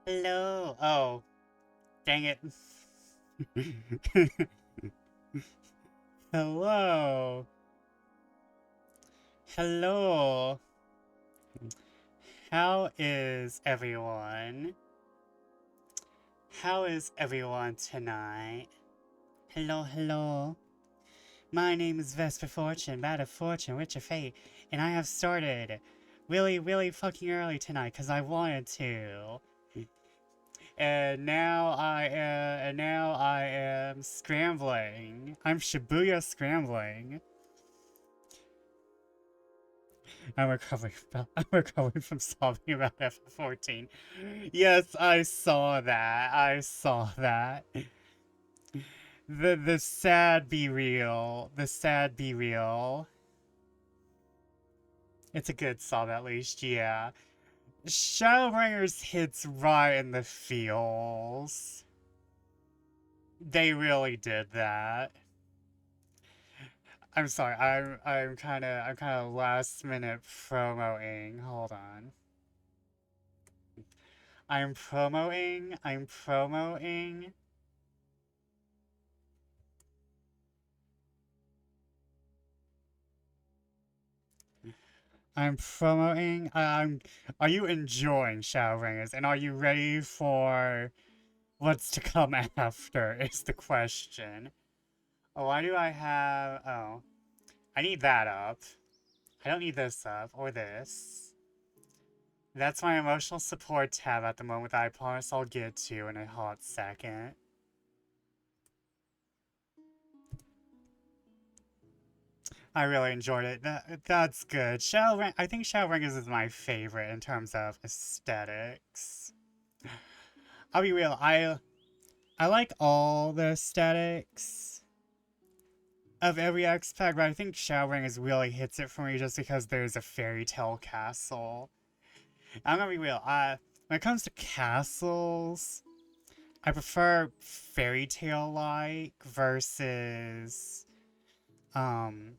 Hello. Oh, dang it. Hello. Hello. How is everyone? How is everyone tonight? Hello, hello. My name is Vesper Fortune, Bad of Fortune, Witch of Fate, and I have started really, really fucking early tonight because I wanted to. And now I am scrambling. I'm Shibuya scrambling. I'm recovering from sobbing about F14. Yes, I saw that. I saw that. The sad be real. The sad be real. It's a good sob at least, yeah. Shadowbringers hits right in the feels. They really did that. I'm sorry. I'm kind of last minute promoting. Hold on. I'm promoting. I'm promoting. I'm promoting. Are you enjoying Shadowbringers? And are you ready for what's to come after? Is the question. Oh, why do I have? Oh, I need that up. I don't need this up or this. That's my emotional support tab at the moment that I promise I'll get to in a hot second. I really enjoyed it. That's good. I think Shadowbringers is my favorite in terms of aesthetics. I'll be real. I like all the aesthetics of every X Pack, but I think Shadowbringers really hits it for me just because there's a fairy tale castle. I'm gonna be real. When it comes to castles, I prefer fairy tale like um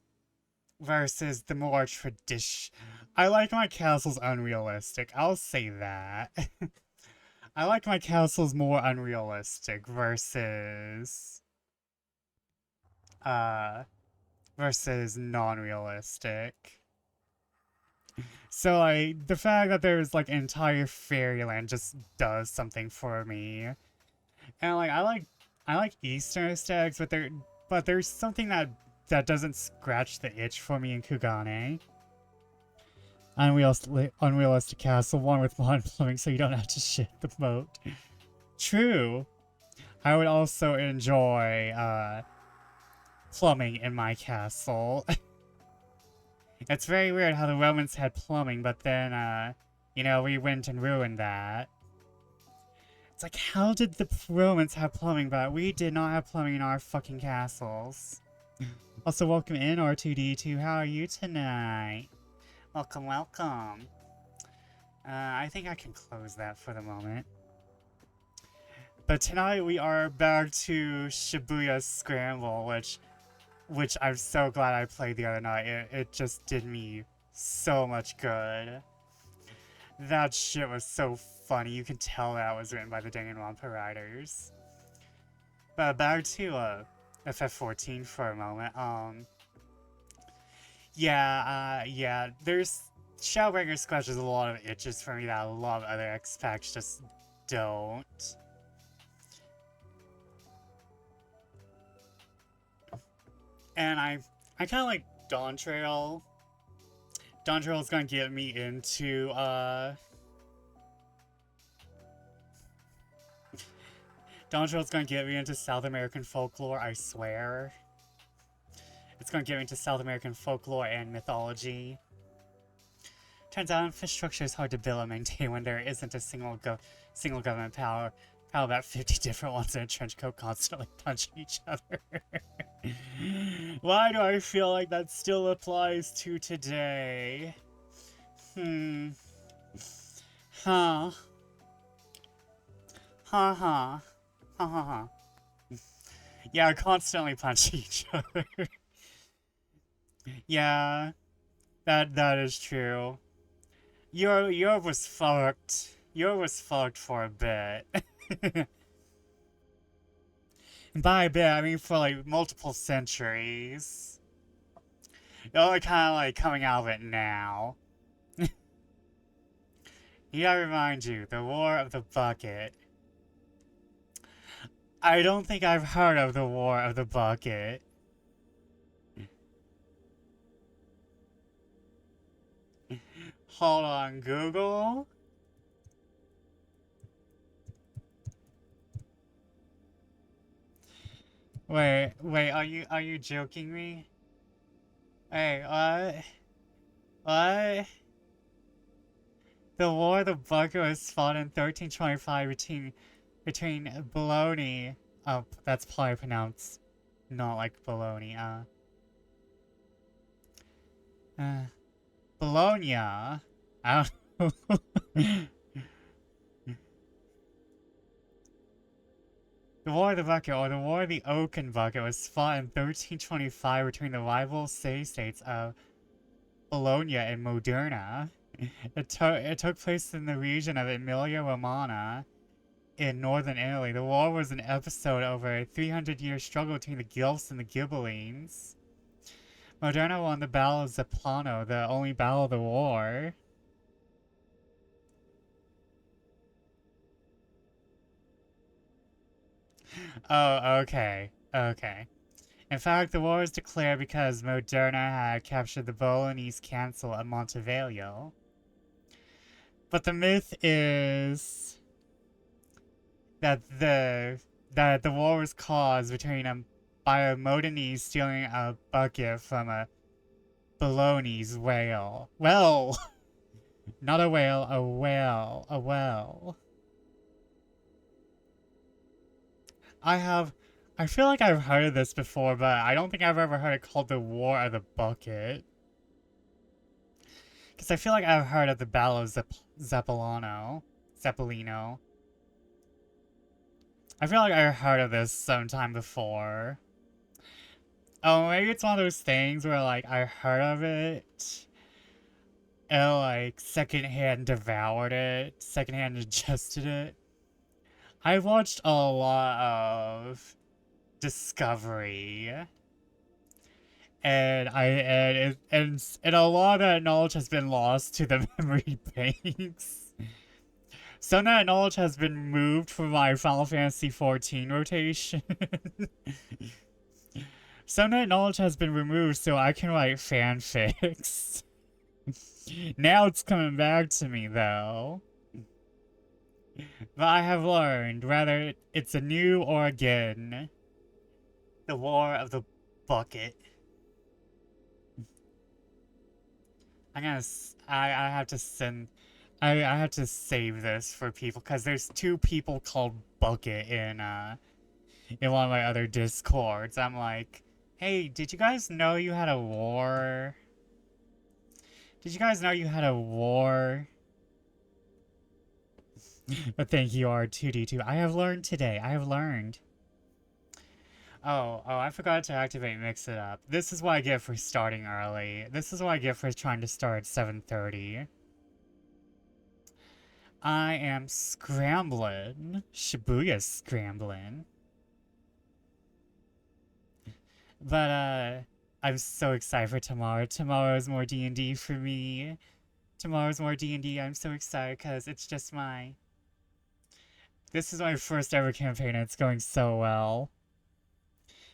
versus the more tradition. I like my castles unrealistic. I'll say that. I like my castles more unrealistic uh versus non-realistic. So like the fact that there's like entire fairyland just does something for me. And like I like Eastern aesthetics, but there's something that doesn't scratch the itch for me in Kugane. Unrealistic castle, one with modern plumbing so you don't have to shit the boat. True. I would also enjoy plumbing in my castle. It's very weird how the Romans had plumbing, but then, we went and ruined that. It's like, how did the Romans have plumbing, but we did not have plumbing in our fucking castles? Also, welcome in, R2D2. How are you tonight? Welcome, welcome. I think I can close that for the moment. But tonight we are back to Shibuya Scramble, which I'm so glad I played the other night. It just did me so much good. That shit was so funny. You can tell that was written by the Danganronpa writers. But back to FF14 for a moment. Yeah. There's Shadowbreaker scratches a lot of itches for me that a lot of other X packs just don't. And I kind of like Dawn Trail. Dawn Trail is gonna get me into Dawn Trail is gonna get me into South American folklore. I swear. It's gonna get me into South American folklore and mythology. Turns out infrastructure is hard to build and maintain when there isn't a single government power. How about 50 different ones in a trench coat constantly punching each other? Why do I feel like that still applies to today? Huh. Ha ha. Ha ha ha. Yeah, constantly punching each other. Yeah, that is true. Europe was fucked. Europe was fucked for a bit. And by a bit, I mean for like multiple centuries. They're only kind of like coming out of it now. You gotta remind you, the War of the Bucket. I don't think I've heard of the War of the Bucket. Hold on, Google. Wait, are you joking me? Hey, what? What? The War of the Bucket was fought in 1325 between Bologna. Oh, that's probably pronounced not like Bologna. Bologna. I don't know. The War of the Bucket, or the War of the Oaken Bucket, was fought in 1325 between the rival city-states of Bologna and Modena. It took place in the region of Emilia-Romagna in northern Italy. The war was an episode over a 300-year struggle between the Guelphs and the Ghibellines. Modena won the Battle of Zeplano, the only battle of the war. Oh, okay. Okay. In fact, the war was declared because Modena had captured the Bolognese castle at Montevideo. But the myth is that the war was caused by a Modenese stealing a bucket from a Bolognese whale. Well, not a whale, a whale, a well. I feel like I've heard of this before, but I don't think I've ever heard it called the War of the Bucket. Because I feel like I've heard of the Battle of Zeppelino. I feel like I've heard of this sometime before. Oh, maybe it's one of those things where, like, I heard of it, and, like, secondhand devoured it, secondhand ingested it. I watched a lot of Discovery, and and a lot of that knowledge has been lost to the memory banks. Some of that knowledge has been moved from my Final Fantasy XIV rotation. Some of that knowledge has been removed so I can write fanfics. Now it's coming back to me, though. But I have learned, whether it's anew or again, the War of the Bucket. I have to I have to save this for people, because there's two people called Bucket in one of my other Discords. I'm like, hey, did you guys know you had a war? Did you guys know you had a war? But thank you, R2D2. I have learned today. I have learned. Oh, I forgot to activate Mix It Up. This is what I get for starting early. This is what I get for trying to start at 7:30. I am scrambling. Shibuya's scrambling. But, I'm so excited for tomorrow. Tomorrow's more D&D for me. Tomorrow's more D&D. I'm so excited because it's just this is my first ever campaign and it's going so well.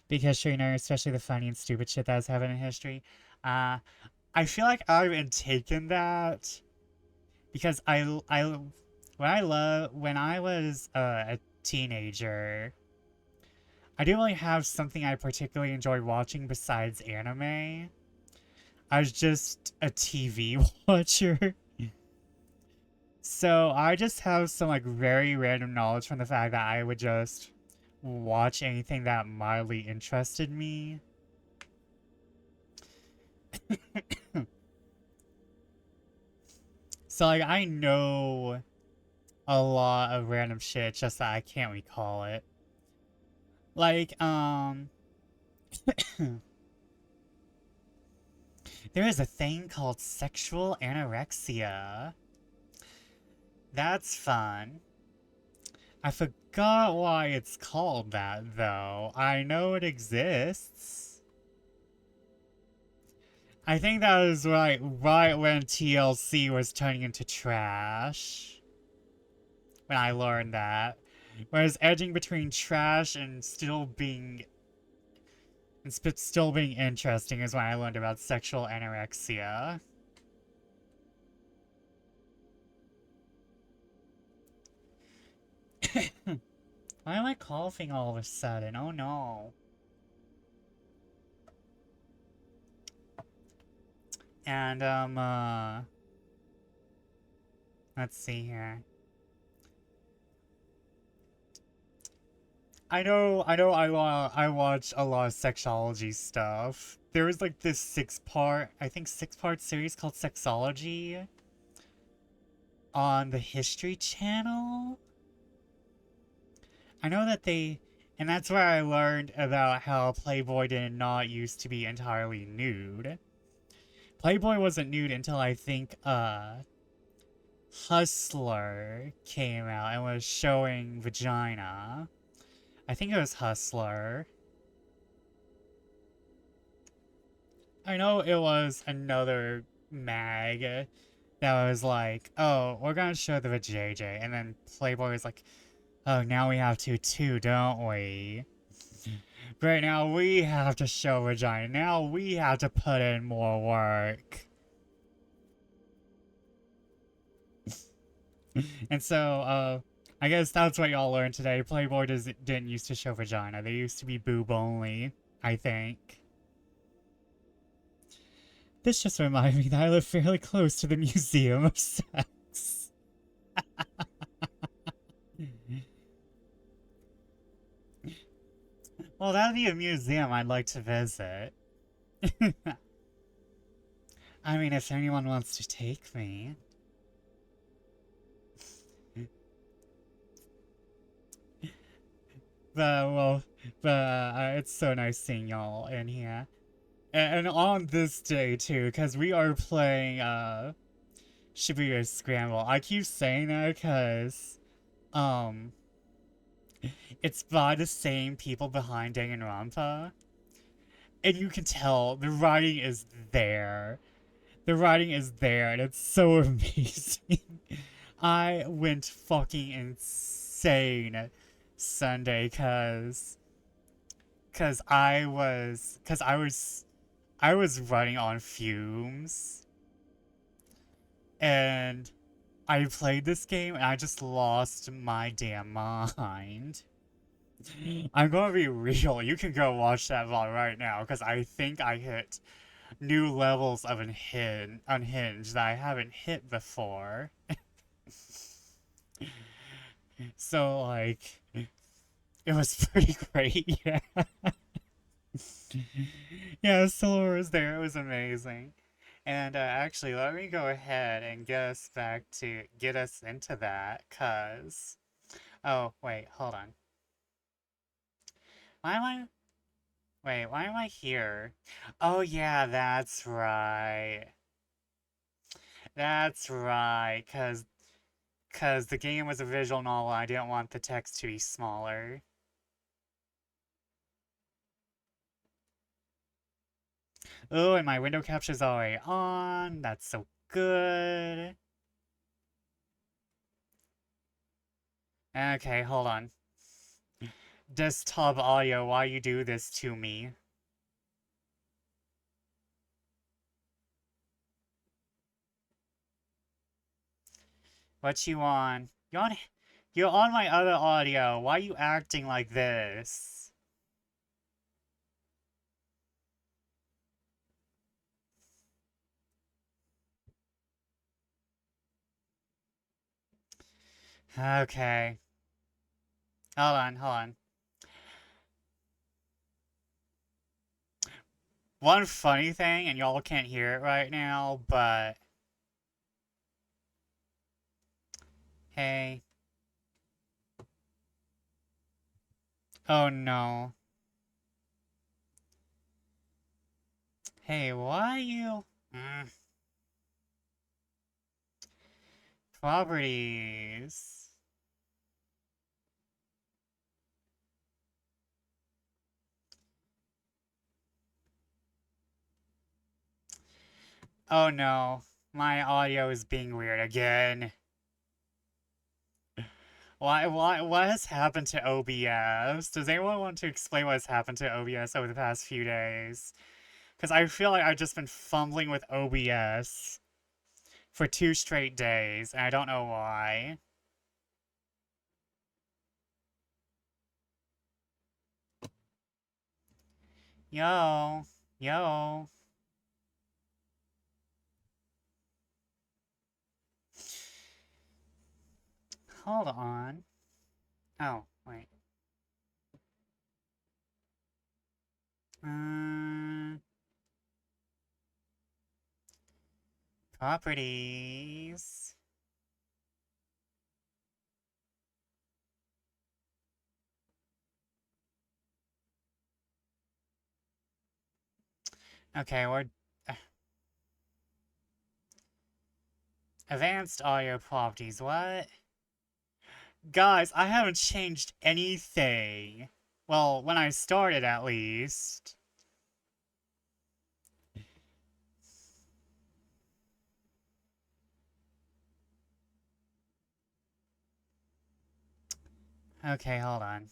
Because Trainer, especially the funny and stupid shit that was happening in history, I feel like I've been taken that because when I was a teenager, I didn't really have something I particularly enjoyed watching besides anime. I was just a TV watcher. So I just have some like very random knowledge from the fact that I would just watch anything that mildly interested me. So like I know a lot of random shit, just that I can't recall it. Like, there is a thing called sexual anorexia. That's fun. I forgot why it's called that, though. I know it exists. I think that was right when TLC was turning into trash. When I learned that. Whereas edging between trash and still being interesting is when I learned about sexual anorexia. Why am I coughing all of a sudden? Oh no. And, let's see here. I watch a lot of sexology stuff. There was like this six-part series called Sexology on the History Channel. I know that and that's where I learned about how Playboy did not used to be entirely nude. Playboy wasn't nude until I think, Hustler came out and was showing vagina. I think it was Hustler. I know it was another mag that was like, oh, we're gonna show the vajayjay, and then Playboy was like, oh, now we have to too, don't we? Right now we have to show vagina. Now we have to put in more work. And so, I guess that's what y'all learned today. Playboy didn't used to show vagina. They used to be boob only, I think. This just reminded me that I live fairly close to the Museum of Sex. Well, that'd be a museum I'd like to visit. I mean, if anyone wants to take me. But it's so nice seeing y'all in here. And on this day, too, because we are playing, Shibuya Scramble. I keep saying that because, it's by the same people behind Danganronpa. And you can tell the writing is there. The writing is there, and it's so amazing. I went fucking insane Sunday, cause I was running on fumes, and I played this game and I just lost my damn mind. I'm gonna be real. You can go watch that VOD right now, because I think I hit new levels of unhinged that I haven't hit before. So, like, it was pretty great, yeah. Yeah, Solar was there. It was amazing. And actually, let me go ahead and get us into that, cause... Oh, wait, hold on. Why am I... Wait, why am I here? Oh, yeah, that's right. That's right, cause the game was a visual novel, I didn't want the text to be smaller. Oh, and my window capture's already on. That's so good. Okay, hold on. Desktop audio, why you do this to me? What you on? You're on my other audio. Why you acting like this? Okay. Hold on. One funny thing, and y'all can't hear it right now, but... Hey. Oh no. Hey, why you... Properties. Oh no, my audio is being weird again. What has happened to OBS? Does anyone want to explain what has happened to OBS over the past few days? Because I feel like I've just been fumbling with OBS for 2 straight days, and I don't know why. Yo, yo. Hold on. Oh, wait. Properties. Okay, we're... Advanced audio properties, what? Guys, I haven't changed anything. Well, when I started at least. Okay, hold on.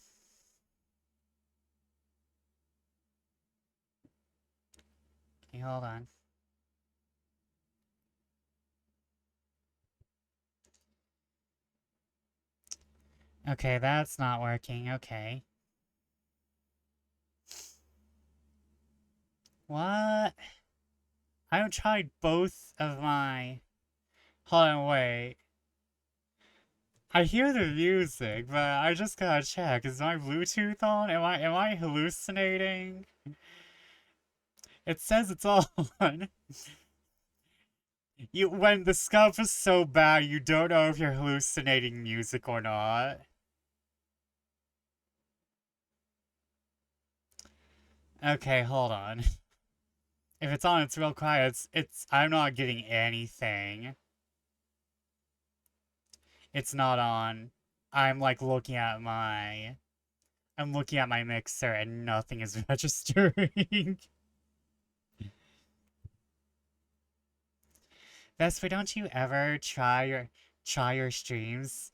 Okay, hold on. Okay, that's not working. Okay. What? I have tried both of my... Hold on, wait. I hear the music, but I just gotta check. Is my Bluetooth on? Am I hallucinating? It says it's on. When the scuff is so bad, you don't know if you're hallucinating music or not. Okay, hold on. If it's on, it's real quiet. I'm not getting anything. It's not on. I'm like I'm looking at my mixer and nothing is registering. Vesper, don't you ever try your streams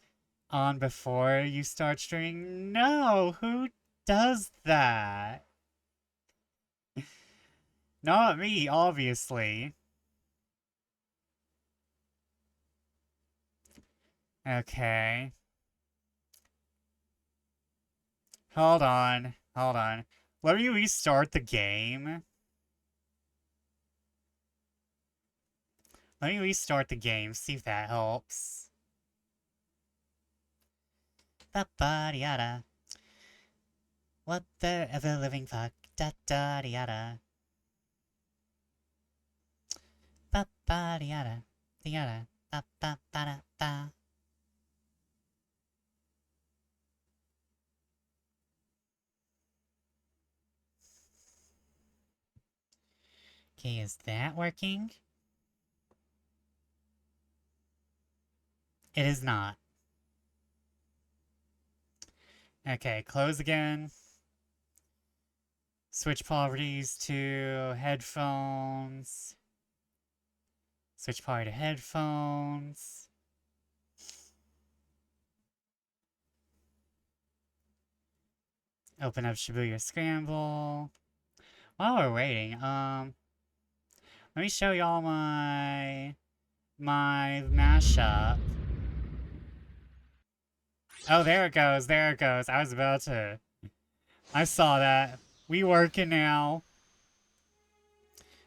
on before you start streaming? No, who does that? Not me, obviously. Okay. Hold on. Hold on. Let me restart the game. Let me restart the game, see if that helps. Ba-ba-da-da. What the ever-living fuck? Da-da-da-da. Ba-ba-da-da. Da-da. Ba-ba-ba-da-ba. Okay, is that working? It is not. Okay, close again. Switch properties to headphones. Switch power to headphones. Open up Shibuya Scramble. While we're waiting, let me show y'all my mashup. Oh, there it goes, there it goes. I was about to... I saw that. We working now.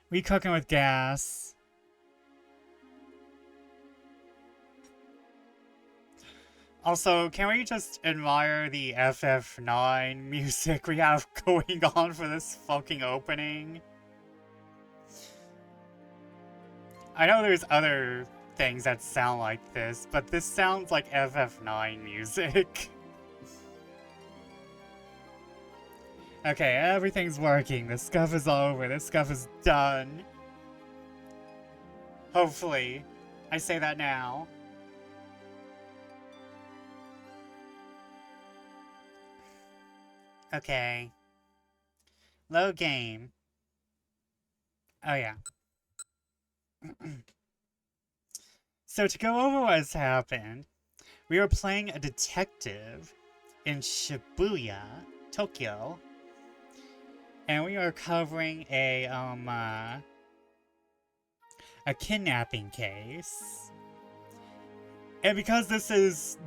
We cooking with gas. Also, can we just admire the FF9 music we have going on for this fucking opening? I know there's other things that sound like this, but this sounds like FF9 music. Okay, everything's working. The scuff is over. The scuff is done. Hopefully. I say that now. Okay. Load game. Oh, yeah. So to go over what's happened, we were playing a detective in Shibuya, Tokyo, and we are covering a kidnapping case. And because this is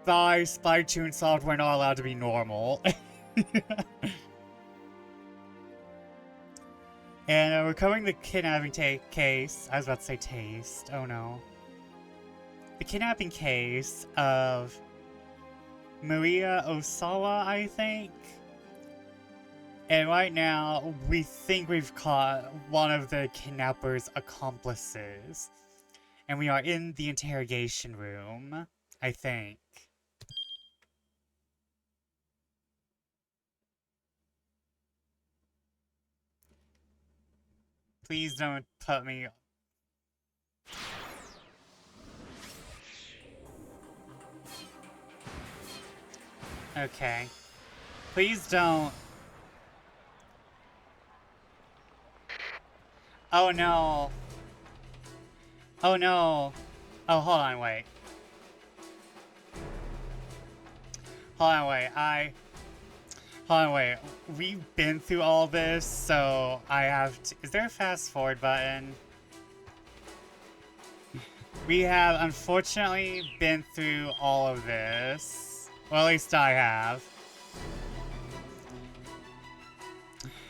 by Spytoon software, not allowed to be normal. And we're covering the kidnapping case. I was about to say taste. Oh no. The kidnapping case of Maria Osawa, I think. And right now, we think we've caught one of the kidnapper's accomplices. And we are in the interrogation room, I think. Please don't put me... Okay. Please don't... Oh no. Oh no. Oh, hold on, wait. Hold on, wait. Hold on, wait. We've been through all this, so I have to... Is there a fast forward button? We have, unfortunately, been through all of this. Well, at least I have.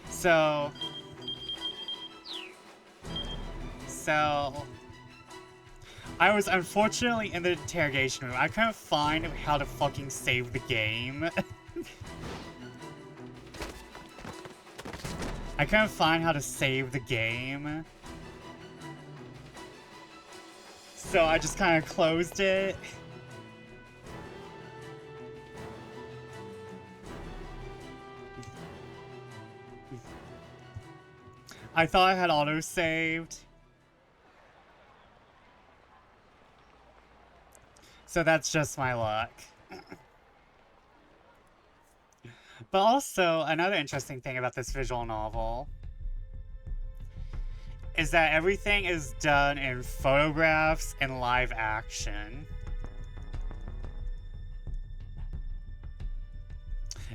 So... I was unfortunately in the interrogation room. I couldn't find how to fucking save the game. I couldn't find how to save the game. So I just kind of closed it. I thought I had auto-saved. So that's just my luck. But also, another interesting thing about this visual novel is that everything is done in photographs and live action.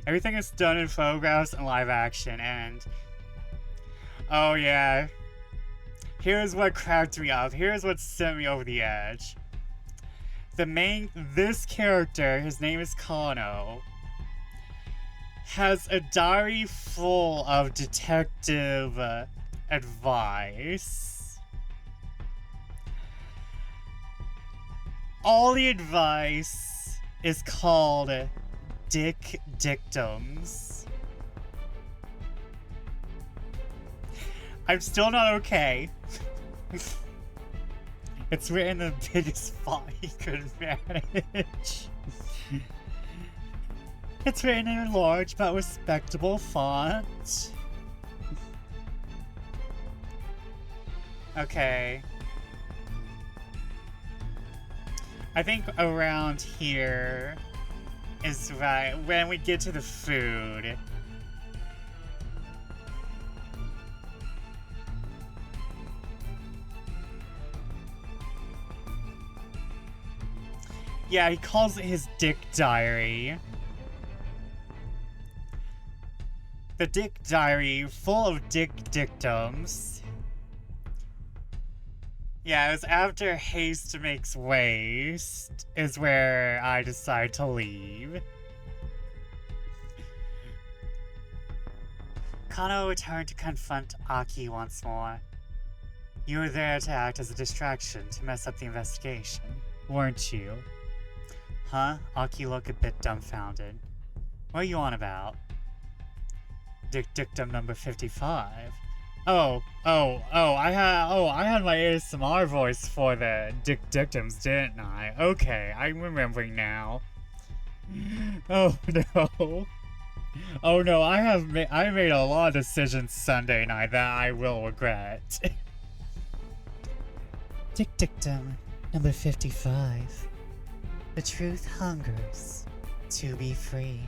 Everything is done in photographs and live action, and... Oh yeah. Here's what cracked me up. Here's what sent me over the edge. This character, his name is Kano, has a diary full of detective advice. All the advice is called Dick Dictums. I'm still not okay. It's written in the biggest font he could manage. It's written in a large but respectable font. Okay. I think around here is right when we get to the food. Yeah, he calls it his dick diary. The dick diary, full of dick dictums. Yeah, it was after haste makes waste, is where I decide to leave. Kano returned to confront Aki once more. You were there to act as a distraction to mess up the investigation, weren't you? Huh? Aki looked a bit dumbfounded. What are you on about? Dick dictum number 55. I had my ASMR voice for the dick dictums, didn't I? Okay, I'm remembering now. Oh no. Oh no, I made a lot of decisions Sunday night that I will regret. Dick dictum number 55. The truth hungers to be free.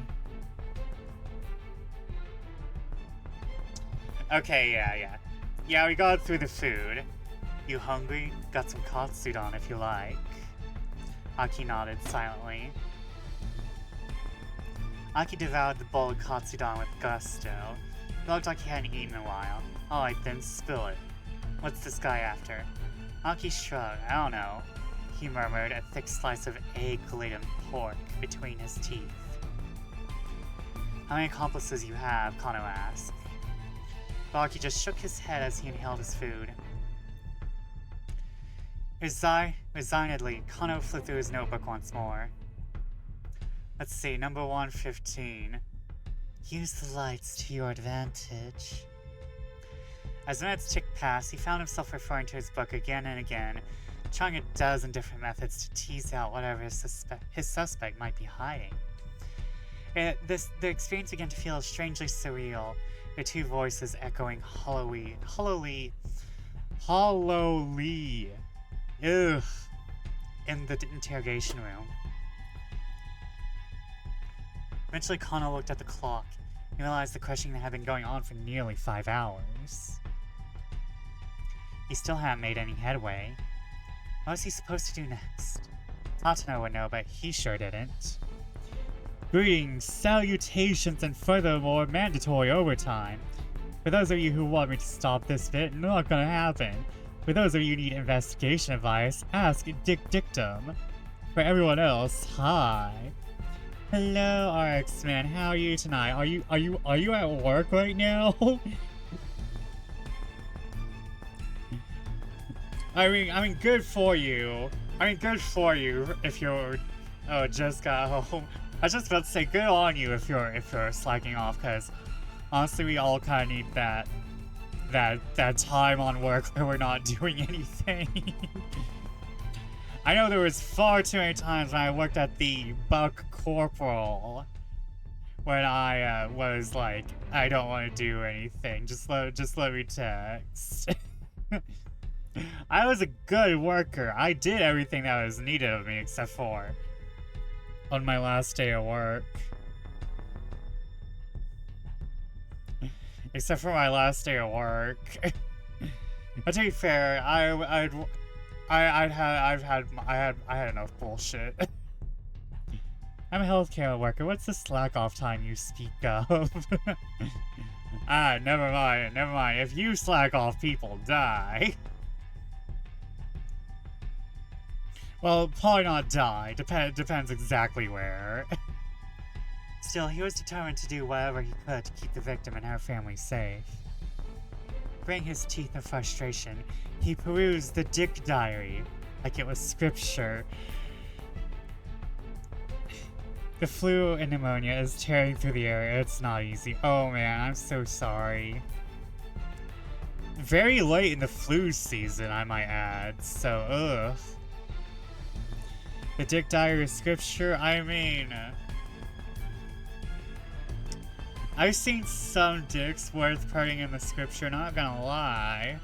Okay, yeah. Yeah, we got through the food. You hungry? Got some katsudon if you like. Aki nodded silently. Aki devoured the bowl of katsudon with gusto. It looked like he hadn't eaten in a while. Alright then, spill it. What's this guy after? Aki shrugged. I don't know. He murmured, a thick slice of egg-laden pork between his teeth. How many accomplices you have? Kano asked. Aki just shook his head as he inhaled his food. Resignedly, Kano flipped through his notebook once more. Let's see, number 115. Use the lights to your advantage. As minutes ticked past, he found himself referring to his book again and again, trying a dozen different methods to tease out whatever his suspect might be hiding. The experience began to feel strangely surreal, the two voices echoing hollowly, ugh, in the interrogation room. Eventually, Kano looked at the clock and realized the questioning had been going on for nearly 5 hours. He still hadn't made any headway. What was he supposed to do next? Tatano would know, but he sure didn't. Greetings, salutations, and furthermore, mandatory overtime. For those of you who want me to stop this bit, not gonna happen. For those of you who need investigation advice, ask Dick Dictum. For everyone else, hi. Hello, RX-Man, how are you tonight? Are you at work right now? I mean, good for you. Good for you if you're, just got home. I was just about to say, good on you if you're slacking off, because honestly, we all kind of need that time on work where we're not doing anything. I know there was far too many times when I worked at the Buck Corporal when I was like, I don't want to do anything. Just let me text. I was a good worker. I did everything that was needed of me except for on my last day of work. Except for my last day of work. But to be fair, I had enough bullshit. I'm a healthcare worker. What's the slack off time you speak of? Never mind. If you slack off, people die. Well, probably not die. Depends exactly where. Still, he was determined to do whatever he could to keep the victim and her family safe. Gritting his teeth in frustration, he perused the Dick Diary like it was scripture. The flu and pneumonia is tearing through the air. It's not easy. Oh man, I'm so sorry. Very late in the flu season, I might add, so ugh. The Dick Diary is scripture? I mean, I've seen some dicks worth putting in the scripture, not gonna lie.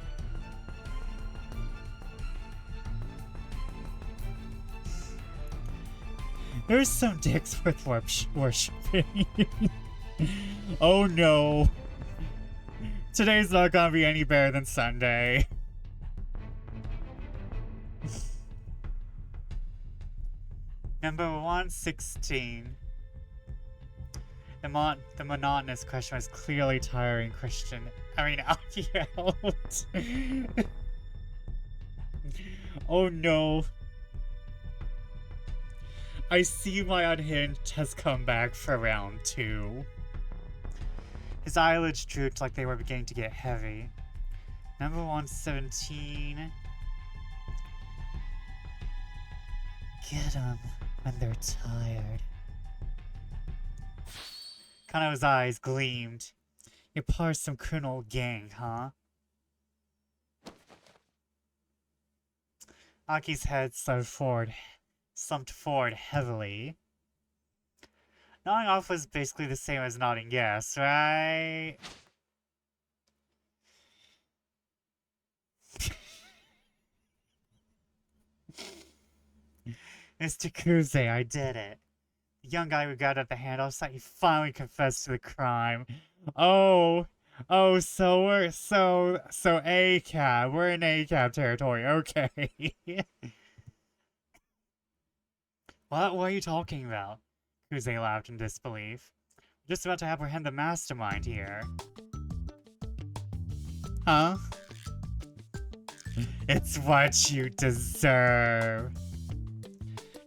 There's some dicks worth worshipping. Oh no. Today's not gonna be any better than Sunday. Number 116. The monotonous question was clearly tiring Aki out. Oh no. I see my unhinged has come back for round 2. His eyelids drooped like they were beginning to get heavy. Number 117. Get them when they're tired. Kano's eyes gleamed. You're part of some criminal gang, huh? Aki's head slumped forward heavily. Nodding off was basically the same as nodding yes, right? Mr. Kuze, I did it. The young guy who got at the handle said he finally confessed to the crime. Oh, Oh, so we're so A-cab. We're in A-cab territory. Okay. What are you talking about? Kuze laughed in disbelief. We're just about to apprehend the mastermind here. Huh? It's what you deserve.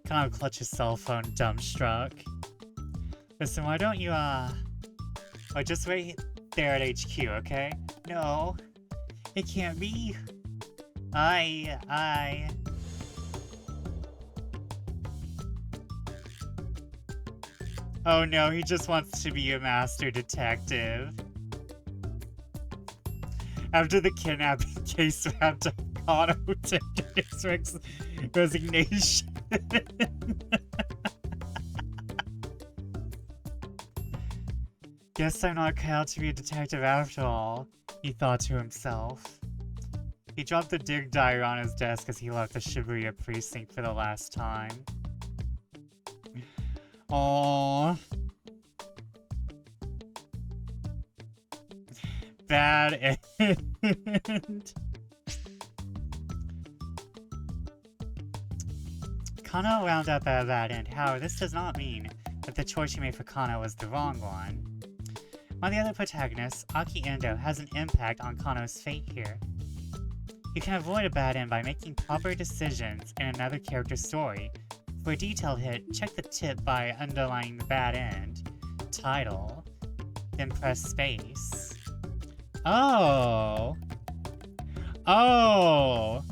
Kind of clutch his cell phone, dumbstruck. Listen, why don't you, just wait there at HQ, okay? No, it can't be. I... Oh no, he just wants to be a master detective. After the kidnapping case wrapped up, Kano tendered his resignation. Guess I'm not cut out to be a detective after all, he thought to himself. He dropped the dig diary on his desk as he left the Shibuya precinct for the last time. Aww. Bad end. Kano wound up at that end. However, this does not mean that the choice you made for Kano was the wrong one. While the other protagonist, Aki Endo, has an impact on Kano's fate here. You can avoid a bad end by making proper decisions in another character's story. For a detailed hit, check the tip by underlining the bad end, title, then press space. Oh! Oh!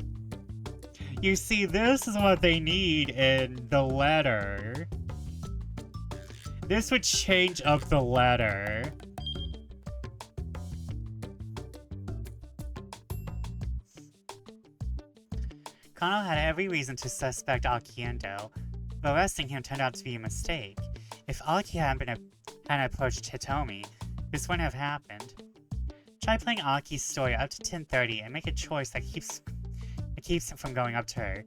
You see, this is what they need in the letter. This would change up the letter. Kano had every reason to suspect Aki Endo, but arresting him turned out to be a mistake. If Aki hadn't approached Hitomi, this wouldn't have happened. Try playing Aki's story up to 10:30 and make a choice that keeps him from going up to her.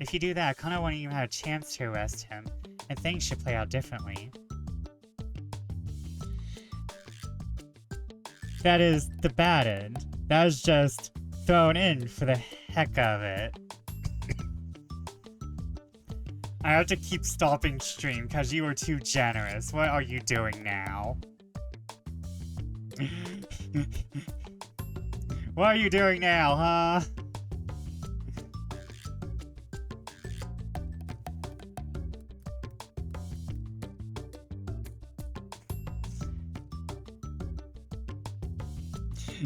If you do that, Kano won't even have a chance to arrest him, and things should play out differently. That is the bad end. That was just thrown in for the heck of it. I have to keep stopping stream because you were too generous. What are you doing now? What are you doing now, huh?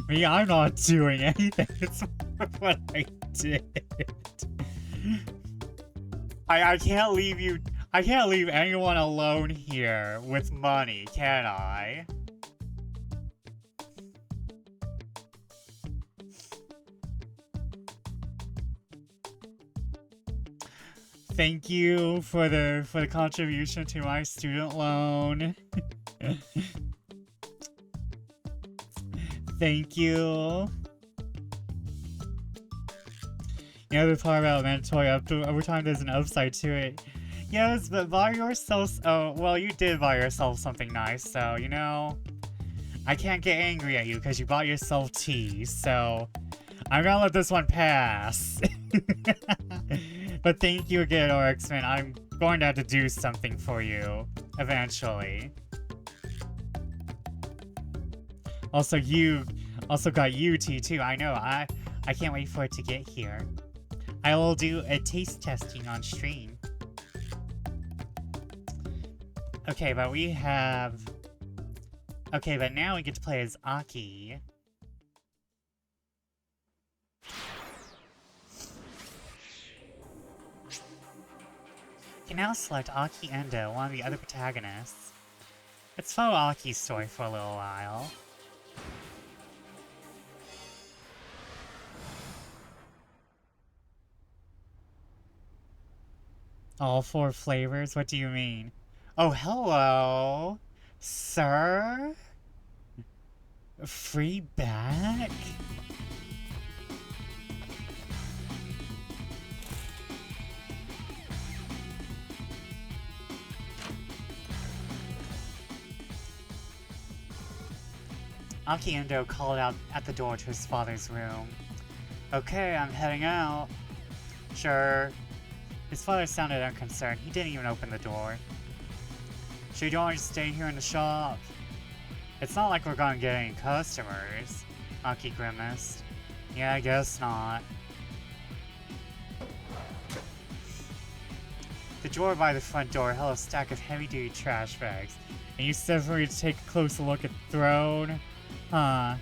Me, I'm not doing anything. It's what I did. I can't leave you. I can't leave anyone alone here with money, can I? Thank you for the contribution to my student loan. Thank you. You know the part about mandatory overtime, there's an upside to it. Yes, but buy yourself. Oh, well, you did buy yourself something nice, so you know. I can't get angry at you because you bought yourself tea, so I'm gonna let this one pass. But thank you again, Oryxman. I'm going to have to do something for you eventually. Also, you also got UT too. I know. I can't wait for it to get here. I will do a taste testing on stream. Okay, but we have... Okay, but now we get to play as Aki. You can now select Aki Endo, one of the other protagonists. Let's follow Aki's story for a little while. All 4 flavors? What do you mean? Oh, hello! Sir? Free back? Aki Endo called out at the door to his father's room. Okay, I'm heading out. Sure. His father sounded unconcerned. He didn't even open the door. So you don't want to stay here in the shop? It's not like we're gonna get any customers. Aki grimaced. Yeah, I guess not. The drawer by the front door held a stack of heavy-duty trash bags. And you said for me to take a closer look at the throne? Huh.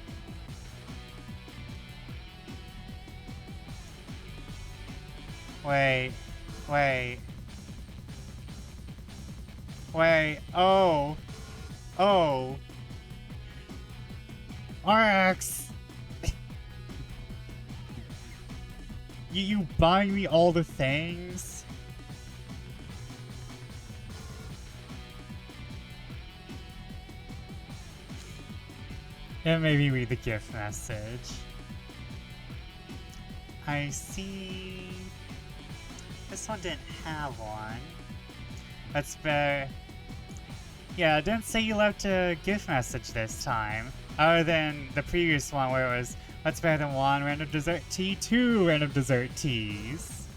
Wait. Oh. RX! you buy me all the things? And maybe read the gift message. I see. This one didn't have one. That's better. Yeah, it didn't say you left a gift message this time. Other than the previous one where it was, what's better than one random dessert tea, two random dessert teas.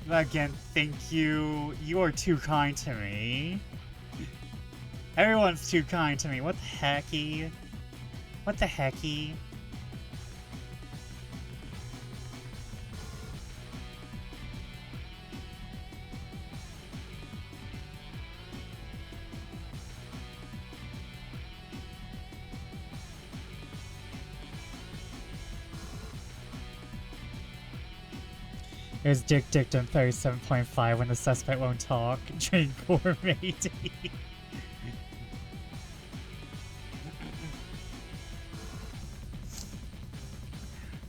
Again, thank you. You are too kind to me. Everyone's too kind to me. What the hecky? What the hecky? There's Dick Dictum 37.5 when the suspect won't talk. Drink gourmet tea.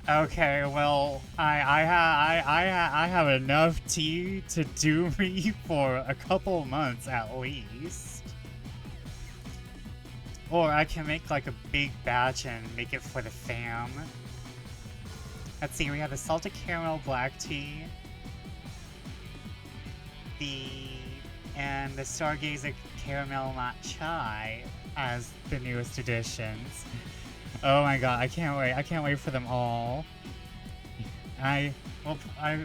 Okay, well, I have enough tea to do me for a couple months at least. Or I can make like a big batch and make it for the fam. Let's see, we have the salted caramel black tea, and the Stargazer caramel matcha as the newest additions. Oh my god, I can't wait for them all.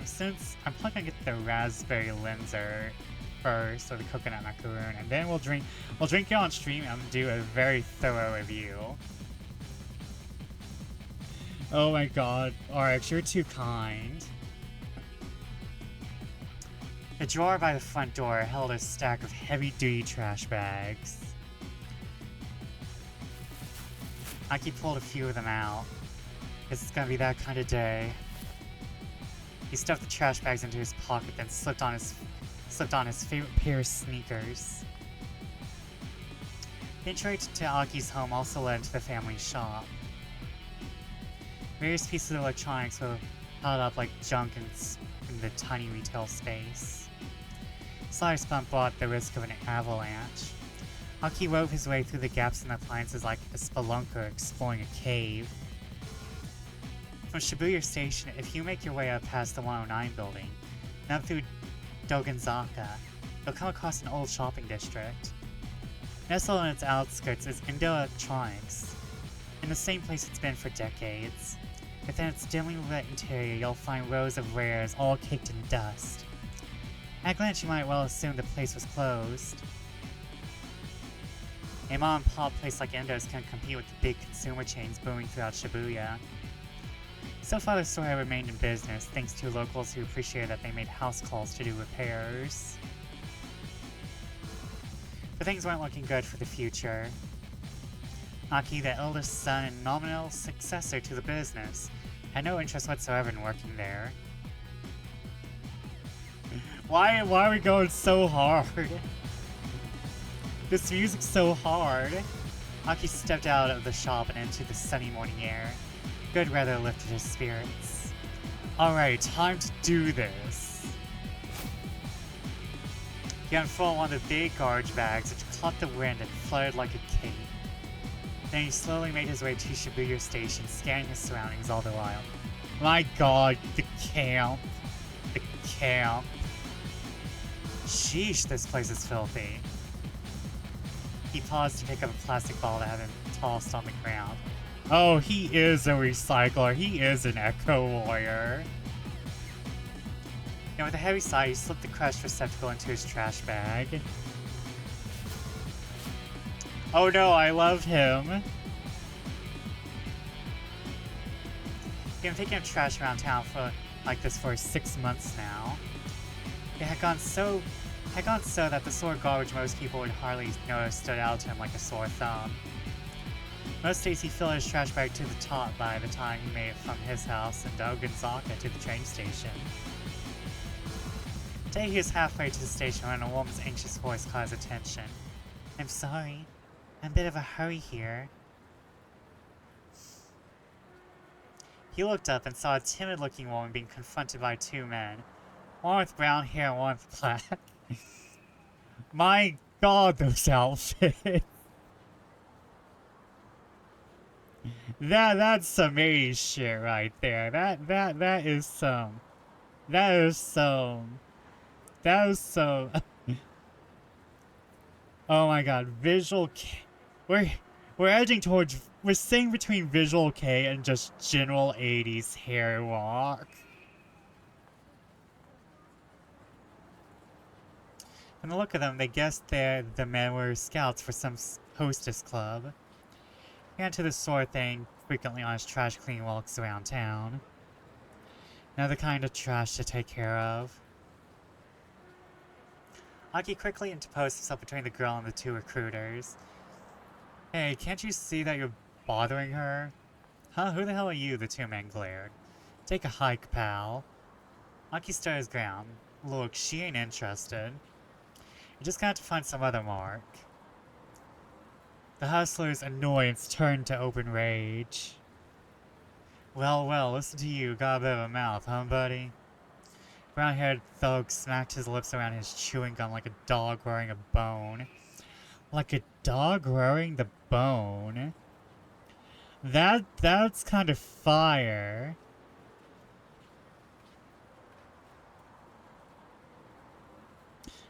Since I'm probably gonna get the raspberry linzer first, or the coconut macaroon, and then we'll drink it on stream and do a very thorough review. Oh my god, RX, you're too kind. The drawer by the front door held a stack of heavy-duty trash bags. Aki pulled a few of them out. This is gonna be that kind of day. He stuffed the trash bags into his pocket, then slipped on his favorite pair of sneakers. The entry to Aki's home also led into the family shop. Various pieces of electronics were piled up like junk in the tiny retail space. Slider's bump brought the risk of an avalanche. Aki wove his way through the gaps in the appliances like a spelunker exploring a cave. From Shibuya Station, if you make your way up past the 109 building, and up through Doganzaka, you'll come across an old shopping district. Nestled on its outskirts is Indo Electronics, in the same place it's been for decades. Within its dimly lit interior, you'll find rows of wares all caked in dust. At a glance, you might well assume the place was closed. A mom-and-pop place like Endo's can compete with the big consumer chains booming throughout Shibuya. So far, the store had remained in business, thanks to locals who appreciated that they made house calls to do repairs. But things weren't looking good for the future. Aki, the eldest son and nominal successor to the business, had no interest whatsoever in working there. Why are we going so hard? This music's so hard. Aki stepped out of the shop and into the sunny morning air. Good weather lifted his spirits. Alright, time to do this. He unfurled one of the big garbage bags which caught the wind and fluttered like a cape. Then he slowly made his way to Shibuya Station, scanning his surroundings all the while. My god, the camp. The camp. Sheesh, this place is filthy. He paused to pick up a plastic ball that had been tossed on the ground. Oh, he is a recycler. He is an eco warrior. And with a heavy sigh, he slipped the crushed receptacle into his trash bag. Oh no, I love him. He's been taking trash around town like this for 6 months now. It had gone so that the sort of garbage most people would hardly notice stood out to him like a sore thumb. Most days he filled his trash bag to the top by the time he made it from his house in Oganzaka to the train station. Today he was halfway to the station when a woman's anxious voice caught his attention. "I'm sorry. I'm in a bit of a hurry here." He looked up and saw a timid-looking woman being confronted by 2 men. One with brown hair and one with black. My god, those outfits! That's some 80s shit right there. That is some... Oh my god, visual K. We're edging towards... We're staying between visual K and just general 80s hair walk. From the look of them, they guessed the men were scouts for some hostess club. He ran to the sort of thing frequently on his trash cleaning walks around town. Another kind of trash to take care of. Aki quickly interposed himself between the girl and the 2 recruiters. "Hey, can't you see that you're bothering her?" "Huh? Who the hell are you?" the 2 men glared. "Take a hike, pal." Aki stood his ground. "Look, she ain't interested. You just got to find some other mark." The hustler's annoyance turned to open rage. Well, listen to you. Got a bit of a mouth, huh, buddy?" Brown-haired thug smacked his lips around his chewing gum like a dog wearing a bone. Like a dog wearing the bone? That's kind of fire.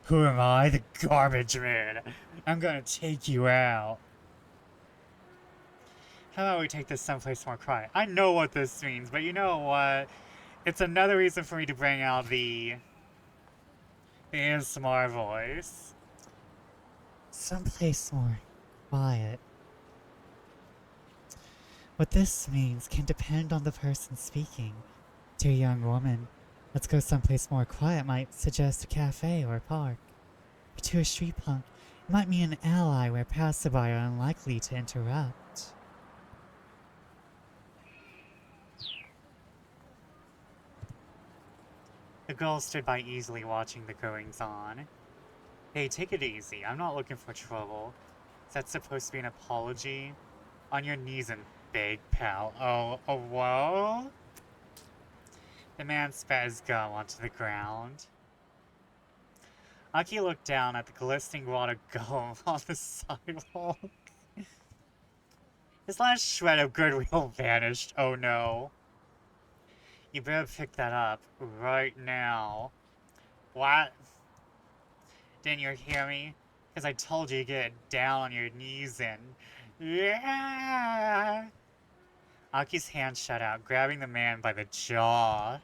"Who am I? The garbage man. I'm gonna take you out." How about we take this someplace more quiet? I know what this means, but you know what? It's another reason for me to bring out the ASMR voice. Someplace more quiet. What this means can depend on the person speaking. To a young woman, let's go someplace more quiet might suggest a cafe or a park. But to a street punk, it might mean an ally where passerby are unlikely to interrupt. The girl stood by easily watching the goings-on. "Hey, take it easy. I'm not looking for trouble. Is that supposed to be an apology? On your knees and beg, pal." Oh, whoa? The man spat his gum onto the ground. Aki looked down at the glistening wad of gum on the sidewalk. His last shred of goodwill vanished. Oh no. "You better pick that up right now." "What? Didn't you hear me? Because I told you to get down on your knees and..." Yeah! Aki's hand shot out, grabbing the man by the jaw.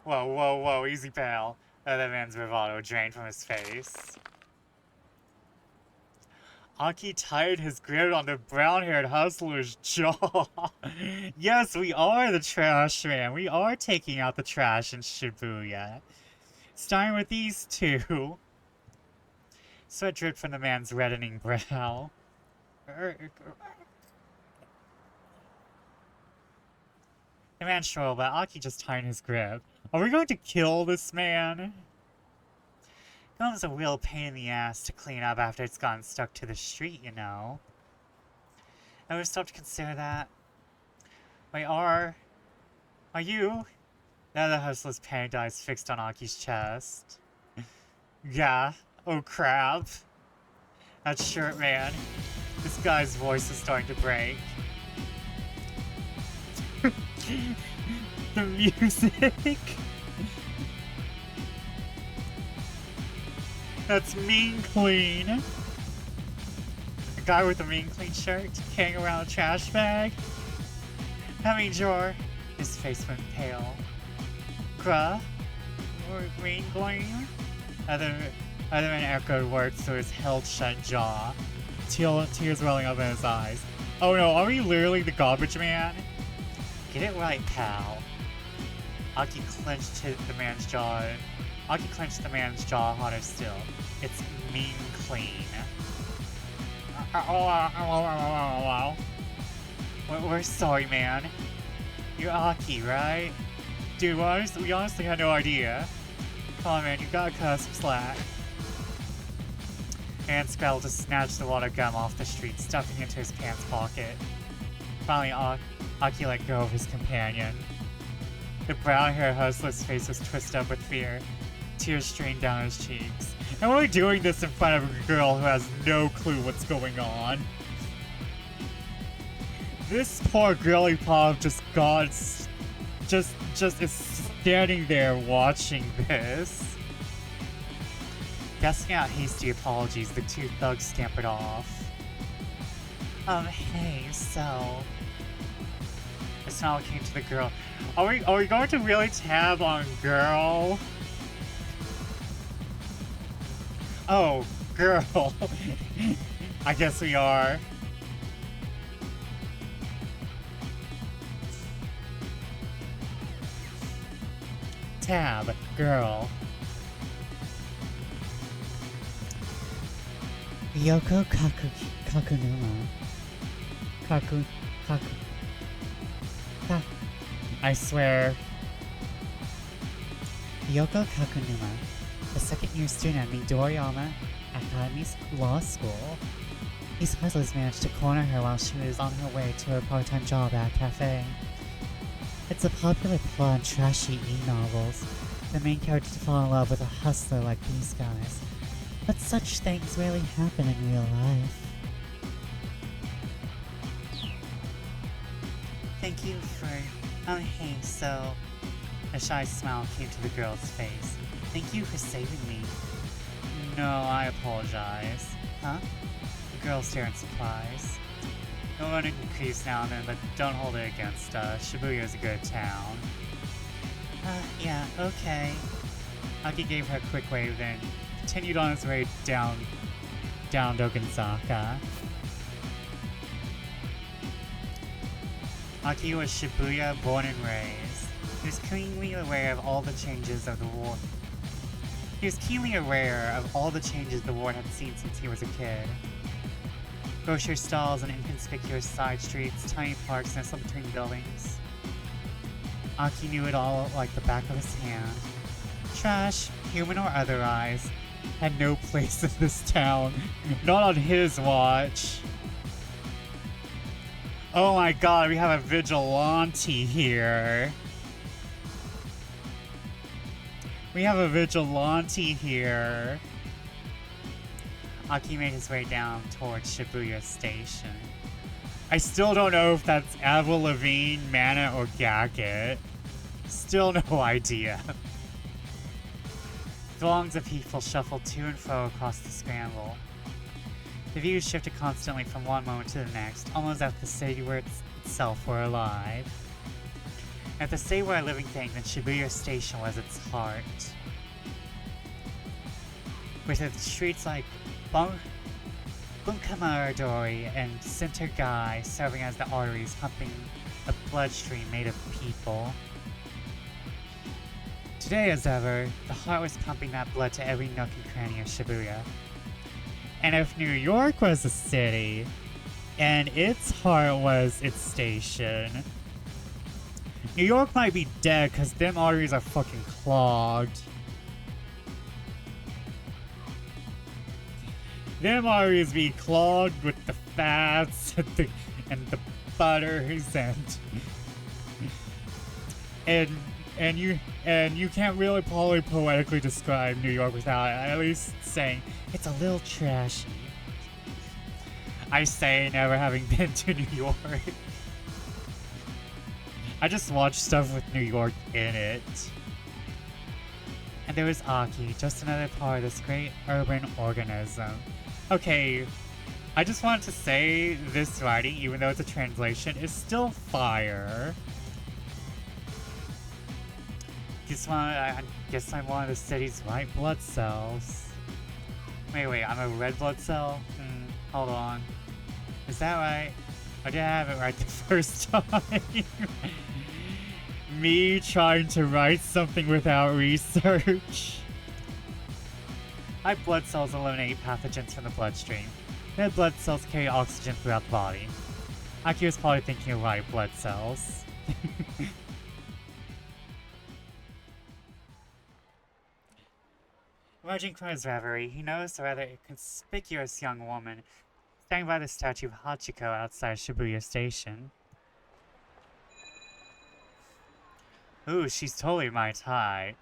Whoa, easy pal. The other man's bravado drained from his face. Aki tied his grip on the brown-haired hustler's jaw. Yes, we are the trash man. We are taking out the trash in Shibuya. Starting with these 2. Sweat dripped from the man's reddening brow. The man struggled, but Aki just tightened his grip. Are we going to kill this man? Gum's a real pain in the ass to clean up after it's gotten stuck to the street, you know. Ever stopped to consider that? Wait, are you? The other hustler's panicked eyes fixed on Aki's chest. Yeah, oh crap. That shirt, man. This guy's voice is starting to break. The music. That's mean clean. guy with the mean clean shirt carrying around a trash bag. I mean, Jor. His face went pale. Gruh? Or green gleam? Other than echoed words through his held shut jaw. Tears welling up in his eyes. Oh no, are we literally the garbage man? Get it right, pal. Aki clenched the man's jaw. Aki clenched the man's jaw harder still. It's mean clean. We're sorry, man. You're Aki, right? Dude, we honestly had no idea. Come on, man, you gotta cut us some slack. And Scramble just snatched the water gum off the street, stuffing it into his pants pocket. Finally, Aki let go of his companion. The brown-haired hustler's face was twisted up with fear. Tears streamed down his cheeks. And we're doing this in front of a girl who has no clue what's going on. This poor girly pop just is standing there watching this. Gasping out hasty apologies, the two thugs scampered off. Hey, so... A smile came to the girl. Are we going to really tab on girl? Oh, girl. I guess we are. Tab, girl. Yoko Kakunuma. I swear. Yoko Kakunuma, the second-year student at Midoriyama Academy's law school. These hustlers managed to corner her while she was on her way to her part-time job at a cafe. It's a popular plot in trashy e-novels. The main character to fall in love with a hustler like these guys. But such things rarely happen in real life. Thank you for... hey, so... A shy smile came to the girl's face. Thank you for saving me. No, I apologize. Huh? The girl stared in surprise. No one increase now and then, but don't hold it against us. Shibuya is a good town. Yeah, okay. Aki gave her a quick wave, then continued on his way down Dogonzaka. Aki was Shibuya born and raised. He was keenly aware of all the changes of the war. He was keenly aware of all the changes the ward had seen since he was a kid. Grocery stalls and inconspicuous side streets, tiny parks nestled between buildings. Aki knew it all like the back of his hand. Trash, human or otherwise, had no place in this town. Not on his watch. Oh my god, we have a vigilante here. We have a vigilante here. Aki made his way down towards Shibuya Station. I still don't know if that's Avril Lavigne, Mana, or Gacket. Still no idea. Throngs of people shuffled to and fro across the Scramble. The view shifted constantly from one moment to the next, almost as if the city were itself were alive. If the city were a living thing, then Shibuya Station was its heart. With its streets like Bunkamaradori and Center Guy serving as the arteries pumping a bloodstream made of people. Today, as ever, the heart was pumping that blood to every nook and cranny of Shibuya. And if New York was a city, and its heart was its station, New York might be dead because them arteries are fucking clogged. Them arteries be clogged with the fats and the butters and you can't really probably poetically describe New York without at least saying it's a little trashy. I say, never having been to New York. I just watched stuff with New York in it. And there was Aki, just another part of this great urban organism. Okay, I just wanted to say this writing, even though it's a translation, is still fire. I guess I'm one of the city's white blood cells. Wait, I'm a red blood cell? Hold on. Is that right? Or did I have it right the first time? Me trying to write something without research. White blood cells eliminate pathogens from the bloodstream. Red blood cells carry oxygen throughout the body. Aki was probably thinking of white blood cells. Emerging from his reverie, he noticed a rather conspicuous young woman standing by the statue of Hachiko outside Shibuya Station. Ooh, she's totally my type.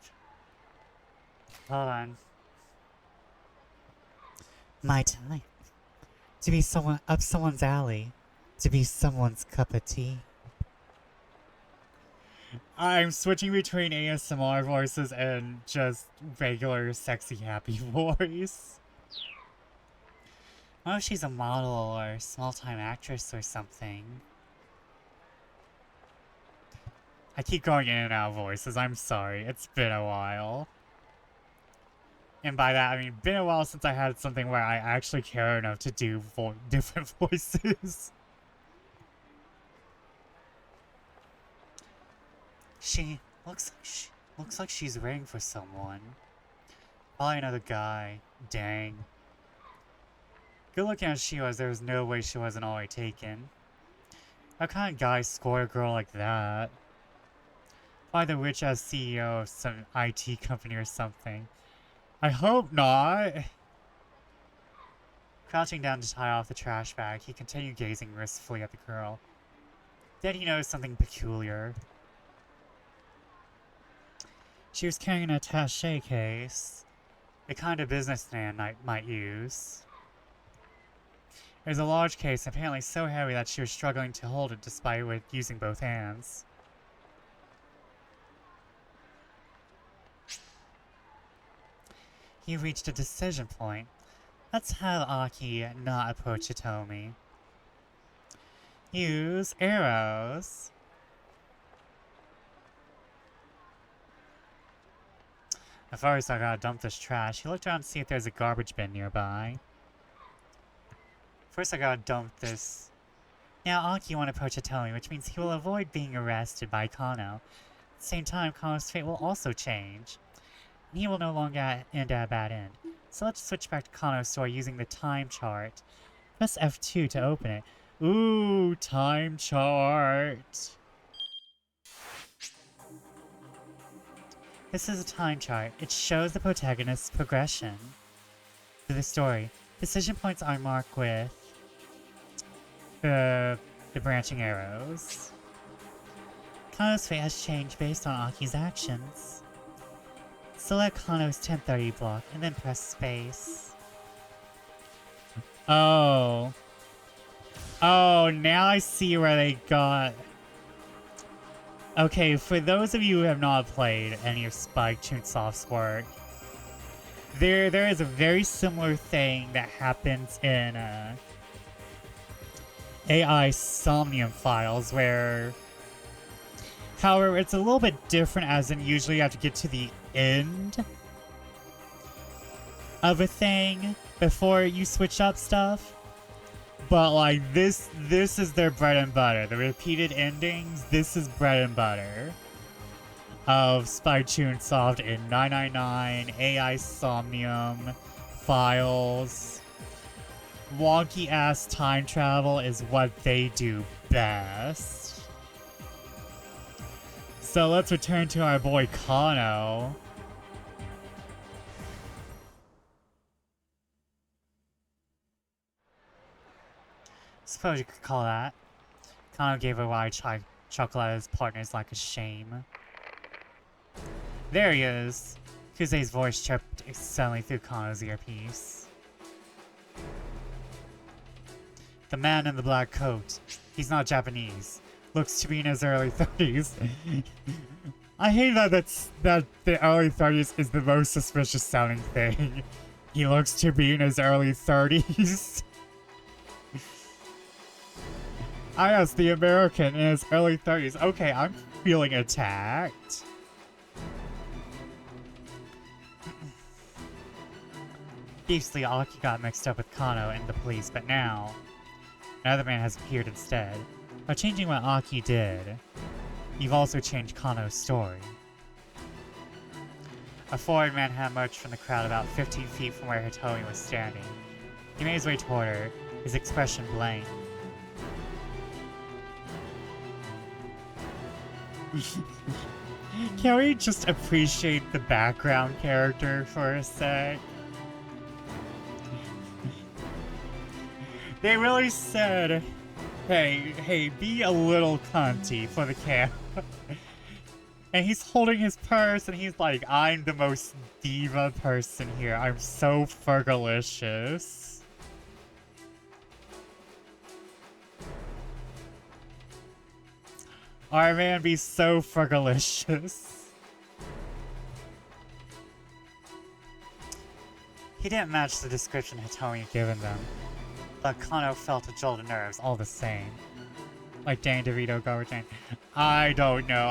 Hold on. My type. To be someone up someone's alley. To be someone's cup of tea. I'm switching between ASMR voices and just regular sexy happy voice. I don't know if she's a model or small-time actress or something. I keep going in and out of voices, I'm sorry, it's been a while. And by that, I mean, been a while since I had something where I actually care enough to do different voices. She looks like she's waiting for someone. Probably another guy. Dang. Good looking as she was, there was no way she wasn't already taken. How kind of guy score a girl like that? Probably the rich-ass CEO of some IT company or something. I hope not. Crouching down to tie off the trash bag, he continued gazing wistfully at the girl. Then he noticed something peculiar. She was carrying an attaché case. The kind a businessman might use. It was a large case, apparently so heavy that she was struggling to hold it despite using both hands. He reached a decision point. Let's have Aki not approach Hitomi. Use arrows. First, I gotta dump this trash. He looked around to see if there's a garbage bin nearby. First, I gotta dump this. Now, Aki won't approach Hitomi, which means he will avoid being arrested by Kano. At the same time, Kano's fate will also change. And he will no longer end at a bad end. So let's switch back to Kano's store using the time chart. Press F2 to open it. Ooh, time chart. This is a time chart. It shows the protagonist's progression through the story. Decision points are marked with the branching arrows. Kano's fate has changed based on Aki's actions. Select Kano's 1030 block and then press space. Oh. Oh, now I see where they got... Okay, for those of you who have not played any of Spike Chunsoft's work, there is a very similar thing that happens in AI Somnium Files where, however, it's a little bit different, as in usually you have to get to the end of a thing before you switch up stuff. But like this is their bread and butter. The repeated endings, this is bread and butter of Spy Chunsoft in 999, AI Somnium, Files. Wonky ass time travel is what they do best. So let's return to our boy Kano. Suppose you could call that. Kano gave a wide chuckle at his partner's lack of shame. There he is! Kusei's voice chirped suddenly through Kano's earpiece. The man in the black coat. He's not Japanese. Looks to be in his early 30s. I hate that the early 30s is the most suspicious sounding thing. He looks to be in his early 30s. I asked the American in his early 30s. Okay, I'm feeling attacked. Previously, Aki got mixed up with Kano and the police, but now another man has appeared instead. By changing what Aki did, you've also changed Kano's story. A foreign man had emerged from the crowd about 15 feet from where Hitomi was standing. He made his way toward her, his expression blank. Can we just appreciate the background character for a sec? They really said, hey, be a little cunty for the camera. And he's holding his purse and he's like, I'm the most diva person here. I'm so fergalicious. Our man be so fergalicious. He didn't match the description Hitomi had given them, but Kano felt a jolt of nerves all the same. Like Danny DeVito, Garbage Jane. I don't know.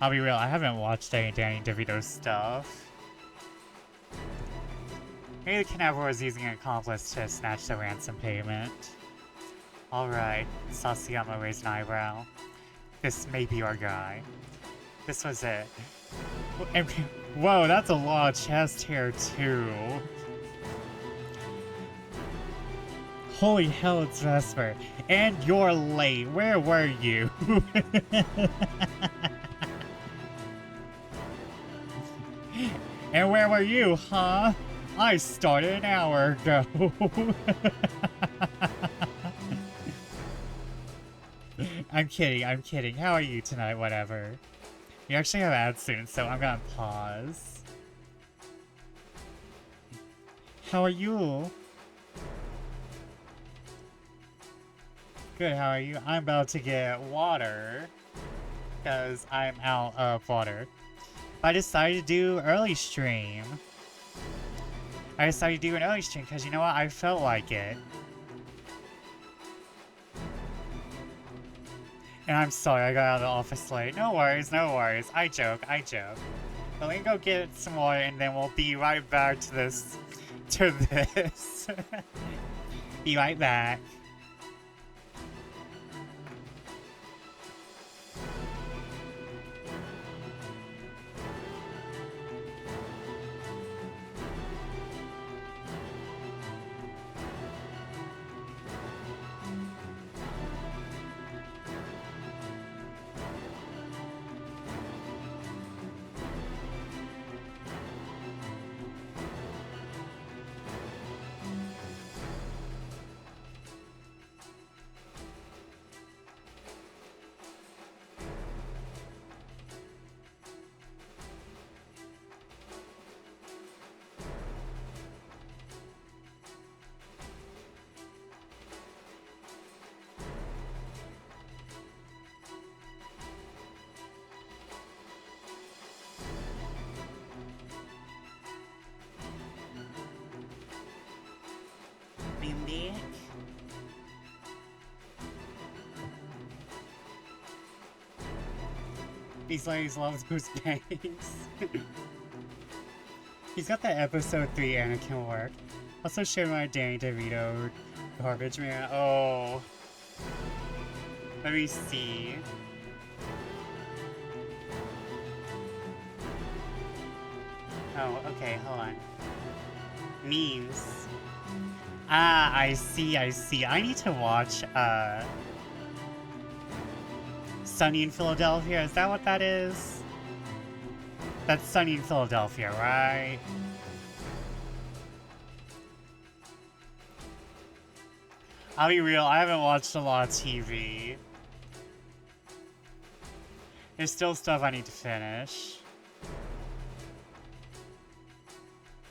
I'll be real. I haven't watched any Danny DeVito stuff. Maybe the kidnapper was using an accomplice to snatch the ransom payment. Alright, Sasayama raised an eyebrow. This may be our guy. This was it. And, whoa, that's a lot of chest hair too. Holy hell, it's Vesper. And you're late. Where were you? And where were you, huh? I started an hour ago. I'm kidding. How are you tonight? Whatever. We actually have ads soon, so I'm gonna pause. How are you? Good, how are you? I'm about to get water, because I'm out of water. I decided to do early stream. I decided to do an early stream, because you know what? I felt like it. And I'm sorry, I got out of the office late. No worries. I joke. But let me go get some water, and then we'll be right back to this. Be right back. These ladies loves Goose Banks. He's got that episode 3 Anakin work. Also showed my Danny DeVito garbage man. Oh. Let me see. Oh, okay, hold on. Memes. Ah, I see. I need to watch, Sunny in Philadelphia, is that what that is? That's Sunny in Philadelphia, right? I'll be real, I haven't watched a lot of TV. There's still stuff I need to finish.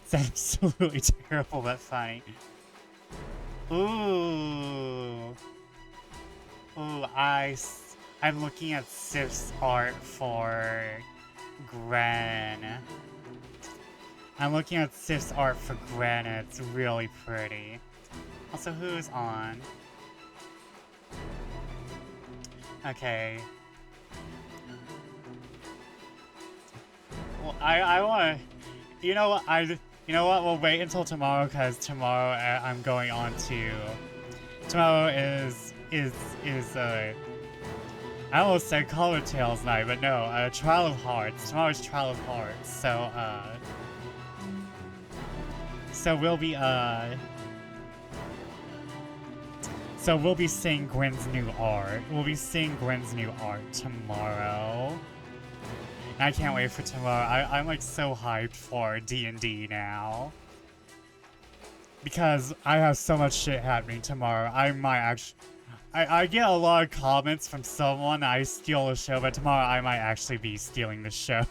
It's absolutely terrible but funny. Ooh. Ooh, I'm looking at Sif's art for Gren. And it's really pretty. Also, who's on? Okay. Well, I wanna... You know what, You know what, we'll wait until tomorrow, because tomorrow I'm going on to... Tomorrow is I almost said Color Tales night, but no, Trial of Hearts. Tomorrow's Trial of Hearts, so we'll be, so we'll be seeing Gwen's new art. We'll be seeing Gwen's new art tomorrow. And I can't wait for tomorrow. I'm like so hyped for D&D now. Because I have so much shit happening tomorrow. I might actually... I get a lot of comments from someone that I steal the show, but tomorrow I might actually be stealing the show.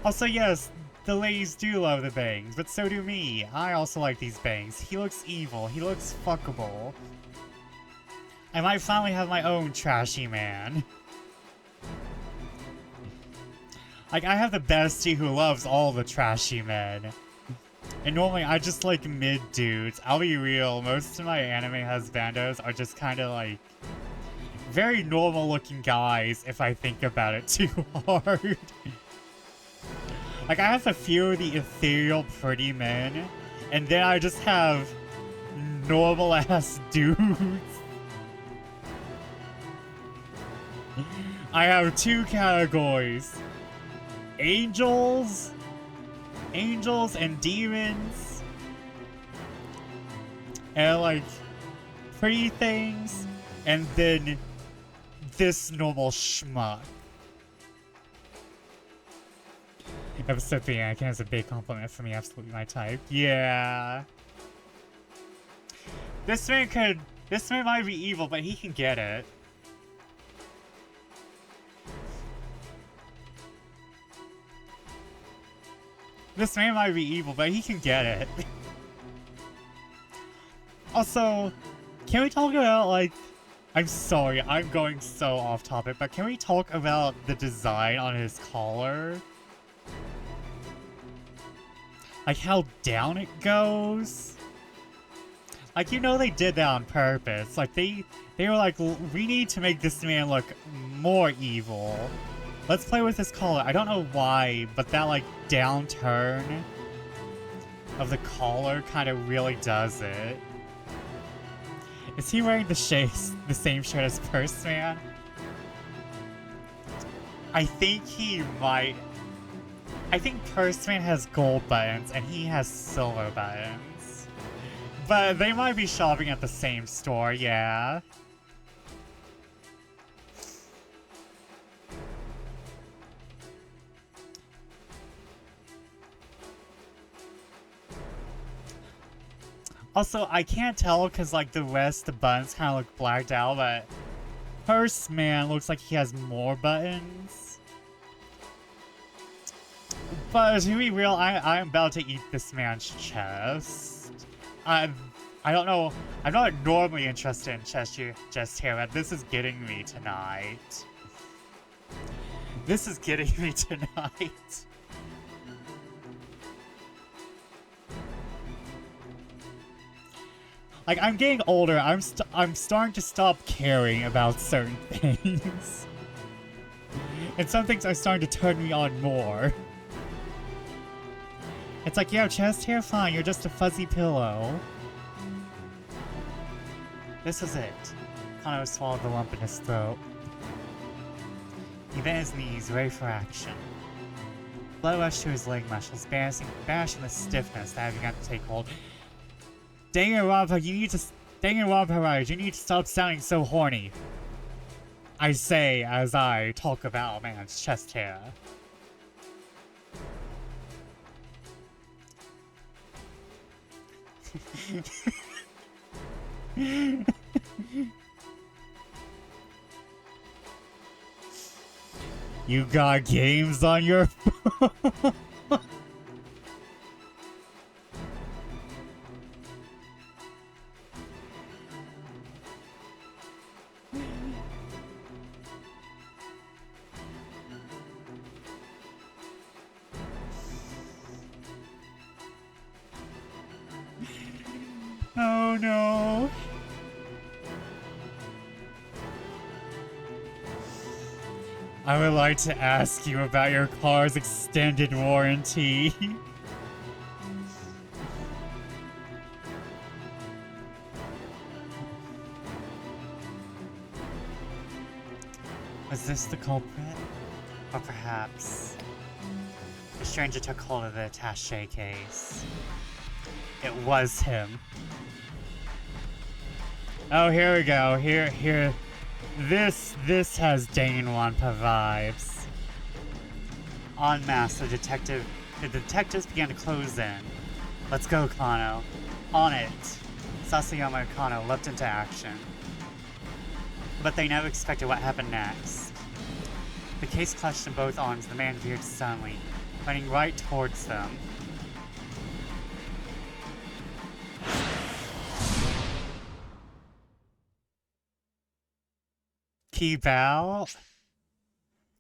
Also, yes, the ladies do love the bangs, but so do me. I also like these bangs. He looks evil. He looks fuckable. I might finally have my own trashy man. Like, I have the bestie who loves all the trashy men. And normally I just like mid dudes. I'll be real, most of my anime husbandos are just kind of like very normal looking guys if I think about it too hard. Like, I have a few of the ethereal pretty men, and then I just have normal ass dudes. I have two categories. Angels and demons, and like pretty things, and then this normal schmuck. Episode 3 Anakin is a big compliment for me, absolutely my type. Yeah. This man might be evil, but he can get it. This man might be evil, but he can get it. Also, can we talk about, like... I'm sorry, I'm going so off topic, but can we talk about the design on his collar? Like, how down it goes? Like, you know they did that on purpose. Like, they were like, we need to make this man look more evil. Let's play with his collar. I don't know why, but that, like, downturn of the collar kind of really does it. Is he wearing the same shirt as Purse Man? I think he might. I think Purse Man has gold buttons and he has silver buttons. But they might be shopping at the same store, yeah. Also, I can't tell because, like, the rest of the buttons kind of look blacked out, but Purse Man looks like he has more buttons. But to be real, I'm about to eat this man's chest. I don't know. I'm not normally interested in chest hair, but this is getting me tonight. This is getting me tonight. Like, I'm getting older, I'm starting to stop caring about certain things. And some things are starting to turn me on more. It's like, yo, chest hair, fine, you're just a fuzzy pillow. This is it. Connor swallowed the lump in his throat. He bent his knees, ready for action. Blood rushed to his leg muscles, banishing the stiffness that had begun to take hold. Dang it, Rob, you need to stop sounding so horny. I say as I talk about a man's chest hair. You got games on your phone? Oh no. I would like to ask you about your car's extended warranty. Was this the culprit? Or perhaps the stranger took hold of the attaché case? It was him. Oh, here we go. Here. This has Danganronpa vibes. En masse, the detectives began to close in. Let's go, Kano. On it. Sasayama and Kano leapt into action. But they never expected what happened next. The case clutched in both arms, the man veered suddenly, running right towards them. Keep out?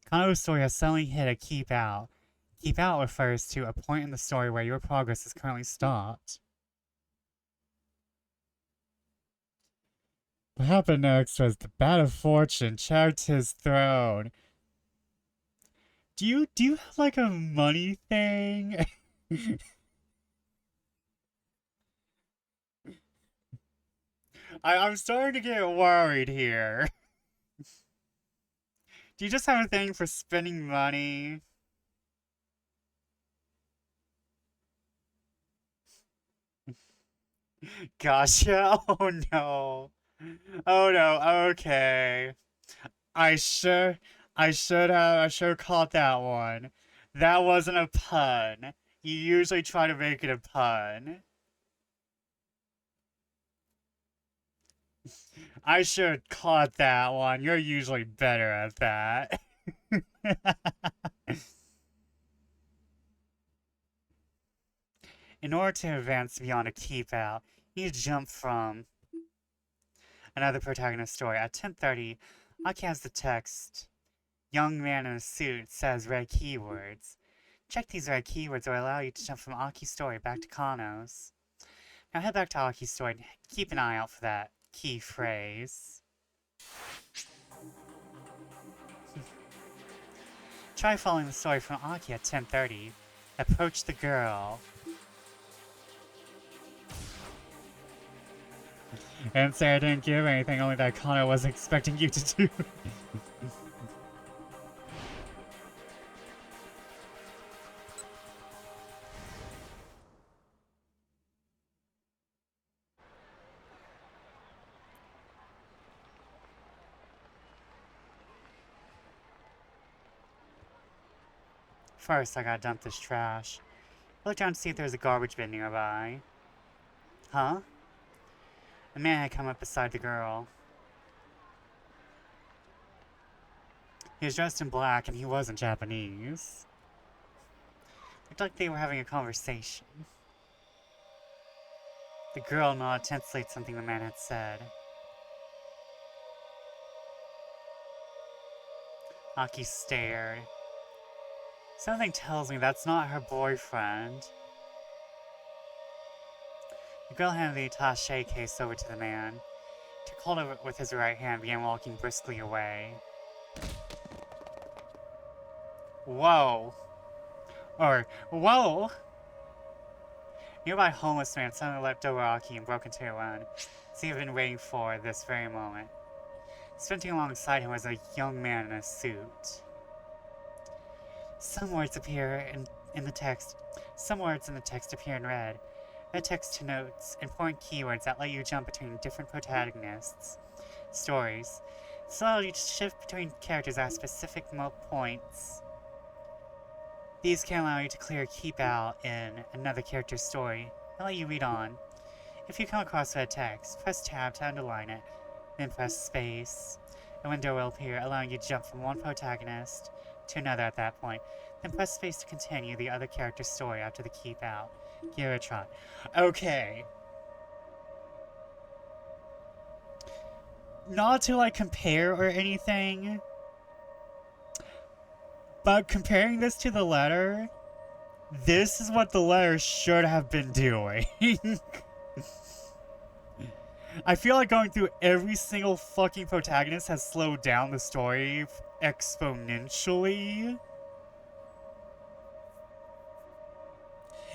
Kano's story has suddenly hit a keep out. Keep out refers to a point in the story where your progress is currently stopped. What happened next was the Bat of Fortune checked his throne. Do you have like a money thing? I'm starting to get worried here. Do you just have a thing for spending money? Gotcha. Oh no. Oh no. Okay. I should have caught that one. That wasn't a pun. You usually try to make it a pun. I should have caught that one. You're usually better at that. In order to advance beyond a keep out, you need to jump from another protagonist story. At 10:30, Aki has the text. Young man in a suit says red keywords. Check these red keywords will allow you to jump from Aki's story back to Kano's. Now head back to Aki's story and keep an eye out for that key phrase. Try following the story from Aki at 10:30. Approach the girl. And say I didn't give anything, only that Kano wasn't expecting you to do. First, I gotta dump this trash. Look down to see if there's a garbage bin nearby. Huh? A man had come up beside the girl. He was dressed in black and he wasn't Japanese. Looked like they were having a conversation. The girl nodded tensely at something the man had said. Aki stared. Something tells me that's not her boyfriend. The girl handed the attaché case over to the man, took hold of it with his right hand, and began walking briskly away. Whoa. Or, whoa! Nearby homeless man suddenly leapt over Aki and broke into a run, as he had been waiting for this very moment. Sprinting alongside him was a young man in a suit. Some words appear in the text. Some words in the text appear in red. That text denotes important keywords that let you jump between different protagonists' stories. This allows you to shift between characters at specific points. These can allow you to clear keep out in another character's story and let you read on. If you come across red text, press tab to underline it, then press space. A window will appear, allowing you to jump from one protagonist to another at that point. Then press space to continue the other character's story after the keep out. Give it a try. Okay. Not to like compare or anything, but comparing this to the letter, this is what the letter should have been doing. I feel like going through every single fucking protagonist has slowed down the story exponentially.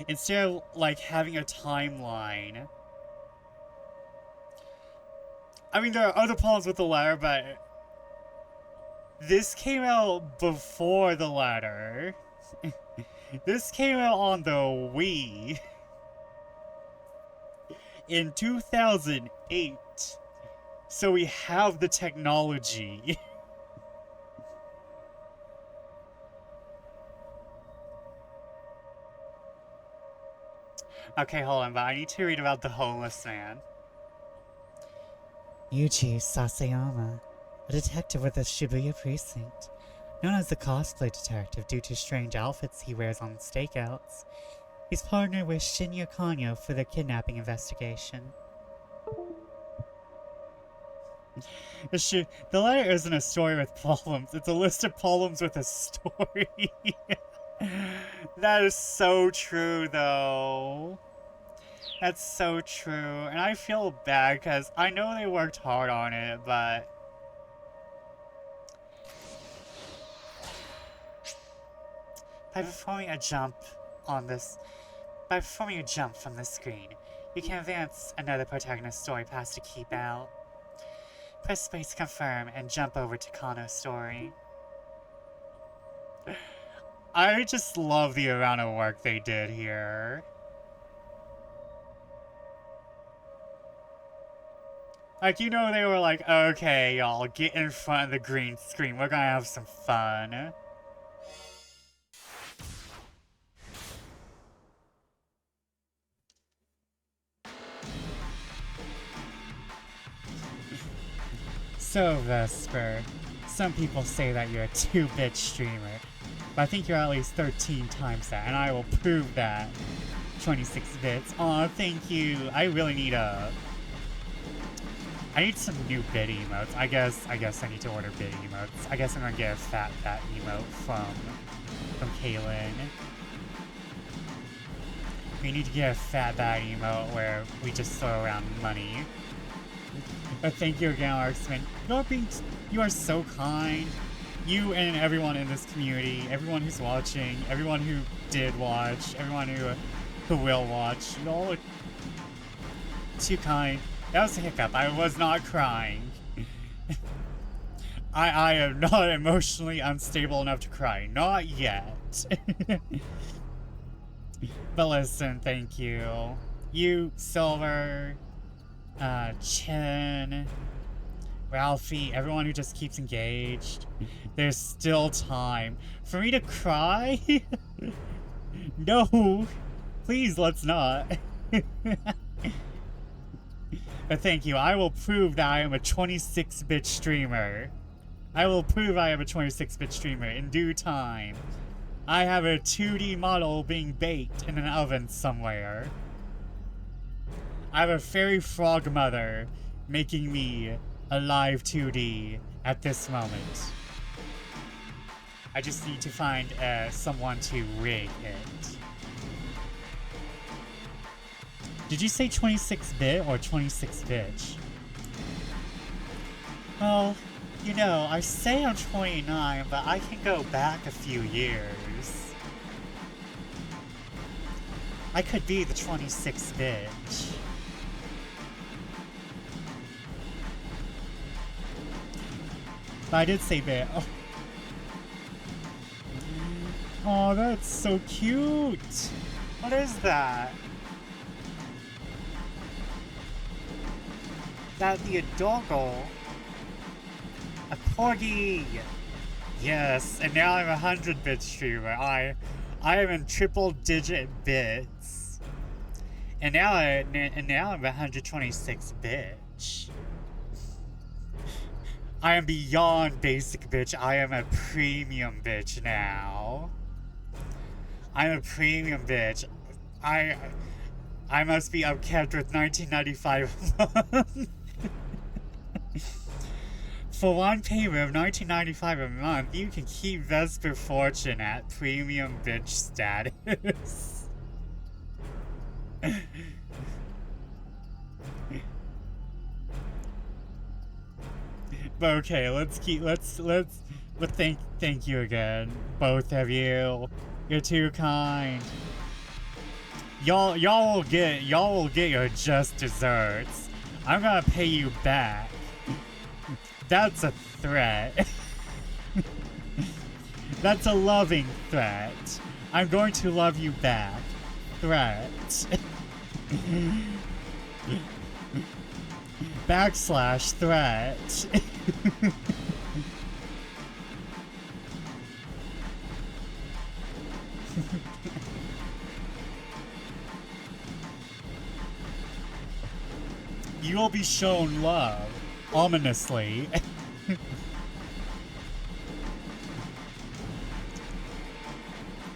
Instead of, like, having a timeline. I mean, there are other problems with the ladder, but this came out before the ladder. This came out on the Wii in 2008. So we have the technology. Okay, hold on, but I need to read about the homeless man. Yuji Sasayama, a detective with the Shibuya precinct, known as the cosplay detective due to strange outfits he wears on stakeouts. He's partnered with Shinya Kanyo for the kidnapping investigation. The letter isn't a story with problems, it's a list of problems with a story. That is so true, though. That's so true, and I feel bad because I know they worked hard on it, but by performing a jump from this screen, you can advance another protagonist's story past a keep out. Press space to confirm and jump over to Kano's story. I just love the amount of work they did here. Like, you know, they were like, okay, y'all, get in front of the green screen. We're gonna have some fun. So, Vesper, some people say that you're a 2-bit streamer, but I think you're at least 13 times that, and I will prove that. 26 bits. Aw, thank you. I really need I need some new bit emotes. I guess I need to order bit emotes. I guess I'm gonna get a fat emote from Kaylin. We need to get a fat emote where we just throw around money. But thank you again, Arksman. You are so kind. You and everyone in this community, everyone who's watching, everyone who did watch, everyone who will watch, you all are too kind. That was a hiccup. I was not crying. I am not emotionally unstable enough to cry. Not yet. But listen, thank you. You, Silver, Chin, Ralphie, everyone who just keeps engaged. There's still time. For me to cry? No. Please, let's not. But thank you. I will prove that I am a 26-bit streamer. I will prove I am a 26-bit streamer in due time. I have a 2D model being baked in an oven somewhere. I have a fairy frog mother making me a live 2D at this moment. I just need to find someone to rig it. Did you say 26-bit or 26-bitch? Well, you know, I say I'm 29, but I can go back a few years. I could be the 26-bitch. But I did say bit. Oh. Oh, that's so cute. What is that? That the doggo? A corgi! Yes, and now I'm a 100-bit streamer. I am in triple-digit bits. And now I'm a 126 bitch. I am beyond basic bitch. I am a premium bitch now. I'm a premium bitch. I must be upkept with $19.95 a month. For one payment of $19.95 a month, you can keep Vesper Fortune at premium bitch status. But okay, let's But thank you again, both of you. You're too kind. Y'all will get your just desserts. I'm gonna pay you back. That's a threat. That's a loving threat. I'm going to love you back. Threat. Backslash threat. You will be shown love. Ominously.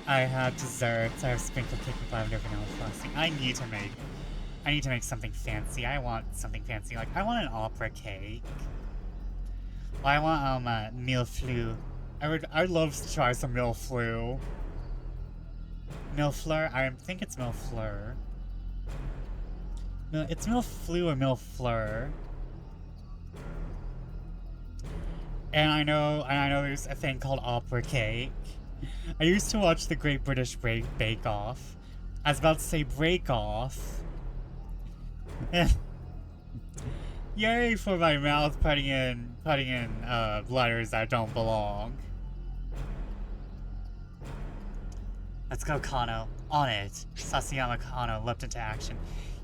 I had desserts. I have sprinkled cake with lavender vanilla frosting. I need to make something fancy. I want something fancy. Like, I want an opera cake. Well, I want millefleur. I would love to try some millefleur. Millefleur? I think it's millefleur. No, it's millefleur or millefleur. And I know there's a thing called opera cake. I used to watch the Great British Bake Off. I was about to say break off. Yay for my mouth putting in letters that don't belong. Let's go, Kano. On it. Sasayama Kano leapt into action.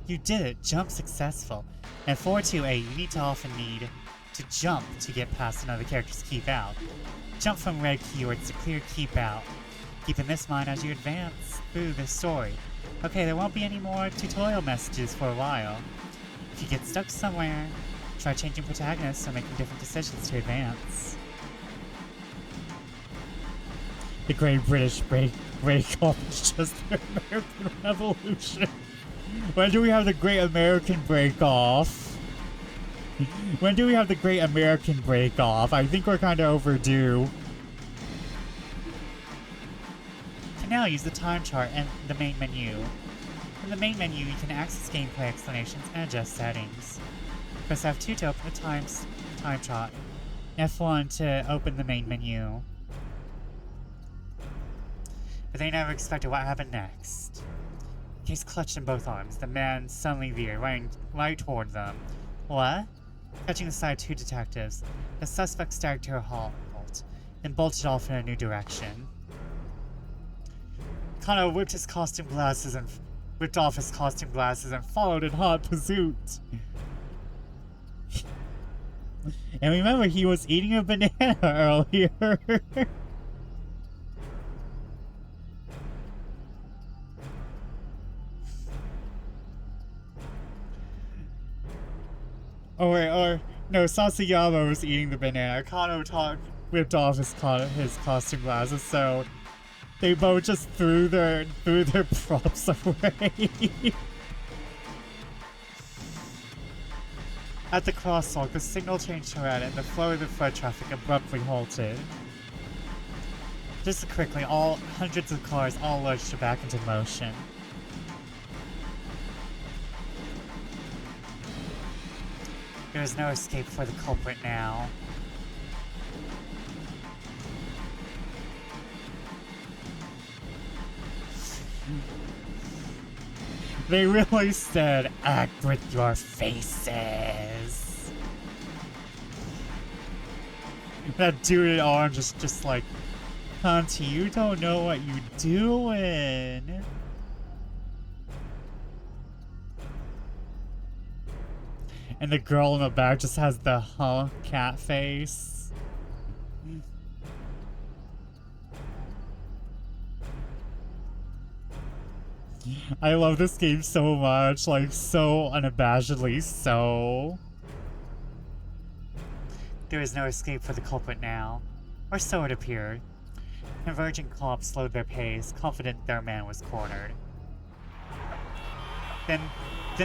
You did it. Jump successful. And 428, you need to jump to get past another character's keep out. Jump from red keywords to clear keep out. Keep in this mind as you advance through this story. Okay, there won't be any more tutorial messages for a while. If you get stuck somewhere, try changing protagonists or making different decisions to advance. The Great British Break-Off is just the American Revolution. When do we have the Great American Break-Off? When do we have the Great American Break-Off? I think we're kind of overdue. To now use the time chart and the main menu. In the main menu, you can access gameplay explanations and adjust settings. Press F2 to open the time chart, F1 to open the main menu. But they never expected what happened next. Case clutched in both arms, the man suddenly veered, running right toward them. What? Catching aside two detectives, the suspect staggered to a halt, then bolted off in a new direction. Kano whipped off his costume glasses and followed in hot pursuit. And remember, he was eating a banana earlier. No, Sasayama was eating the banana. Kano whipped off his costume glasses, so they both just threw their props away. At the crosswalk, the signal changed to red and the flow of the foot traffic abruptly halted. Just quickly, hundreds of cars all lurched back into motion. There is no escape for the culprit now. They really said, act with your faces. That dude in orange is just like, Hunty, you don't know what you doing. And the girl in the back just has the cat face. I love this game so much, like so unabashedly so. There is no escape for the culprit now, or so it appeared. Converging cops slowed their pace, confident their man was cornered. Then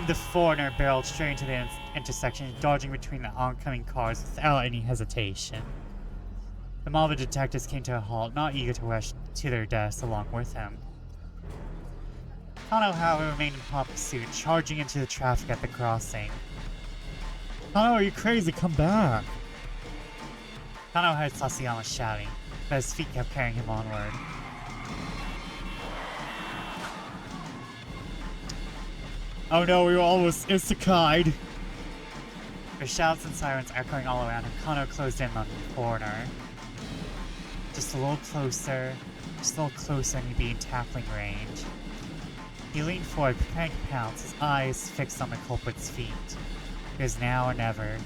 the foreigner barreled straight into the intersection, dodging between the oncoming cars without any hesitation. The mob of detectives came to a halt, not eager to rush to their deaths along with him. Kano, however, remained in hot pursuit, charging into the traffic at the crossing. Kano, are you crazy? Come back! Kano heard Sasayama shouting, but his feet kept carrying him onward. Oh no, we were almost isekai'd! Their shouts and sirens echoing all around him, Kano closed in on the foreigner. Just a little closer, and he'd be in tackling range. He leaned forward, preparing to pounce, his eyes fixed on the culprit's feet. It was now or never.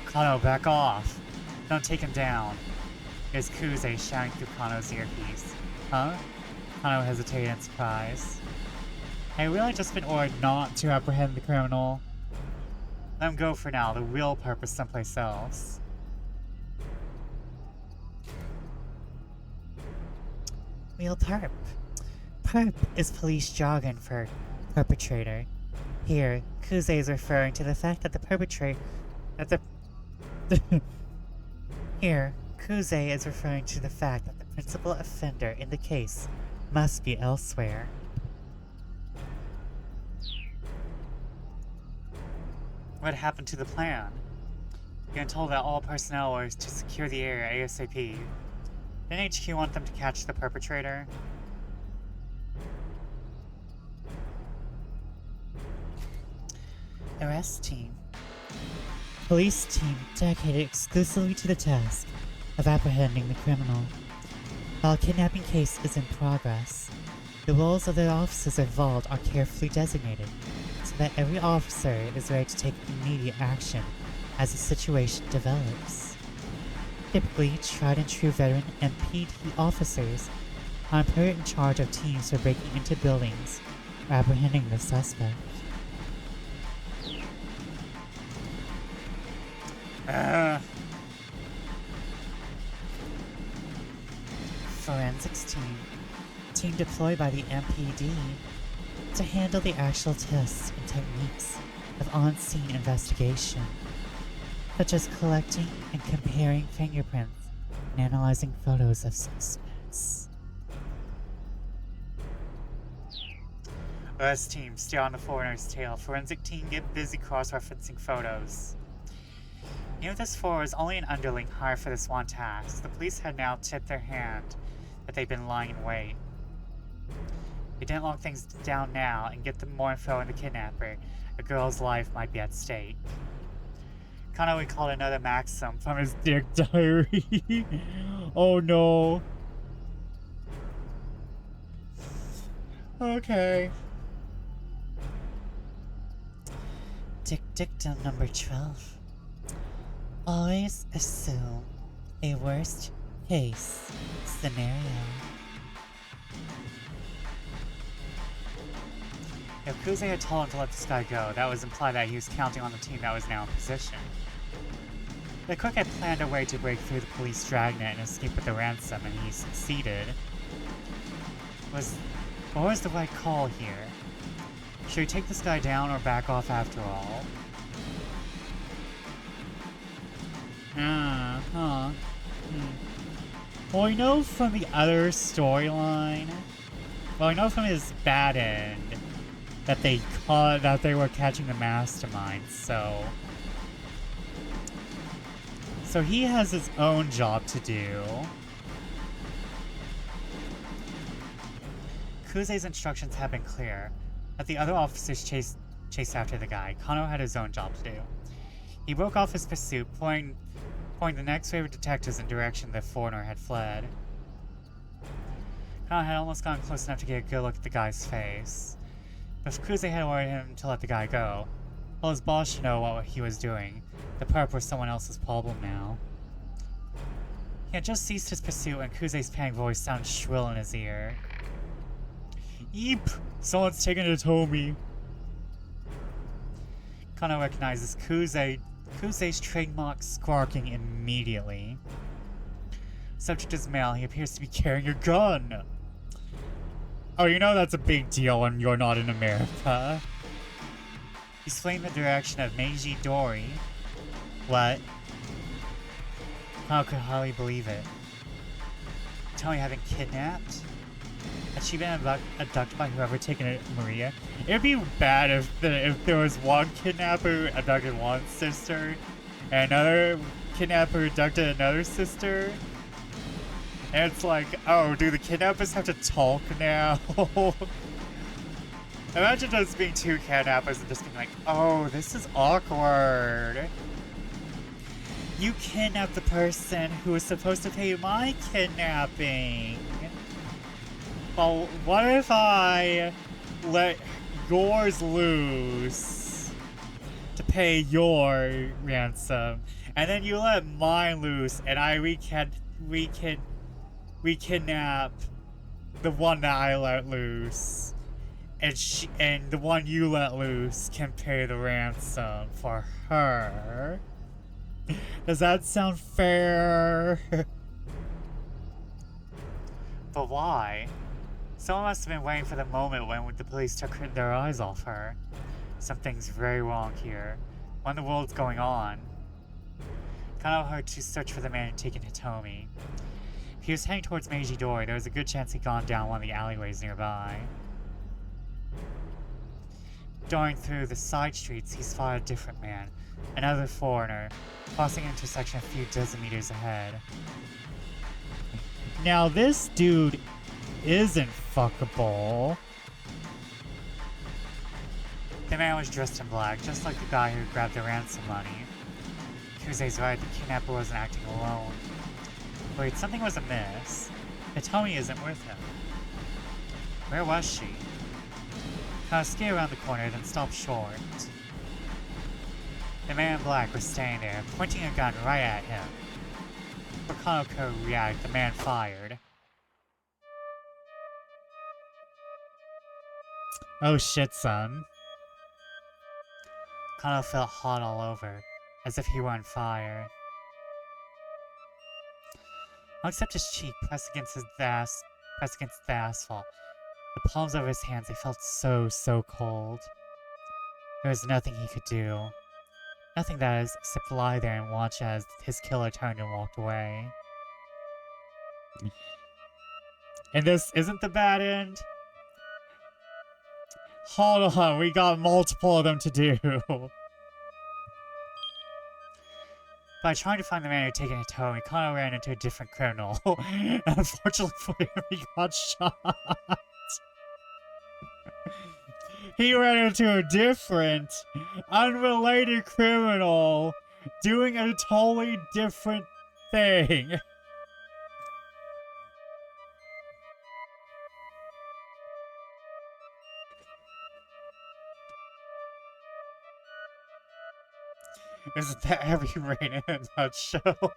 Kano, back off! Don't take him down. It was Kuze shouting through Kano's earpiece. Huh? Kano hesitated in surprise. Hey, we really just been ordered not to apprehend the criminal. Let him go for now, the real purpose someplace else. Real perp. Perp is police jargon for perpetrator. Here, Kuze is referring to the fact that the perpetrator... Here, Kuze is referring to the fact that the principal offender in the case must be elsewhere. What happened to the plan? You've been told that all personnel was to secure the area ASAP. Didn't HQ want them to catch the perpetrator? Arrest team. Police team dedicated exclusively to the task of apprehending the criminal. While a kidnapping case is in progress, the roles of the officers involved are carefully designated so that every officer is ready to take immediate action as the situation develops. Typically, tried and true veteran MPD officers are put in charge of teams for breaking into buildings or apprehending the suspect. Forensics team deployed by the MPD to handle the actual tests and techniques of on-scene investigation, such as collecting and comparing fingerprints and analyzing photos of suspects. Arrest team, steer on the foreigner's tail. Forensic team, get busy cross-referencing photos. Even if this four was only an underling hired for this one task, the police had now tipped their hand that they'd been lying in wait. If they didn't lock things down now and get them more info on the kidnapper, a girl's life might be at stake. Kano recalled another maxim from his dick diary. Oh no. Okay. Dictum number 12. Always assume a worst case scenario. If Kuze had told him to let this guy go, that would imply that he was counting on the team that was now in position. The crook had planned a way to break through the police dragnet and escape with the ransom, and he succeeded. What was the right call here? Should we take this guy down or back off after all? Well, I know from the other storyline, I know from his bad end, that they were catching the mastermind, so he has his own job to do. Kuze's instructions have been clear. That the other officers chased after the guy, Kano had his own job to do. He broke off his pursuit, pointing the next wave of detectives in the direction the foreigner had fled. Kano had almost gotten close enough to get a good look at the guy's face. But if Kuze had ordered him to let the guy go, well, his boss should know what he was doing. The perp was someone else's problem now. He had just ceased his pursuit when Kuze's panicked voice sounded shrill in his ear. Yeep! Someone's taken to Tomi. Kano recognizes Kuze's trademark squawking immediately. Subject is male. He appears to be carrying a gun. Oh, you know that's a big deal when you're not in America. He's fleeing the direction of Meiji Dori. What? Kano could hardly believe it. Tomi had been kidnapped? Had she been abducted by whoever taken it, Maria? It'd be bad if there was one kidnapper who abducted one sister, and another kidnapper abducted another sister. And it's like, oh, do the kidnappers have to talk now? Imagine just being two kidnappers and just being like, oh, this is awkward. You kidnapped the person who was supposed to pay my kidnapping. Well, what if I let yours loose to pay your ransom, and then you let mine loose, and we kidnap the one that I let loose, and the one you let loose can pay the ransom for her. Does that sound fair? But why? Someone must have been waiting for the moment when the police took their eyes off her. Something's very wrong here. What in the world's going on? Kano heard to search for the man taken Hitomi. If he was heading towards Meiji Dori, there was a good chance he'd gone down one of the alleyways nearby. Going through the side streets, he spotted a different man, another foreigner, crossing an intersection a few dozen meters ahead. Now this dude isn't fuckable. The man was dressed in black, just like the guy who grabbed the ransom money. Kusei's right, the kidnapper wasn't acting alone. Wait, something was amiss. Hitomi isn't with him. Where was she? Kind of skied around the corner, then stopped short. The man in black was standing there, pointing a gun right at him. Before Kano could react, the man fired. Oh shit, son. Kano felt hot all over, as if he were on fire. Except his cheek pressed against the asphalt. The palms of his hands, they felt so cold. There was nothing he could do. Nothing that is, except lie there and watch as his killer turned and walked away. And this isn't the bad end? Hold on, we got multiple of them to do. By trying to find the man who had taken Hitomi, Kano ran into a different criminal. Unfortunately for him, he got shot. He ran into a different, unrelated criminal doing a totally different thing. Isn't that Heavy Rain in a nutshell?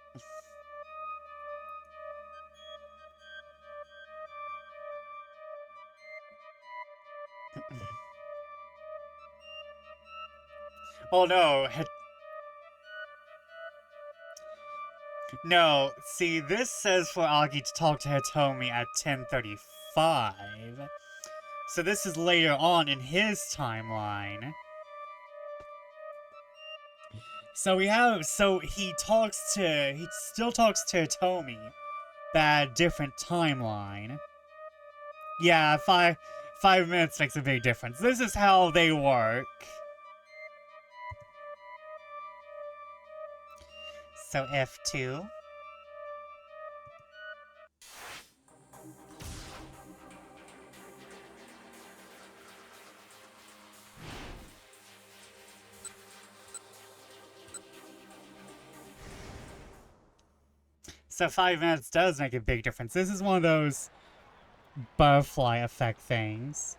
Oh no. No, see, this says for Agi to talk to Hitomi at 10:35. So this is later on in his timeline. So he still talks to Hitomi, but at a different timeline. Yeah, 5 minutes makes a big difference. This is how they work. So F2. So 5 minutes does make a big difference. This is one of those butterfly effect things.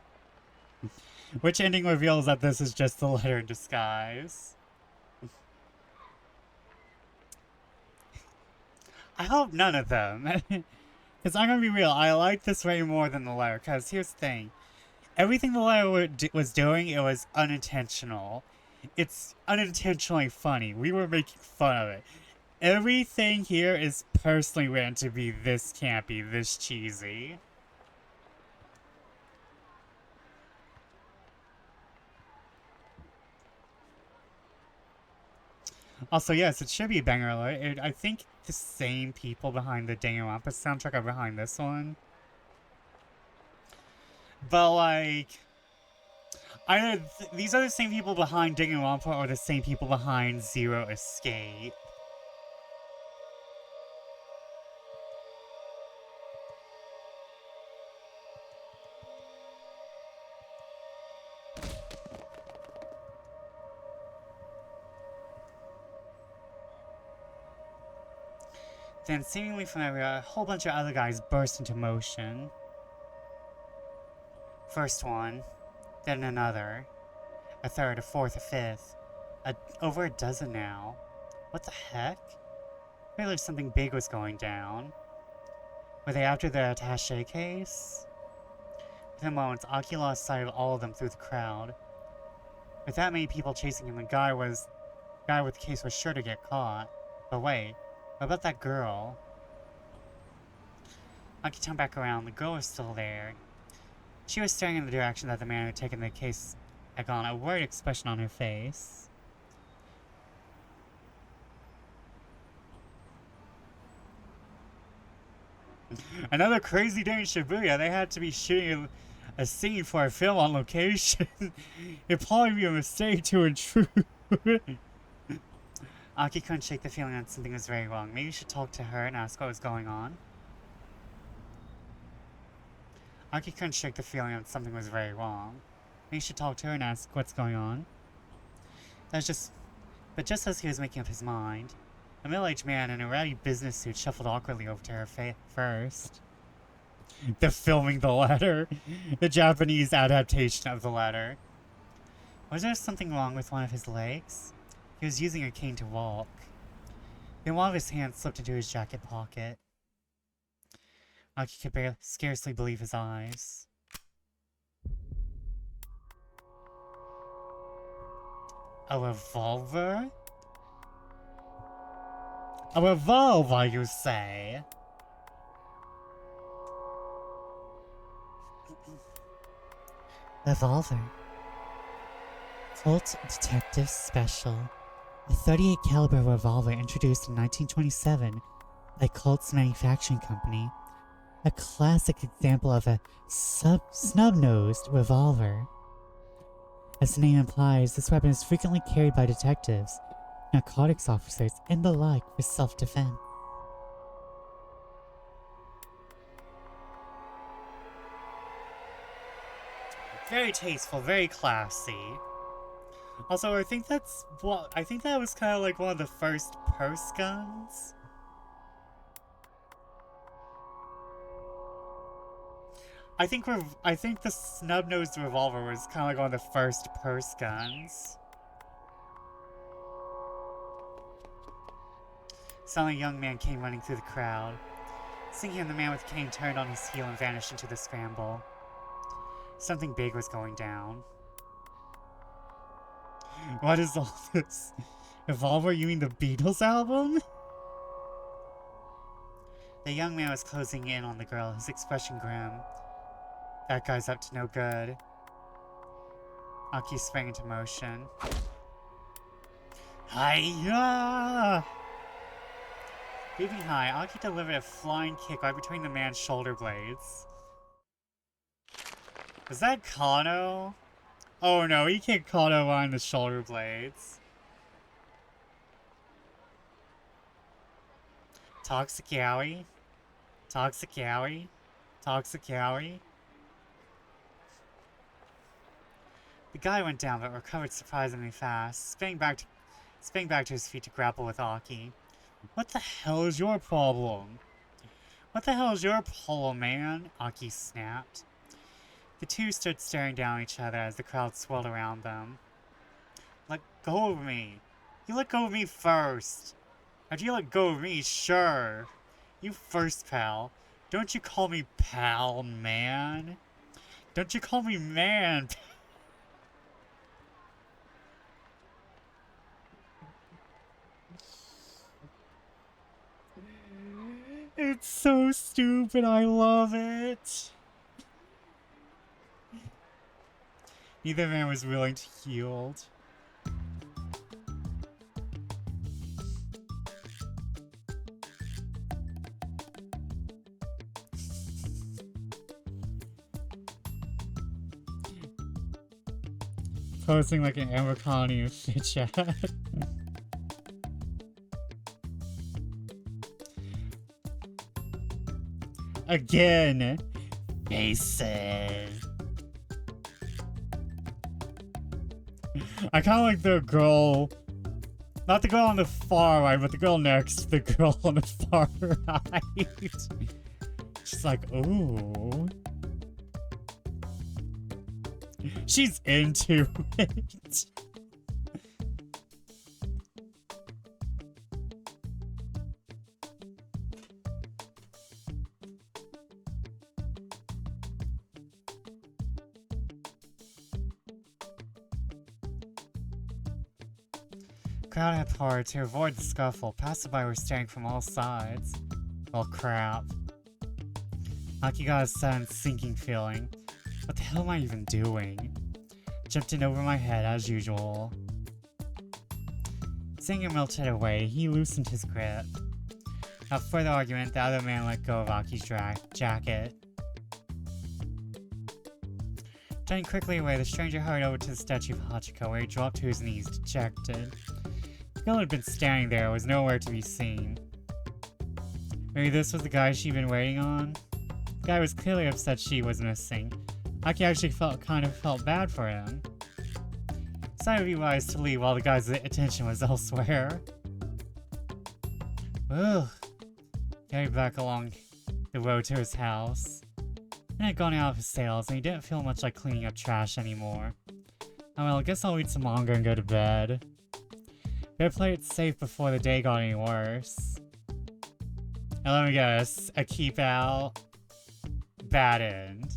Which ending reveals that this is just the letter in disguise. I hope none of them. Because I'm gonna be real, I like this way more than the letter. Because here's the thing. Everything the letter was doing, it was unintentional. It's unintentionally funny. We were making fun of it. Everything here is personally written to be this campy, this cheesy. Also, yes, it should be a banger alert. I think the same people behind the Danganronpa soundtrack are behind this one. But, like, either these are the same people behind Danganronpa or the same people behind Zero Escape. Then, seemingly from everywhere, a whole bunch of other guys burst into motion. First one, then another, a third, a fourth, a fifth, over a dozen now. What the heck? Really, something big was going down. Were they after the attaché case? Within moments, Aki lost sight of all of them through the crowd. With that many people chasing him, the guy with the case was sure to get caught. But wait, what about that girl? Aki turned back around. The girl was still there. She was staring in the direction that the man who had taken the case had gone, a worried expression on her face. Another crazy day in Shibuya. They had to be shooting a scene for a film on location. It'd probably be a mistake to intrude. Aki couldn't shake the feeling that something was very wrong. Maybe you should talk to her and ask what was going on. Aki couldn't shake the feeling that something was very wrong. Maybe you should talk to her and ask what's going on. But just as he was making up his mind, a middle-aged man in a ratty business suit shuffled awkwardly over to her first. The filming the letter. The Japanese adaptation of the letter. Was there something wrong with one of his legs? He was using a cane to walk. Then one of his hands slipped into his jacket pocket. Aki could scarcely believe his eyes. A revolver? A revolver, you say? Revolver. Colt Detective Special. A .38 caliber revolver introduced in 1927 by Colt's Manufacturing Company. A classic example of a snub-nosed revolver. As the name implies, this weapon is frequently carried by detectives, narcotics officers, and the like for self-defense. Very tasteful, very classy. Also, I think that was kind of like one of the first purse guns. I think the snub-nosed revolver was kind of like one of the first purse guns. Suddenly, a young man came running through the crowd. Seeing him, the man with the cane turned on his heel and vanished into the scramble. Something big was going down. What is all this? Revolver? You mean the Beatles album? The young man was closing in on the girl, his expression grim. That guy's up to no good. Aki sprang into motion. Hiya! Leaping high, Aki delivered a flying kick right between the man's shoulder blades. Was that Kano? Oh no, he kicked Kano on the shoulder blades. Toxic Yowie? Toxic Yowie? Toxic Yowie? The guy went down but recovered surprisingly fast, spinning back to his feet to grapple with Aki. What the hell is your problem? What the hell is your problem, man? Aki snapped. The two stood staring down at each other as the crowd swirled around them. Let go of me. You let go of me first. After you let go of me, sure. You first, pal. Don't you call me pal, man. Don't you call me man. It's so stupid, I love it. Neither man was willing to yield. Posting like an Amber Colony of shit chat. Again. Mason. I kind of like the girl Not the girl on the far right, but the girl next to the girl on the far right. She's like, ooh. She's into it. Crowd had hard to avoid the scuffle. Passerby were staring from all sides. Well, crap. Aki got a sudden sinking feeling. What the hell am I even doing? Jumped in over my head as usual. Seeing him melted away, he loosened his grip. Without further argument, the other man let go of Aki's jacket. Turning quickly away, the stranger hurried over to the statue of Hachiko, where he dropped to his knees, dejected. The girl had been standing there, was nowhere to be seen. Maybe this was the guy she'd been waiting on? The guy was clearly upset she was missing. Aki actually kind of felt bad for him. Decided it would be wise to leave while the guy's attention was elsewhere. Ugh. Getting back along the road to his house. It had gone out of his sails, and he didn't feel much like cleaning up trash anymore. Oh well, I guess I'll read some manga and go to bed. Better play it safe before the day got any worse. Now let me guess, a keep out, bad end.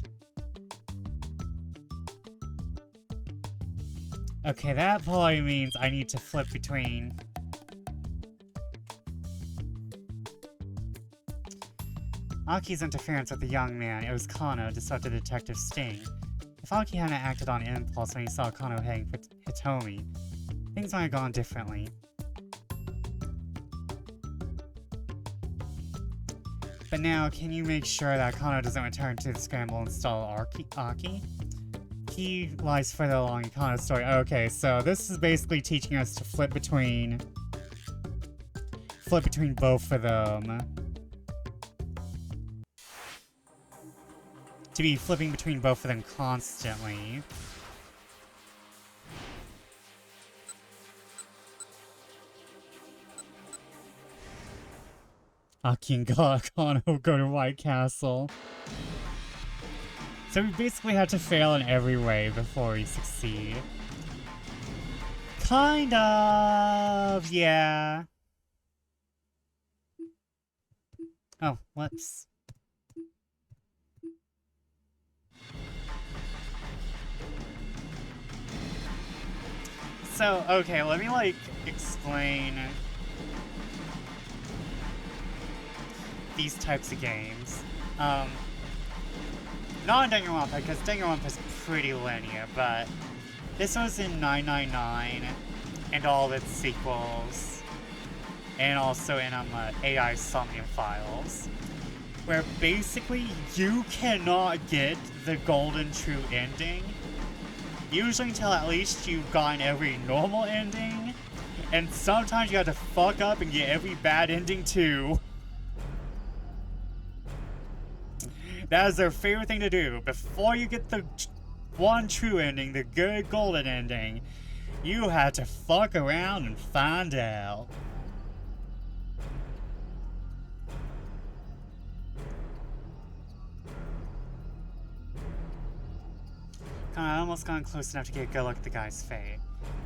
Okay, that probably means I need to flip between... Aki's interference with the young man, it was Kano, disrupted Detective Sting. If Aki hadn't acted on impulse when he saw Kano heading for Hitomi, things might have gone differently. But now, can you make sure that Kano doesn't return to the Scramble and stall Aki? He lies further along in Kano's story. Okay, so this is basically teaching us to flip between both of them. To be flipping between both of them constantly. Aki and Kano go to White Castle. So we basically have to fail in every way before we succeed. Kind of, yeah. Oh, whoops. So, okay, let me, like, explain these types of games. Not in Danganronpa, because Danganronpa is pretty linear, but this was in 999 and all of its sequels, and also in AI Somnium Files, where basically you cannot get the golden true ending, usually until at least you've gotten every normal ending, and sometimes you have to fuck up and get every bad ending too. That is their favorite thing to do. Before you get the one true ending, the good golden ending, you have to fuck around and find out. I almost gotten close enough to get a good look at the guy's fate.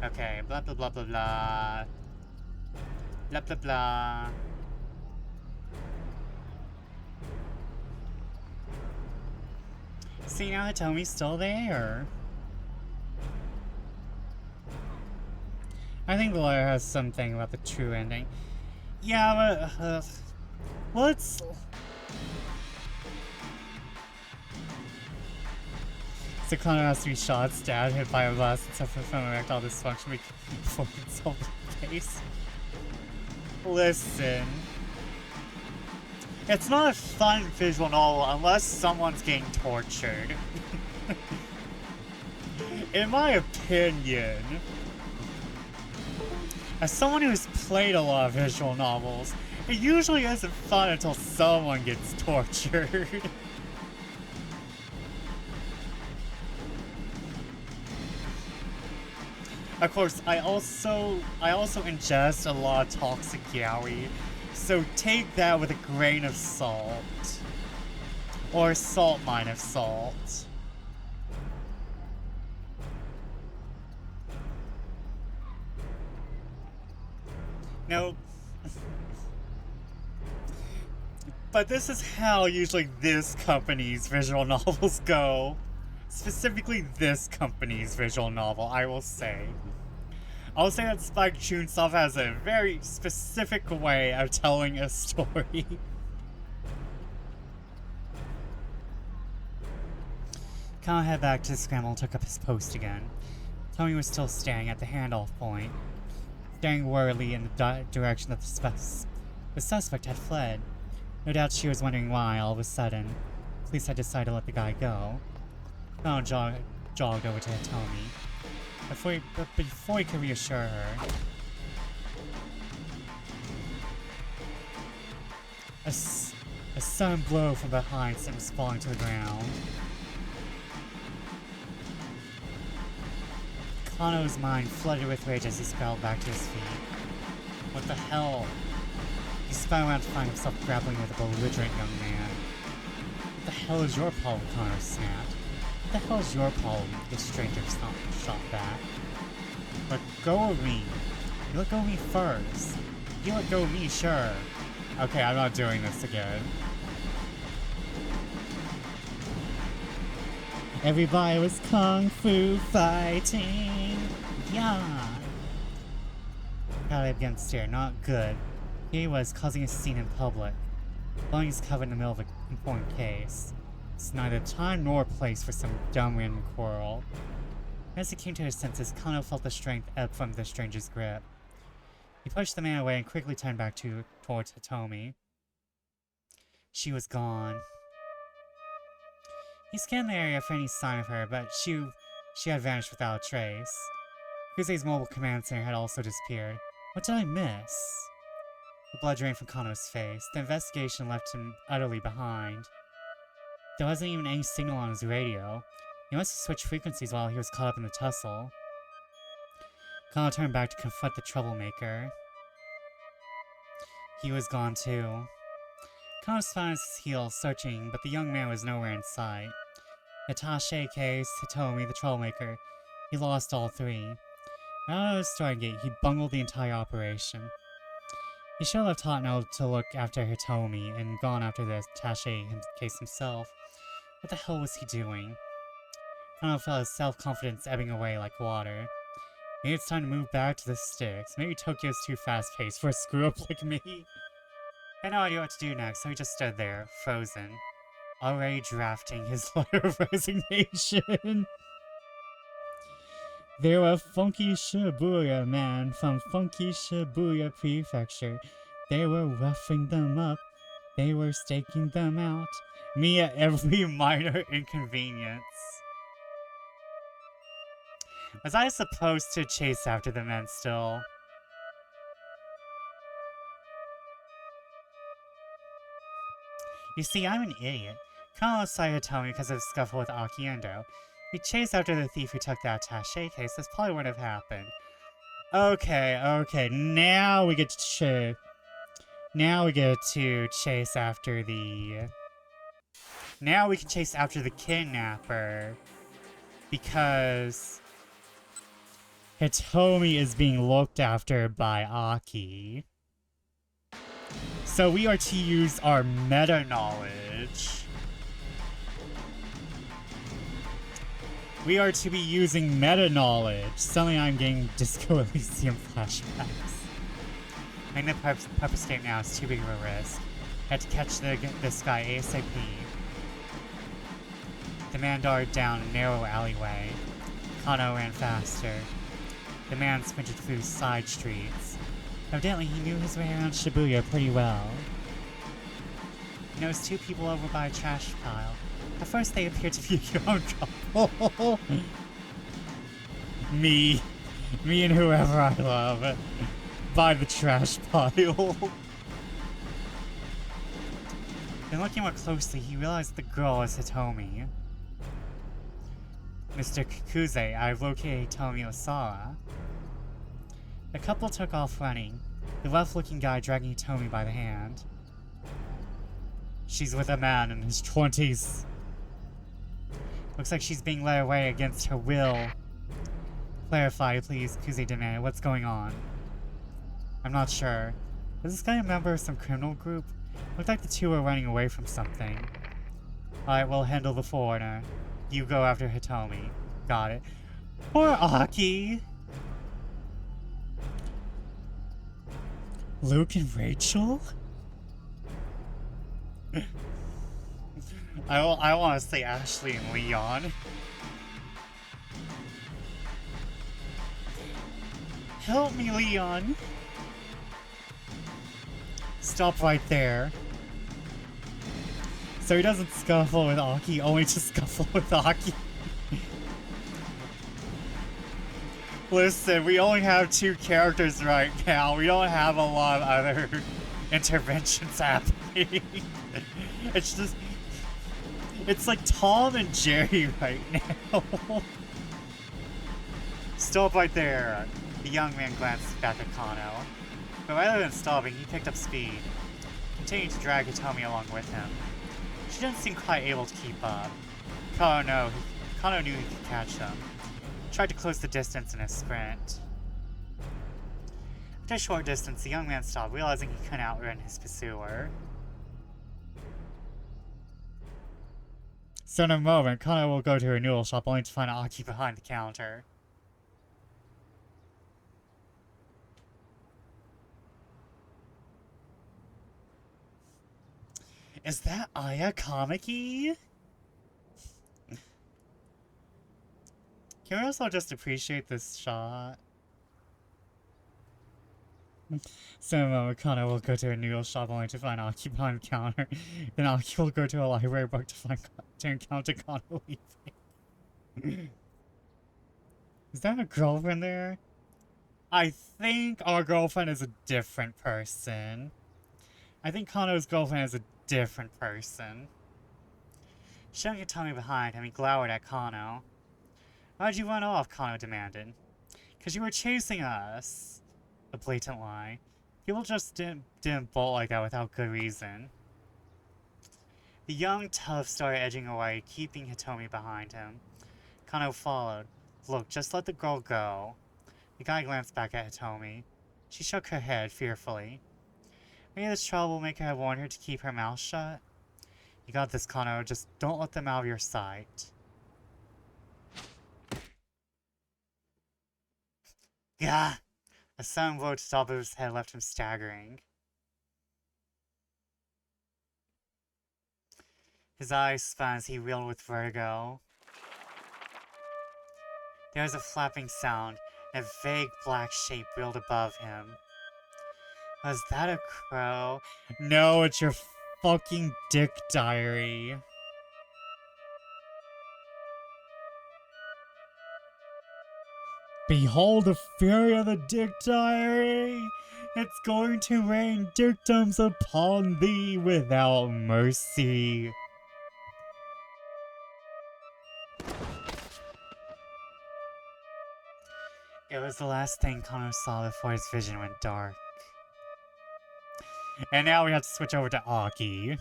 Okay, blah blah blah blah blah. Blah blah blah. See, now Hitomi's still there. I think the letter has something about the true ending. Yeah, but let's. So Kano has to be shot, stabbed, hit by a blast, and suffer from erectile dysfunction before consulting the case. Listen. It's not a fun visual novel unless someone's getting tortured. In my opinion, as someone who's played a lot of visual novels, it usually isn't fun until someone gets tortured. Of course, I also ingest a lot of toxic yaoi, so take that with a grain of salt. Or salt minus salt. No. But this is how usually this company's visual novels go. Specifically this company's visual novel, I will say. I'll say that Spike Chunsoft has a very specific way of telling a story. Kyle headed back to Scramble and took up his post again. Tommy was still staring at the handoff point, staring worriedly in the direction that the suspect had fled. No doubt she was wondering why, all of a sudden, police had decided to let the guy go. Kyle jogged over to Hitomi. Before he could reassure her, a sudden blow from behind sent him falling to the ground. Kano's mind flooded with rage as he scrambled back to his feet. What the hell? He spun around to find himself grappling with a belligerent young man. What the hell is your problem, Kano snapped. What the hell is your problem? The stranger shot back. Let go of me. You let go of me first. You let go of me, sure. Okay, I'm not doing this again. Everybody was kung fu fighting. Yeah. Crowd began to stare. Not good. He was causing a scene in public. Blowing his cover in the middle of an important case. It's neither time nor place for some dumb random quarrel. As he came to his senses, Kano felt the strength ebb from the stranger's grip. He pushed the man away and quickly turned back towards Hitomi. She was gone. He scanned the area for any sign of her, but she had vanished without a trace. Kuse's mobile command center had also disappeared. What did I miss? The blood drained from Kano's face. The investigation left him utterly behind. There wasn't even any signal on his radio. He must have switched frequencies while he was caught up in the tussle. Kano turned back to confront the troublemaker. He was gone too. Kano spun on his heels, searching, but the young man was nowhere in sight. The attaché case, Hitomi, the troublemaker, he lost all three. Right out of his starting gate, he bungled the entire operation. He should have left Hatano to look after Hitomi and gone after the attaché case himself. What the hell was he doing? Kano felt his self-confidence ebbing away like water. Maybe it's time to move back to the sticks. Maybe Tokyo's too fast-paced for a screw-up like me. I had no idea what to do next, so he just stood there, frozen, already drafting his letter of resignation. They were funky Shibuya man from funky Shibuya prefecture. They were roughing them up. They were staking them out. Me at every minor inconvenience. Was I supposed to chase after the men still? You see, I'm an idiot. Kano decided to tell me because of the scuffle with Akiendo. If we chased after the thief who took that attaché case, this probably wouldn't have happened. Okay, now we get to chase after the... Now we can chase after the kidnapper. Because... Hitomi is being looked after by Aki. So we are to use our meta-knowledge. We are to be using meta-knowledge. Suddenly I'm getting Disco Elysium flashbacks. Making the pepper escape now is too big of a risk. I had to catch this guy ASAP. The man darted down a narrow alleyway. Kano ran faster. The man sprinted through side streets. Evidently, he knew his way around Shibuya pretty well. He noticed two people over by a trash pile. At first, they appeared to be a young couple. Me and whoever I love, by the trash pile. Then looking more closely, he realized the girl was Hitomi. Mr. Kikuze, I've located Hitomi Osawa. The couple took off running, the rough-looking guy dragging Hitomi by the hand. She's with a man in his 20s. Looks like she's being led away against her will. Clarify, please, Kuze demanded. What's going on? I'm not sure. Is this guy a member of some criminal group? Looked like the two were running away from something. Alright, we'll handle the foreigner. You go after Hitomi. Got it. Poor Aki! Luke and Rachel? I want to say Ashley and Leon. Help me, Leon! Stop right there. So he doesn't scuffle with Aki, only to scuffle with Aki. Listen, we only have 2 characters right now. We don't have a lot of other interventions happening. It's just... It's like Tom and Jerry right now. Stop right there. The young man glanced back at Kano. But rather than stopping, he picked up speed, continuing to drag Hitomi along with him. She didn't seem quite able to keep up. Kano knew he could catch them. Tried to close the distance in a sprint. After a short distance, the young man stopped, realizing he couldn't outrun his pursuer. So in a moment, Kano will go to a noodle shop only to find Aki behind the counter. Is that Aya Kamiki? Can we also just appreciate this shot? So Kano will go to a noodle shop only to find Aki behind the counter. Then Aki will go to a library book to encounter Kano leaving. Is that a girlfriend there? I think our girlfriend is a different person. I think Kano's girlfriend is a different person. Showing Hitomi behind him, he glowered at Kano. Why'd you run off? Kano demanded. 'Cause you were chasing us. A blatant lie. People just didn't bolt like that without good reason. The young tough started edging away, keeping Hitomi behind him. Kano followed. Look, just let the girl go. The guy glanced back at Hitomi. She shook her head fearfully. Maybe this troublemaker had warned her to keep her mouth shut. You got this, Kano. Just don't let them out of your sight. Gah! A sudden blow to the top of his head left him staggering. His eyes spun as he reeled with vertigo. There was a flapping sound, and a vague black shape wheeled above him. Was that a crow? No, it's your fucking dick diary. Behold the fury of the dick diary! It's going to rain dickdoms upon thee without mercy. It was the last thing Kano saw before his vision went dark. And now we have to switch over to Aki.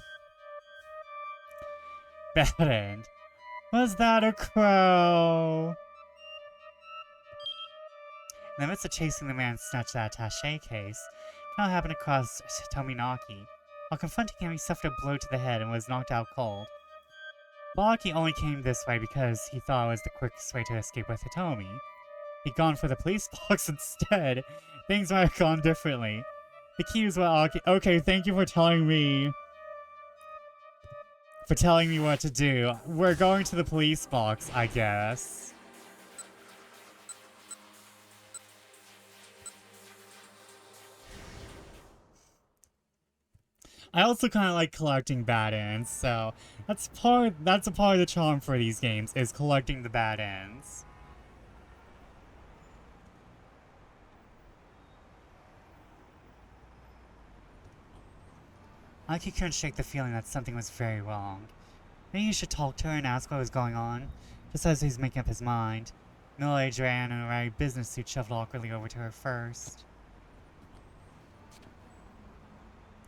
Bad end. Was that a crow? In the midst of chasing the man snatched that attaché case, Kano happened across Tominaki. While confronting him, he suffered a blow to the head and was knocked out cold. But Aki only came this way because he thought it was the quickest way to escape with Hitomi. He'd gone for the police box instead. Things might have gone differently. The key is what Aki— Okay, thank you for telling me. For telling me what to do. We're going to the police box, I guess. I also kind of like collecting bad ends, so that's a part of the charm for these games, is collecting the bad ends. Aki couldn't shake the feeling that something was very wrong. Maybe he should talk to her and ask what was going on, just as he's making up his mind. Middle-aged man in a ratty business suit shuffled awkwardly over to her first.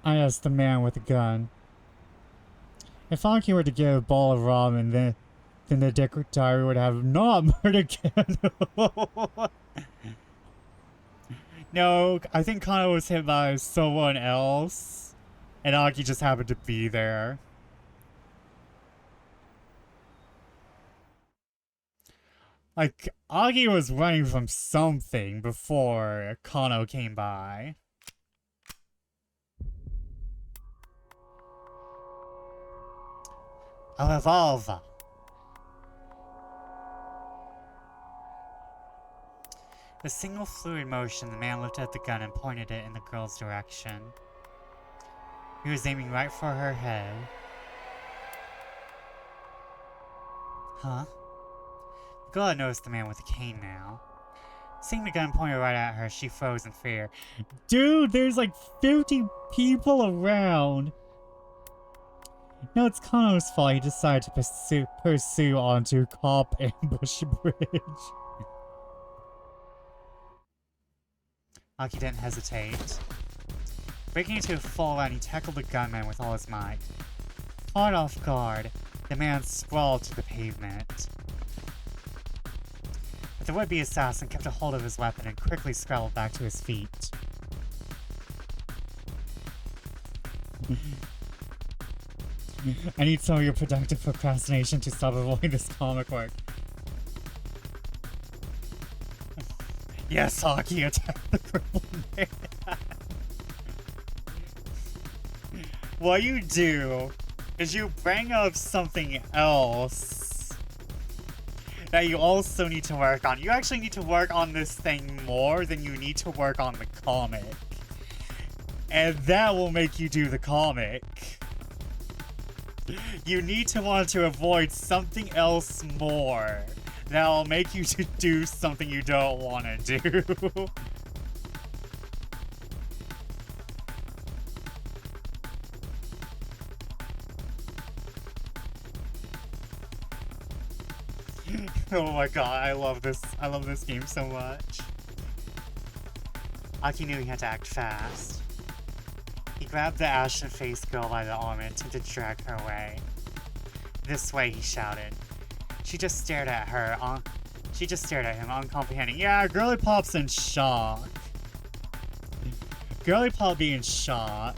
I asked the man with the gun. If Aki were to give a bowl of ramen, then the diary would have not murdered Kano. No, I think Kano was hit by someone else, and Aki just happened to be there. Like, Aki was running from something before Kano came by. A revolver. With a single fluid motion, the man lifted up the gun and pointed it in the girl's direction. He was aiming right for her head. Huh? The girl had noticed the man with the cane now. Seeing the gun pointed right at her, she froze in fear. Dude, there's like 50 people around! No, it's Kano's fault he decided to pursue onto Cop Ambush Bridge. Aki didn't hesitate. Breaking into a full run, he tackled the gunman with all his might. Caught off guard, the man sprawled to the pavement. But the would-be assassin kept a hold of his weapon and quickly scrambled back to his feet. I need some of your productive procrastination to stop avoiding this comic work. Yes, Aki, attack the crippled man. What you do is you bring up something else that you also need to work on. You actually need to work on this thing more than you need to work on the comic. And that will make you do the comic. You need to want to avoid something else more. That'll make you to do something you don't want to do. Oh my god, I love this game so much. Aki knew he had to act fast. He grabbed the ashen-faced girl by the arm and attempted to drag her away. This way, he shouted. She just stared at him, uncomprehending. Yeah, Girly Pop's in shock. Girly Pop being in shock.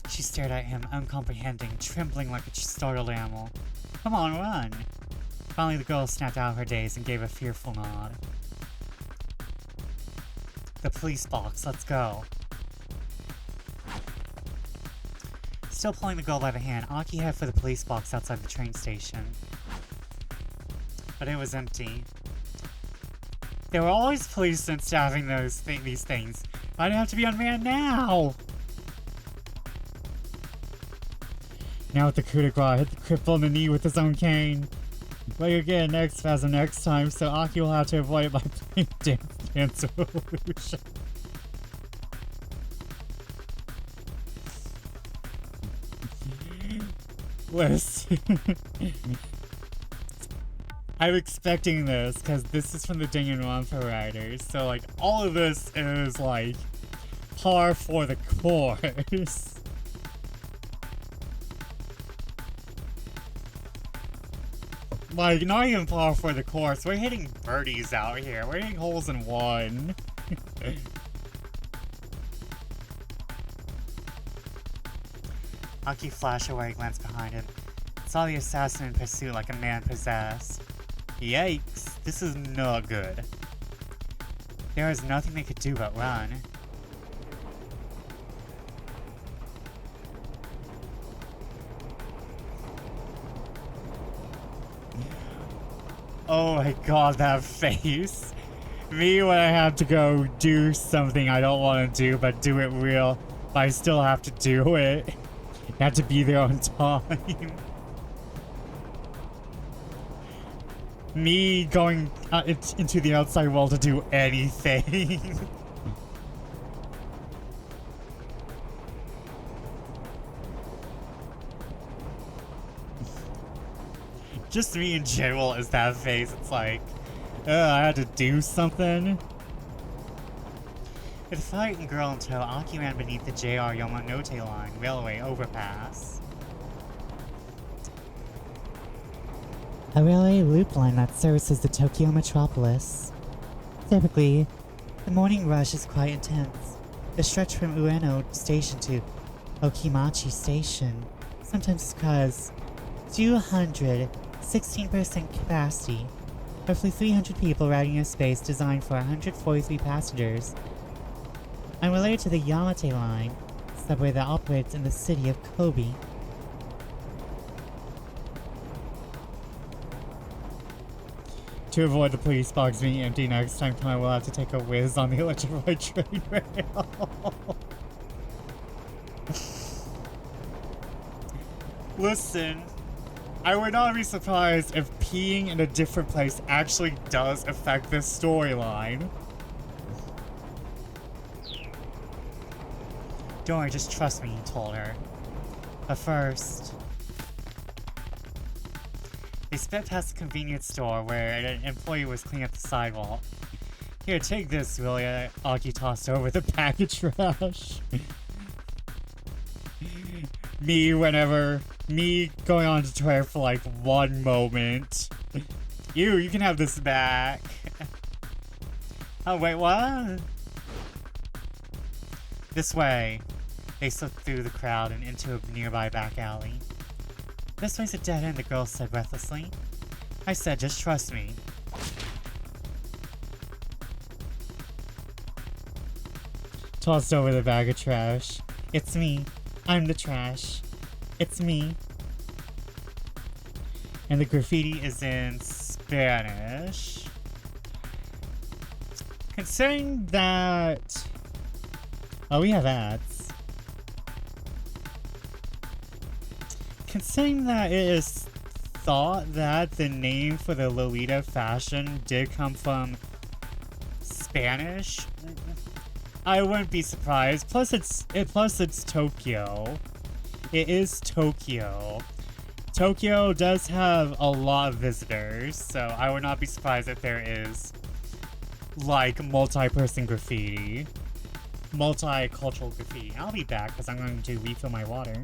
She stared at him, uncomprehending, trembling like a startled animal. Come on, run! Finally, the girl snapped out of her daze and gave a fearful nod. The police box, let's go. Still pulling the girl by the hand, Aki headed for the police box outside the train station. But it was empty. There were always policemen staffing these things. Why do I have to be unmanned now? Now with the coup de grace, hit the cripple in the knee with his own cane. Well, you'll get an X spasm next time, so Aki will have to avoid it by playing Dance Revolution. Listen. I'm expecting this, because this is from the Danganronpa writers, so like, all of this is like, par for the course. Like, not even par for the course. We're hitting birdies out here. We're hitting holes in one. Aki flashed away, glanced behind him. Saw the assassin in pursuit like a man possessed. Yikes, this is not good. There was nothing they could do but run. Oh my god, that face. Me when I have to go do something I don't want to do, but do it real. But I still have to do it. You have to be there on time. Me going into the outside world to do anything. Just me in general is that face. It's like, I had to do something. With a frightened girl in tow, Aki ran beneath the JR Yamanote Line railway overpass. A railway loop line that services the Tokyo metropolis. Typically, the morning rush is quite intense. The stretch from Ueno Station to Okimachi Station sometimes has 216% capacity, roughly 300 people riding a space designed for 143 passengers. I'm related to the Yamate Line, subway that operates in the city of Kobe. To avoid the police box being empty next time, I will have to take a whiz on the electrified train rail. Listen, I would not be surprised if peeing in a different place actually does affect this storyline. Don't worry, just trust me, he told her. But first, they sped past a convenience store where an employee was cleaning up the sidewalk. Here, take this, will ya? Aki tossed over the bag of trash. Me going on to Twitter for like 1 moment. You can have this back. Oh, wait, what? This way. They slipped through the crowd and into a nearby back alley. This way's a dead end, the girl said breathlessly. I said, just trust me. Tossed over the bag of trash. It's me. I'm the trash. It's me. And the graffiti is in Spanish. Considering that... Oh, we have ads. Considering that it is thought that the name for the Lolita fashion did come from Spanish, I wouldn't be surprised. Plus it's Tokyo. It is Tokyo. Tokyo does have a lot of visitors, so I would not be surprised if there is like multi-person graffiti. Multicultural graffiti. I'll be back because I'm going to refill my water.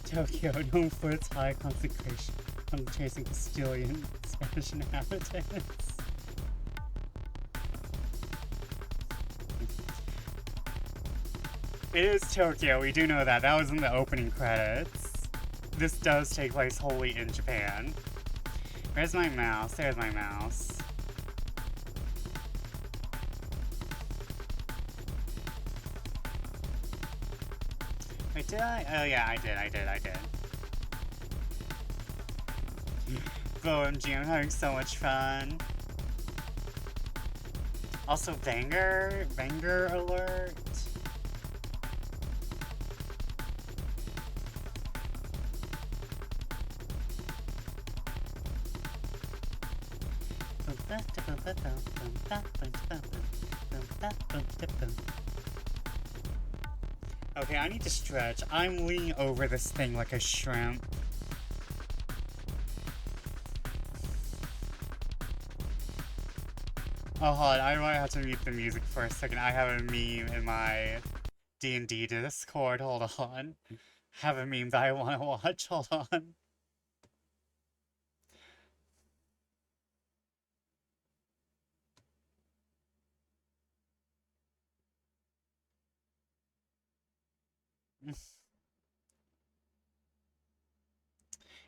Tokyo, known for its high concentration Castilian Spanish inhabitants. It is Tokyo, we do know that. That was in the opening credits. This does take place wholly in Japan. Where's my mouse? There's my mouse. Wait, did I? Oh yeah, I did. OMG, I'm having so much fun. Also, banger alert. Okay, I need to stretch. I'm leaning over this thing like a shrimp. Oh, hold on. I might have to mute the music for a second. I have a meme in my D&D Discord. Hold on. I have a meme that I want to watch. Hold on.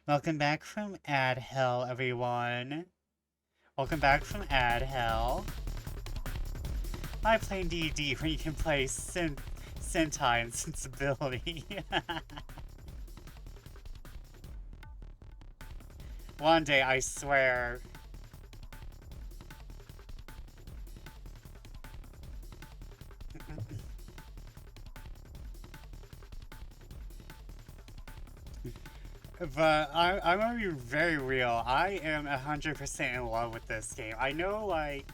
Welcome back from Ad Hell, everyone. Welcome back from Ad Hell. I play D&D where you can play Sentai and Sensibility. One day, I swear. But I'm gonna be very real. I am 100% in love with this game. I know, like...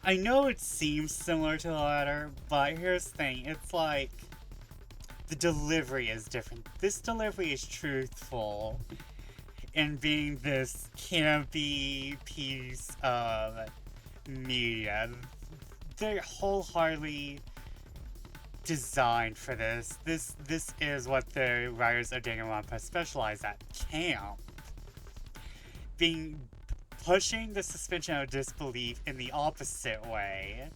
I know it seems similar to the letter, but here's the thing. It's like... the delivery is different. This delivery is truthful in being this campy piece of media. They're wholeheartedly designed for this. This is what the writers of Danganronpa specialize at. Camp. Pushing the suspension of disbelief in the opposite way.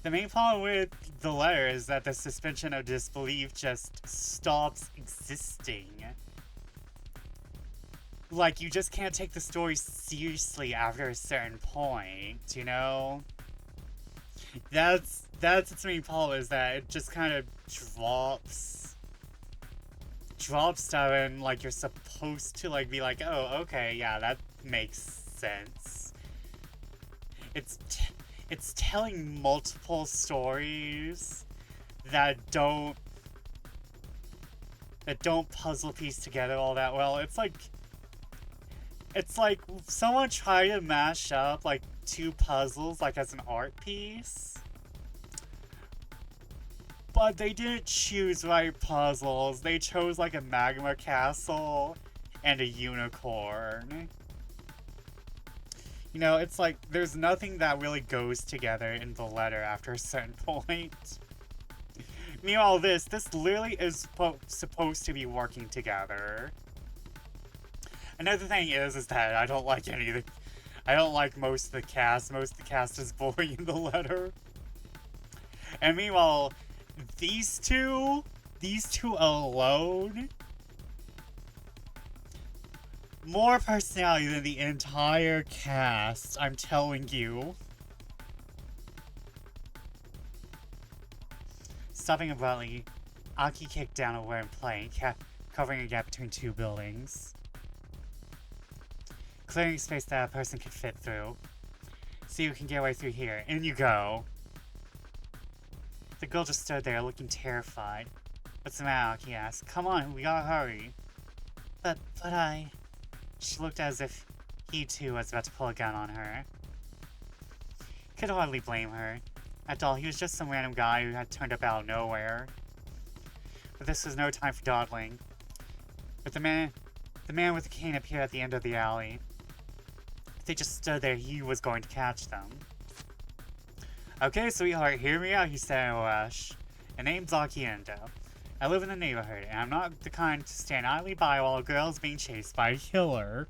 The main problem with the letter is that the suspension of disbelief just stops existing. Like, you just can't take the story seriously after a certain point, you know? That's its main problem, is that it just kind of drops stuff, and like you're supposed to like be like, oh, okay, yeah, that makes sense. It's telling multiple stories that don't puzzle piece together all that well. It's like someone tried to mash up like two puzzles like as an art piece. But they didn't choose right puzzles. They chose like a magma castle and a unicorn. You know, it's like there's nothing that really goes together in the letter after a certain point. Meanwhile, this literally is supposed to be working together. Another thing is that I don't like I don't like most of the cast. Most of the cast is boring in the letter. And meanwhile, these two alone, more personality than the entire cast, I'm telling you. Stopping abruptly, Aki kicked down a wooden plank, covering a gap between two buildings. Clearing space that a person could fit through. See who can get away through here. In you go. The girl just stood there, looking terrified. What's the matter? Aki asked. Come on, we gotta hurry. But I... She looked as if he too was about to pull a gun on her. Could hardly blame her. After all, he was just some random guy who had turned up out of nowhere. But this was no time for dawdling. But the man with the cane appeared at the end of the alley. If they just stood there, he was going to catch them. Okay, sweetheart, hear me out, he said in a rush. My name's Aki Endo. I live in the neighborhood, and I'm not the kind to stand idly by while a girl is being chased by a killer.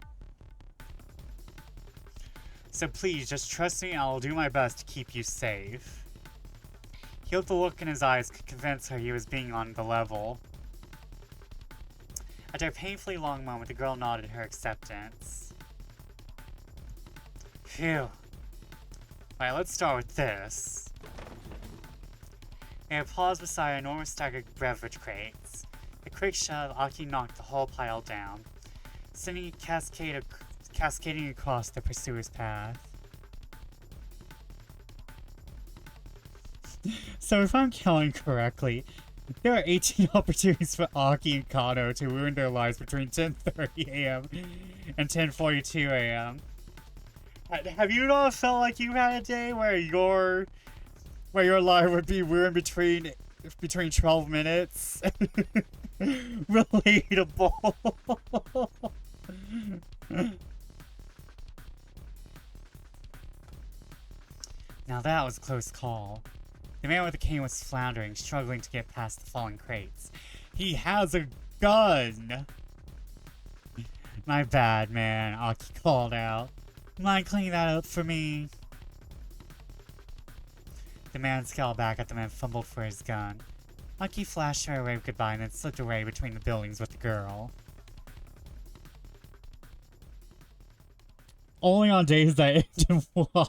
So please, just trust me and I'll do my best to keep you safe. He hoped the look in his eyes could convince her he was being on the level. After a painfully long moment, the girl nodded her acceptance. Phew. Alright, let's start with this. They had paused beside an enormous stack of beverage crates. A quick shove, Aki knocked the whole pile down, sending it cascading across the pursuer's path. So if I'm counting correctly, there are 18 opportunities for Aki and Kano to ruin their lives between 10:30 a.m. and 10:42 a.m. Have you not felt like you had a day where your life would be ruined between 12 minutes? Relatable. Now that was a close call. The man with the cane was floundering, struggling to get past the fallen crates. He has a gun! My bad, man, Aki called out. Mind cleaning that up for me? The man scowled back at them and fumbled for his gun. Aki flashed her a wave goodbye and then slipped away between the buildings with the girl. Only on days that end in Y.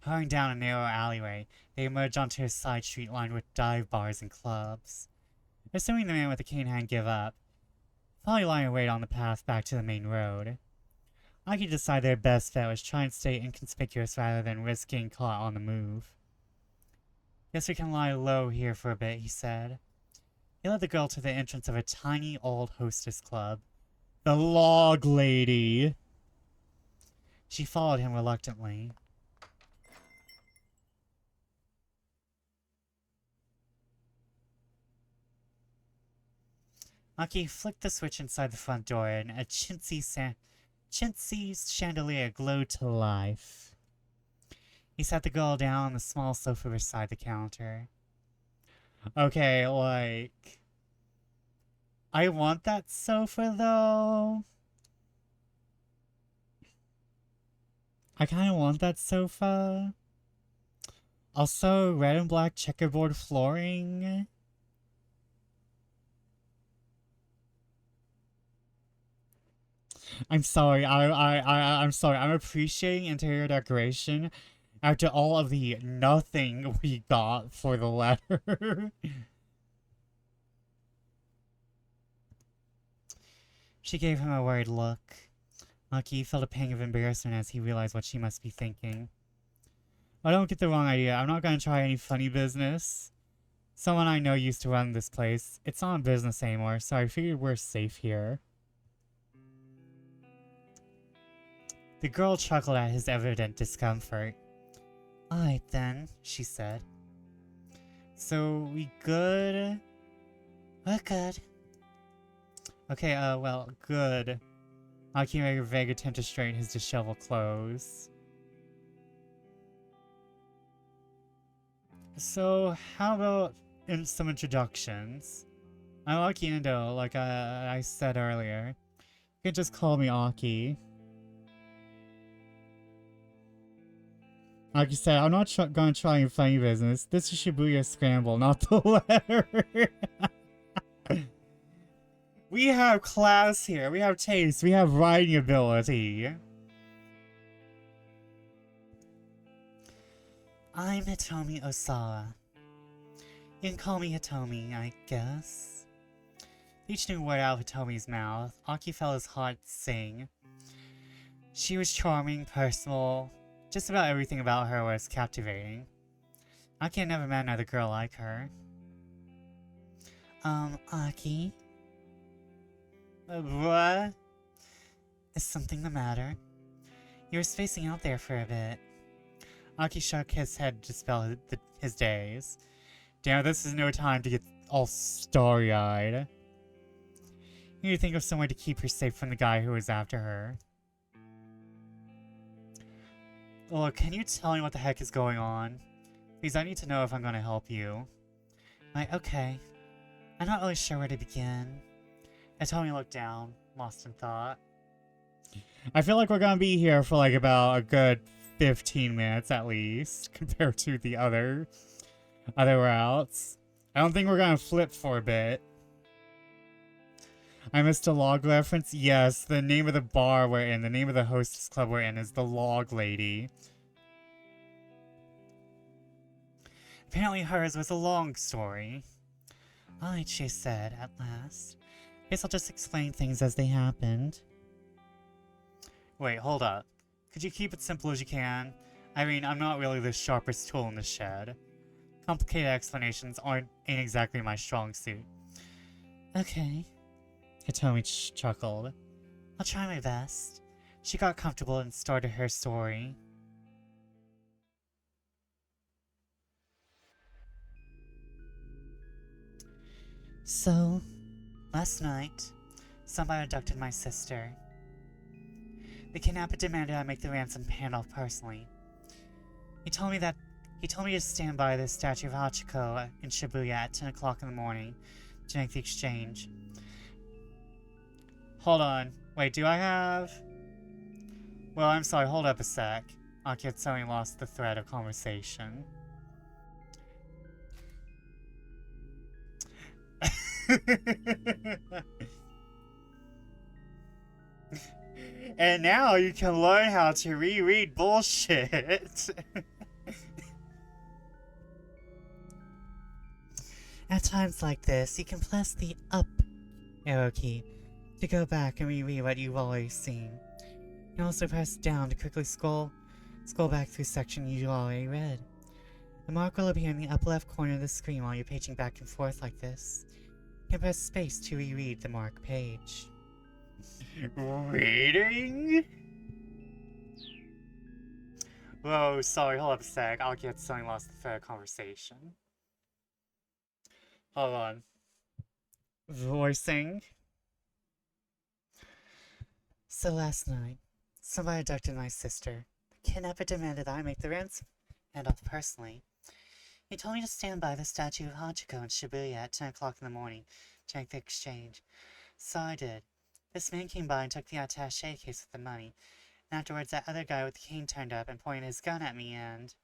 Hurrying down a narrow alleyway, they emerged onto a side street lined with dive bars and clubs. Assuming the man with the cane hadn't give up, probably lying in wait on the path back to the main road. Aki decided their best bet was try and stay inconspicuous rather than risk getting caught on the move. Guess we can lie low here for a bit, he said. He led the girl to the entrance of a tiny old hostess club. The Log Lady! She followed him reluctantly. Aki flicked the switch inside the front door and a chintzy chandelier glowed to life. He sat the girl down on the small sofa beside the counter. Okay, like... I want that sofa, though. I kinda want that sofa. Also, red and black checkerboard flooring. I'm sorry, I'm sorry. I'm appreciating interior decoration after all of the nothing we got for the letter. She gave him a worried look. Aki felt a pang of embarrassment as he realized what she must be thinking. Oh, don't get the wrong idea. I'm not going to try any funny business. Someone I know used to run this place. It's not in business anymore, so I figured we're safe here. The girl chuckled at his evident discomfort. Alright then, she said. So, we good? We're good. Okay, well, good. Aki made a vague attempt to straighten his disheveled clothes. So, how about some introductions? I'm Aki Endo, like I said earlier. You can just call me Aki. Like you said, I'm not gonna try and funny business. This is Shibuya Scramble, not the letter. We have class here. We have taste. We have writing ability. I'm Hitomi Osawa. You can call me Hitomi, I guess. Each new word out of Hitomi's mouth, Aki felt his heart sing. She was charming, personal. Just about everything about her was captivating. Aki had never met another girl like her. Aki? What? Is something the matter? You were spacing out there for a bit. Aki shook his head to dispel his daze. Damn, this is no time to get all starry-eyed. You need to think of some way to keep her safe from the guy who was after her. Look, can you tell me what the heck is going on? Because I need to know if I'm going to help you. Okay. I'm not really sure where to begin. Hitomi looked down, lost in thought. I feel like we're going to be here for like about a good 15 minutes at least, compared to the other routes. I don't think we're going to flip for a bit. I missed a log reference? Yes, the name of the bar we're in, the name of the hostess club we're in is the Log Lady. Apparently hers was a long story. Alright, she said, at last. Guess I'll just explain things as they happened. Wait, hold up. Could you keep it simple as you can? I mean, I'm not really the sharpest tool in the shed. Complicated explanations ain't exactly my strong suit. Okay. Hitomi chuckled. I'll try my best. She got comfortable and started her story. So, last night, somebody abducted my sister. The kidnapper demanded I make the ransom handoff personally. He told me to stand by the statue of Hachiko in Shibuya at 10 o'clock in the morning to make the exchange. Hold on. Wait, do I have... Well, I'm sorry, hold up a sec. Aki had suddenly lost the thread of conversation. And now you can learn how to reread bullshit. At times like this, you can press the up arrow key to go back and reread what you've already seen. You can also press down to quickly scroll back through section you already read. The mark will appear in the upper left corner of the screen while you're paging back and forth like this. You can press space to reread the marked page. Reading? Whoa, sorry, hold up a sec. I'll get something lost the thread of conversation. Hold on. Voicing. So last night, somebody abducted my sister. The kidnapper demanded I make the ransom hand off personally. He told me to stand by the statue of Hachiko in Shibuya at 10 o'clock in the morning to make the exchange. So I did. This man came by and took the attaché case with the money. And afterwards, that other guy with the cane turned up and pointed his gun at me and...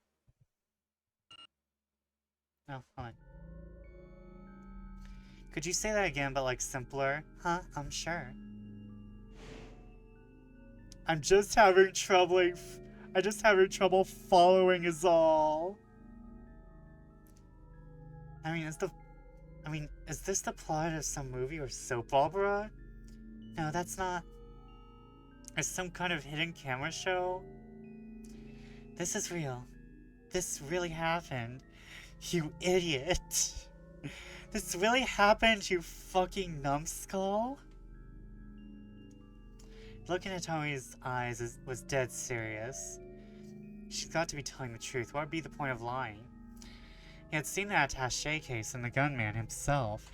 Oh, hold on. Could you say that again, but like simpler? Huh? I'm sure. I'm just having trouble following is all. Is this the plot of some movie or soap opera? No, that's not. It's some kind of hidden camera show? This is real. This really happened. You idiot. This really happened, you fucking numbskull? Looking at Tomi's eyes was dead serious. She's got to be telling the truth. What would be the point of lying? He had seen the attaché case and the gunman himself.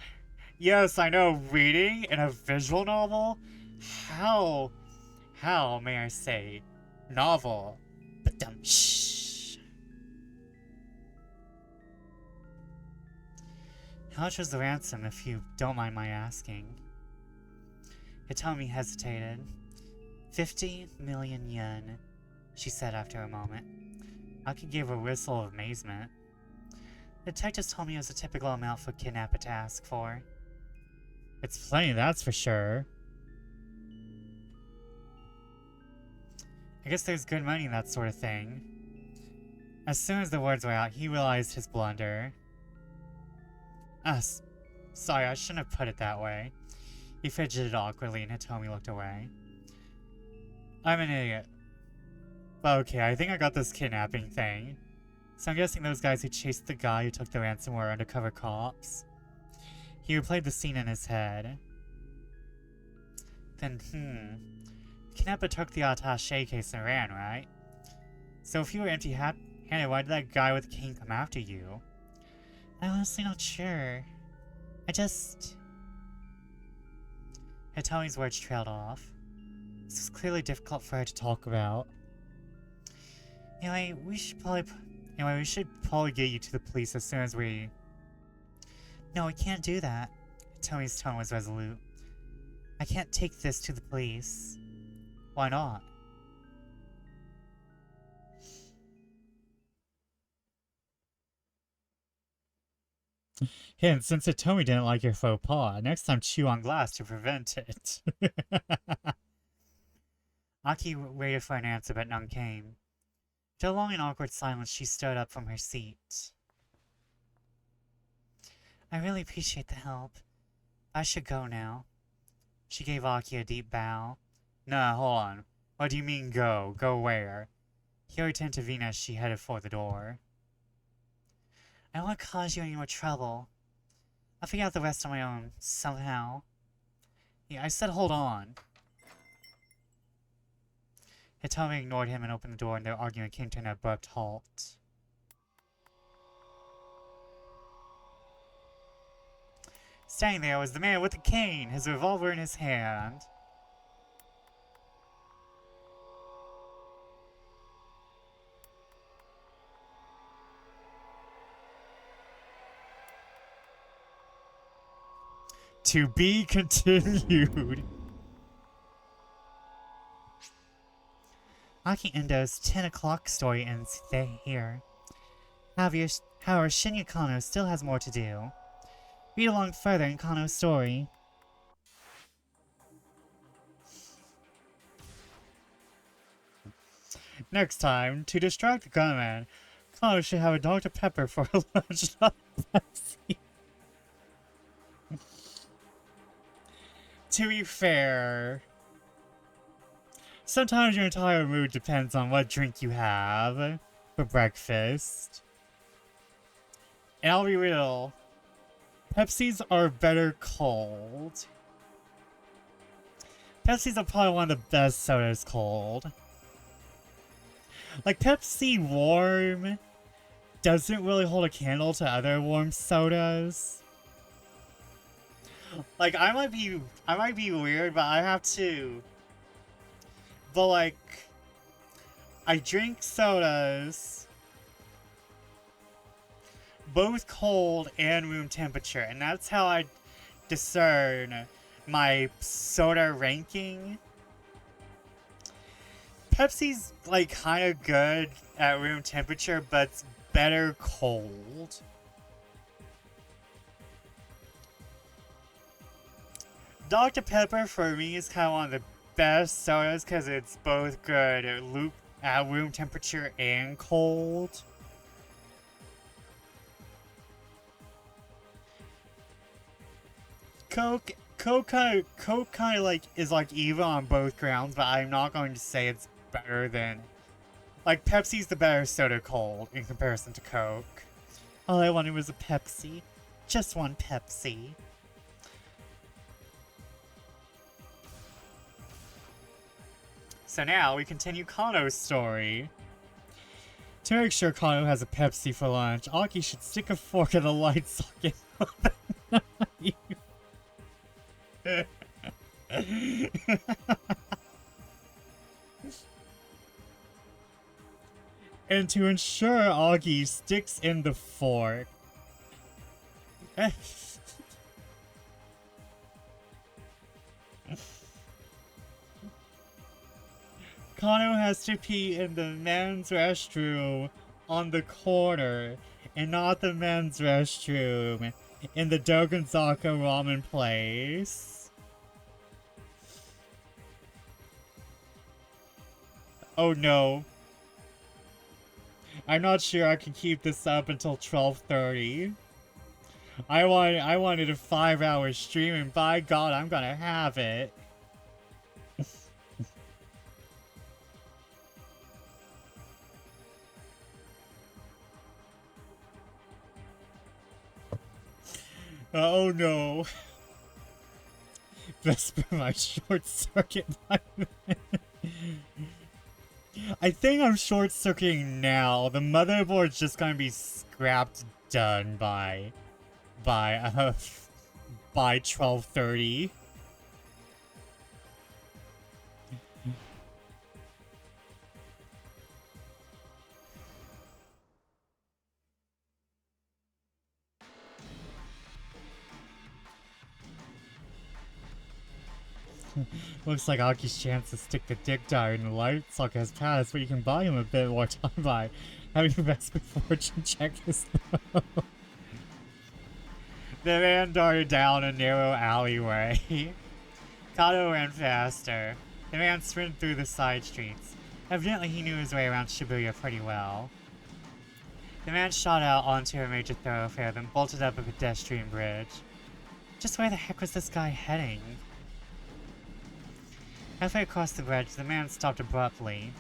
Yes, I know, reading in a visual novel? How, may I say, novel? But shh. How much was the ransom, if you don't mind my asking? Hitomi hesitated. 50 million yen, she said after a moment. Aki gave a whistle of amazement. The detectives told me it was a typical amount for a kidnapper to ask for. It's plenty, that's for sure. I guess there's good money in that sort of thing. As soon as the words were out, he realized his blunder. Sorry, I shouldn't have put it that way. He fidgeted awkwardly and Hitomi looked away. I'm an idiot. But okay, I think I got this kidnapping thing. So I'm guessing those guys who chased the guy who took the ransom were undercover cops. He replayed the scene in his head. Then, the kidnapper took the attaché case and ran, right? So if you were empty-handed, why did that guy with the cane come after you? I'm honestly not sure. Hitomi's words trailed off. This was clearly difficult for her to talk about. Anyway, we should probably get you to the police as soon as we... No, we can't do that. Hitomi's tone was resolute. I can't take this to the police. Why not? Hint, since Hitomi didn't like your faux pas, next time chew on glass to prevent it. Aki waited for an answer, but none came. After a long and awkward silence, she stood up from her seat. I really appreciate the help. I should go now. She gave Aki a deep bow. Nah, hold on. What do you mean go? Go where? He already turned to Vina as she headed for the door. I don't want to cause you any more trouble. I'll figure out the rest on my own, somehow. Yeah, I said hold on. Hitomi ignored him and opened the door, and their argument came to an abrupt halt. Standing there was the man with the cane, his revolver in his hand. To be continued. Aki Endo's 10 o'clock story ends here. However, Shinya Kano still has more to do. Read along further in Kano's story. Next time, to distract the gunman, Kano should have a Dr. Pepper for a lunch, not Pepsi. To be fair, sometimes your entire mood depends on what drink you have for breakfast. And I'll be real, Pepsis are better cold. Pepsis are probably one of the best sodas cold. Like, Pepsi warm doesn't really hold a candle to other warm sodas. Like, I might be weird, but I have to. But like, I drink sodas both cold and room temperature, and that's how I discern my soda ranking. Pepsi's like kind of good at room temperature, but it's better cold. Dr. Pepper for me is kind of one of the best sodas because it's both good at room temperature and cold. Coke kind of like is like even on both grounds, but I'm not going to say it's better than, like, Pepsi's the better soda cold in comparison to Coke. All I wanted was a Pepsi, just one Pepsi. So now we continue Kano's story. To make sure Kano has a Pepsi for lunch, Aki should stick a fork in the light socket with a knife. And to ensure Aki sticks in the fork. Kano has to pee in the men's restroom on the corner, and not the men's restroom in the Dogonzaka ramen place. Oh no. I'm not sure I can keep this up until 12:30. I wanted a 5-hour stream, and by God, I'm gonna have it. Oh no. Vesper my short circuit by then. I think I'm short circuiting now. The motherboard's just gonna be scrapped done by 12:30. Looks like Aki's chance to stick the dick dart in the light socket has passed, but you can buy him a bit more time by having Vesper Fortune check his throat. The man darted down a narrow alleyway. Kato ran faster. The man sprinted through the side streets. Evidently he knew his way around Shibuya pretty well. The man shot out onto a major thoroughfare, then bolted up a pedestrian bridge. Just where the heck was this guy heading? Halfway across the bridge, the man stopped abruptly.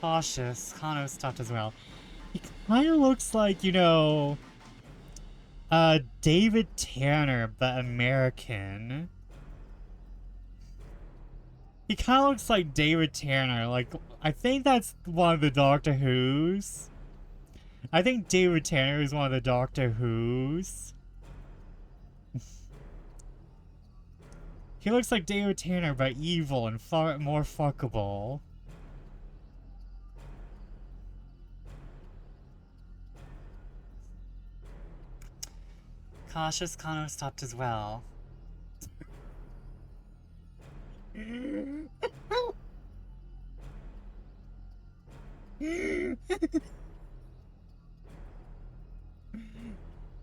Cautious, Kano stopped as well. He kinda looks like, you know, David Tanner, but American. He kinda looks like David Tanner, like, I think that's one of the Doctor Who's. I think David Tanner is one of the Doctor Who's. He looks like David Tanner, but evil and far more fuckable. Cautious, Kano stopped as well.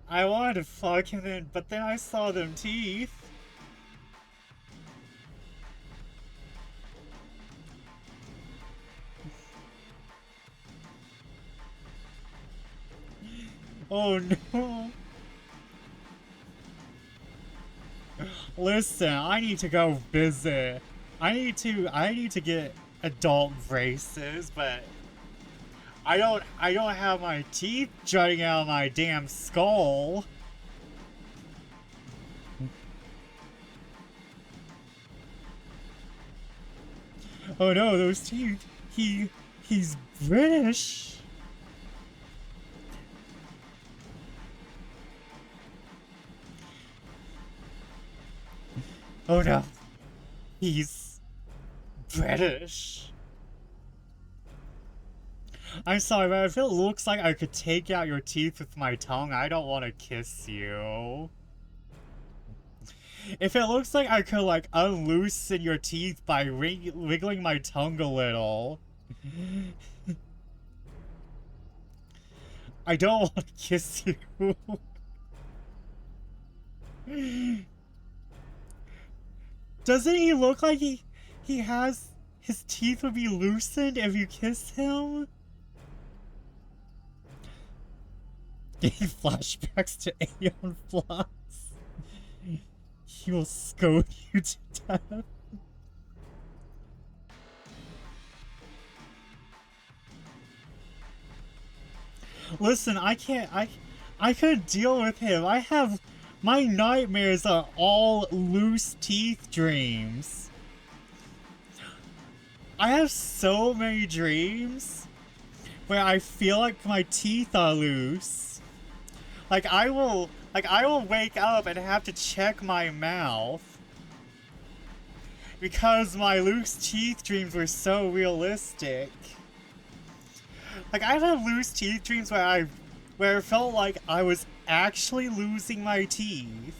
I wanted to fuck him in, but then I saw them teeth. Oh no. Listen, I need to go visit. I need to get adult braces, but I don't have my teeth jutting out of my damn skull. Oh no, those teeth. He's British. Oh no. He's British. I'm sorry, but if it looks like I could take out your teeth with my tongue, I don't want to kiss you. If it looks like I could, like, unloosen your teeth by wiggling my tongue a little. I don't want to kiss you. Doesn't he look like he has... His teeth would be loosened if you kiss him? Getting flashbacks to Aeon Flux. He will scold you to death. Listen, I couldn't deal with him. My nightmares are all loose teeth dreams. I have so many dreams where I feel like my teeth are loose. Like I will wake up and have to check my mouth because my loose teeth dreams were so realistic. Like I've had loose teeth dreams where it felt like I was actually losing my teeth.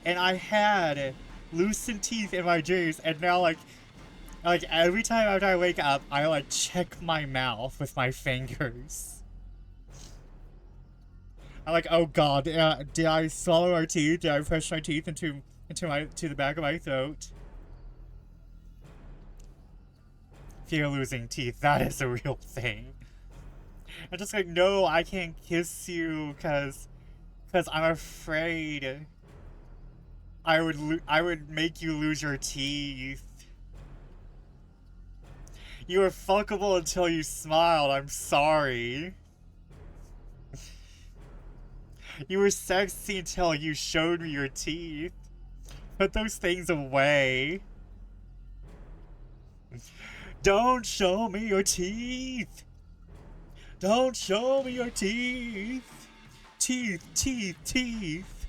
And I had loosened teeth in my dreams, and now like every time after I wake up, I like check my mouth with my fingers. I'm like, oh god, did I swallow my teeth? Did I push my teeth into the back of my throat? Fear losing teeth, that is a real thing. I'm just like, no, I can't kiss you because I'm afraid I would make you lose your teeth. You were fuckable until you smiled, I'm sorry. You were sexy until you showed me your teeth. Put those things away. Don't show me your teeth. Don't show me your teeth. Teeth, teeth, teeth.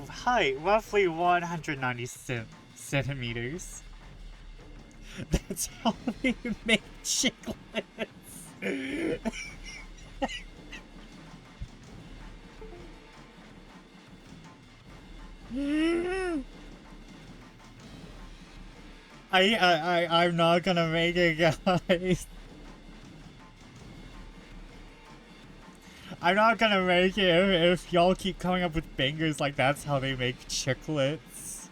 Height, roughly 190 centimeters. That's how they make chiclets. I'm not gonna make it, guys. I'm not gonna make it if y'all keep coming up with bangers like that's how they make chiclets.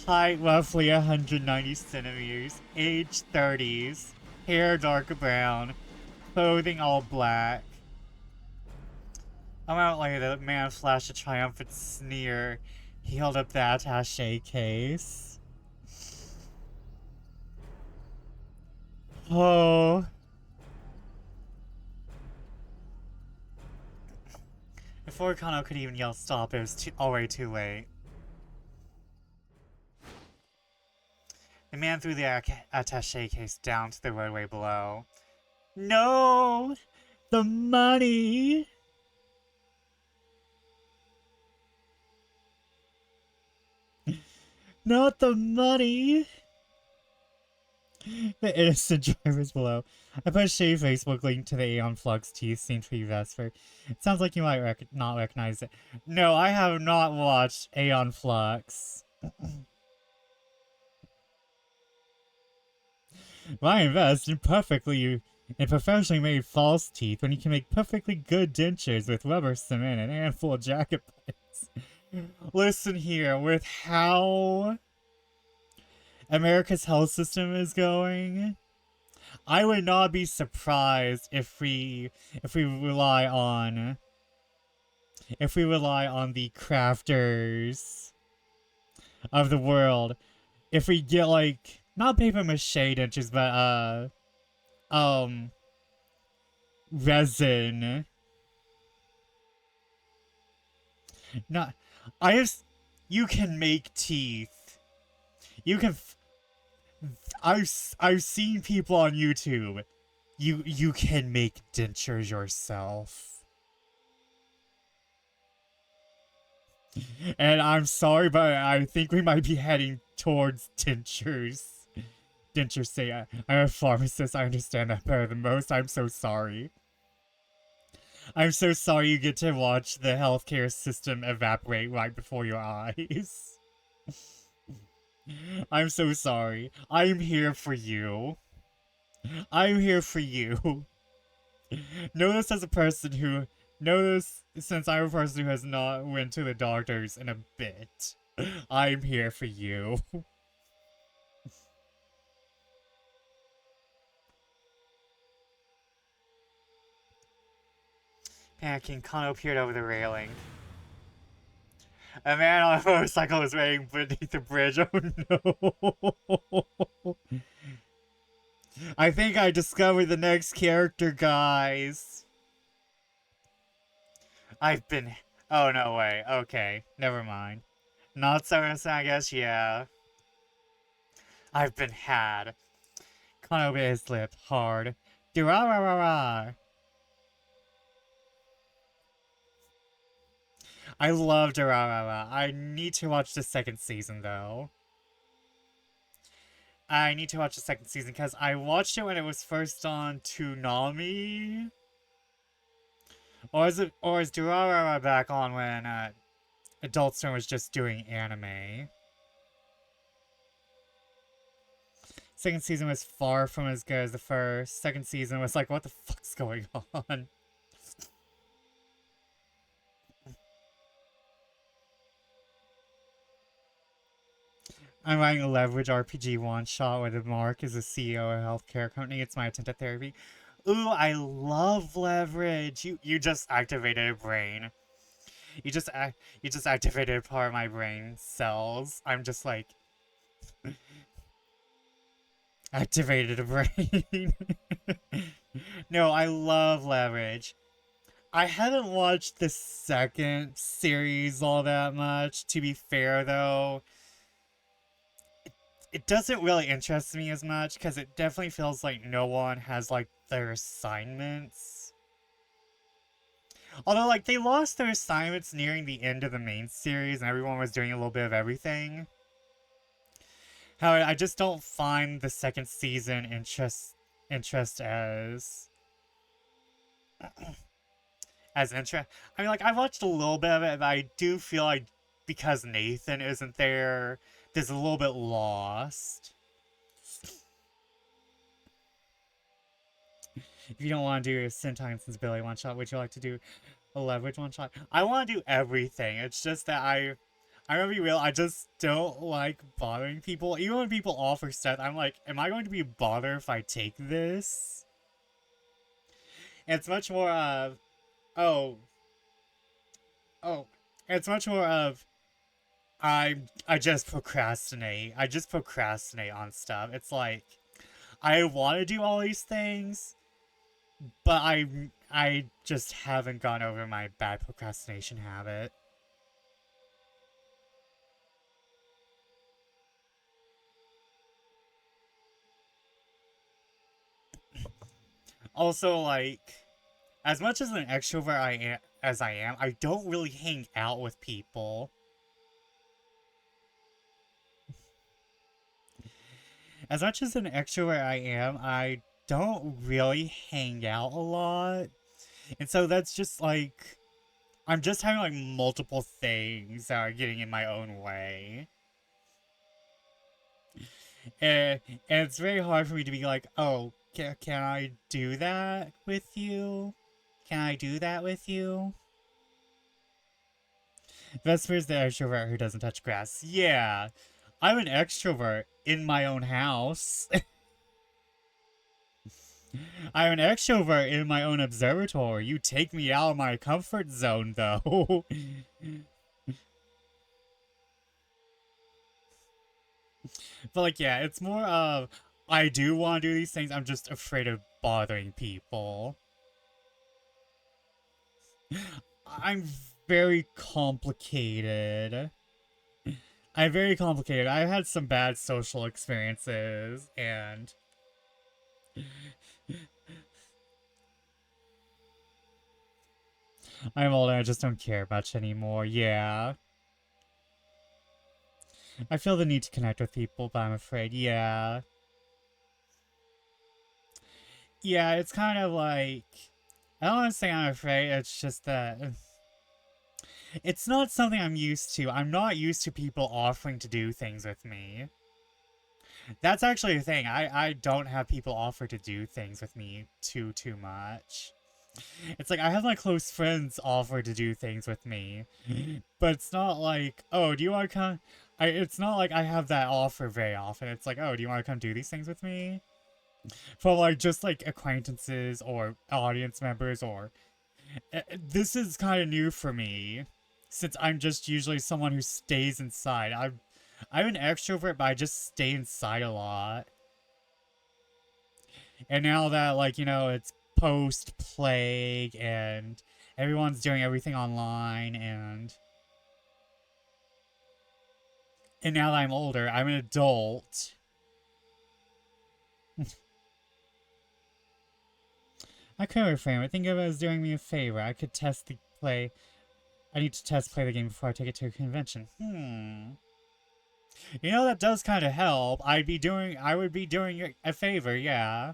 Height roughly 190 centimeters. Age 30s. Hair dark brown. Clothing all black. A moment later, the man flashed a triumphant sneer. He held up the attaché case. Oh. Before Kano could even yell stop, it was already too late. The man threw the attaché case down to the roadway below. No! The money! Not the money! The innocent drivers below. I put a shady Facebook link to the Aeon Flux teeth scene for you, Vesper. It sounds like you might not recognize it. No, I have not watched Aeon Flux. Why invest in professionally made false teeth when you can make perfectly good dentures with rubber cement and a handful of jacket plates? Listen here, with how America's health system is going, I would not be surprised if we rely on the crafters of the world. If we get like not paper mache dentures, but resin. Not I just you can make teeth. You can I've seen people on YouTube. You can make dentures yourself. And I'm sorry, but I think we might be heading towards dentures. Dentures say I'm a pharmacist. I understand that better than most. I'm so sorry. I'm so sorry you get to watch the healthcare system evaporate right before your eyes. I'm so sorry. I'm here for you. I'm here for you. Know this as a person who... Know this since I'm a person who has not went to the doctors in a bit. I'm here for you. Panicking, Kano appeared over the railing. A man on a motorcycle was waiting beneath the bridge. Oh no. I think I discovered the next character, guys. I've been... Oh, no way. Okay. Never mind. Not so innocent, I guess, yeah. I've been had. Kano bit his lip hard. Do-ra-ra-ra-ra. I love do-ra-ra-ra. I need to watch the second season, though. I need to watch the second season, because I watched it when it was first on Toonami. Or is Durarara back on when Adult Swim was just doing anime? Second season was far from as good as the first. Second season was like, what the fuck's going on? I'm writing a leverage RPG one-shot where the Mark is the CEO of a healthcare company. It's my attempt at therapy. Ooh, I love leverage. You just activated a brain. You just activated part of my brain cells. I'm just like activated a brain. No, I love leverage. I haven't watched the second series all that much. To be fair, though, it doesn't really interest me as much because it definitely feels like no one has like their assignments. Although, like, they lost their assignments nearing the end of the main series and everyone was doing a little bit of everything. However, I just don't find the second season interest as interest. I mean, like, I watched a little bit of it, but I do feel like because Nathan isn't there, there's a little bit lost. If you don't want to do a Sentai Sensibility one-shot, would you like to do a leverage one-shot? I want to do everything. It's just that I'm gonna be real, I just don't like bothering people. Even when people offer stuff, I'm like, am I going to be bothered if I take this? It's much more of, oh, it's much more of, I just procrastinate. I just procrastinate on stuff. It's like, I want to do all these things, but I just haven't gone over my bad procrastination habit. Also, like, as much as an extrovert I am, I don't really hang out with people. As much as an extrovert I am, I don't really hang out a lot. And so that's just like, I'm just having like multiple things that are getting in my own way. and it's very hard for me to be like, oh, can I do that with you? Can I do that with you? Vesper's the extrovert who doesn't touch grass. Yeah, I'm an extrovert in my own house. I'm an extrovert in my own observatory. You take me out of my comfort zone, though. But, like, yeah, it's more of, I do want to do these things, I'm just afraid of bothering people. I'm very complicated. I'm very complicated. I've had some bad social experiences, and I'm older, I just don't care much anymore, yeah. I feel the need to connect with people, but I'm afraid, yeah. Yeah, it's kind of like, I don't want to say I'm afraid, it's just that it's not something I'm used to. I'm not used to people offering to do things with me. That's actually a thing. I don't have people offer to do things with me too much. It's like I have my close friends offer to do things with me, but it's not like, oh, do you want to come? It's not like I have that offer very often. It's like, oh, do you want to come do these things with me? For like just like acquaintances or audience members or this is kind of new for me, since I'm just usually someone who stays inside. I'm an extrovert, but I just stay inside a lot. And now that, like, you know, it's post-plague and everyone's doing everything online, and now that I'm older, I'm an adult. I could reframe it. Think of it as doing me a favor. I could test the play. I need to play the game before I take it to a convention. You know, that does kind of help. I would be doing a favor, yeah.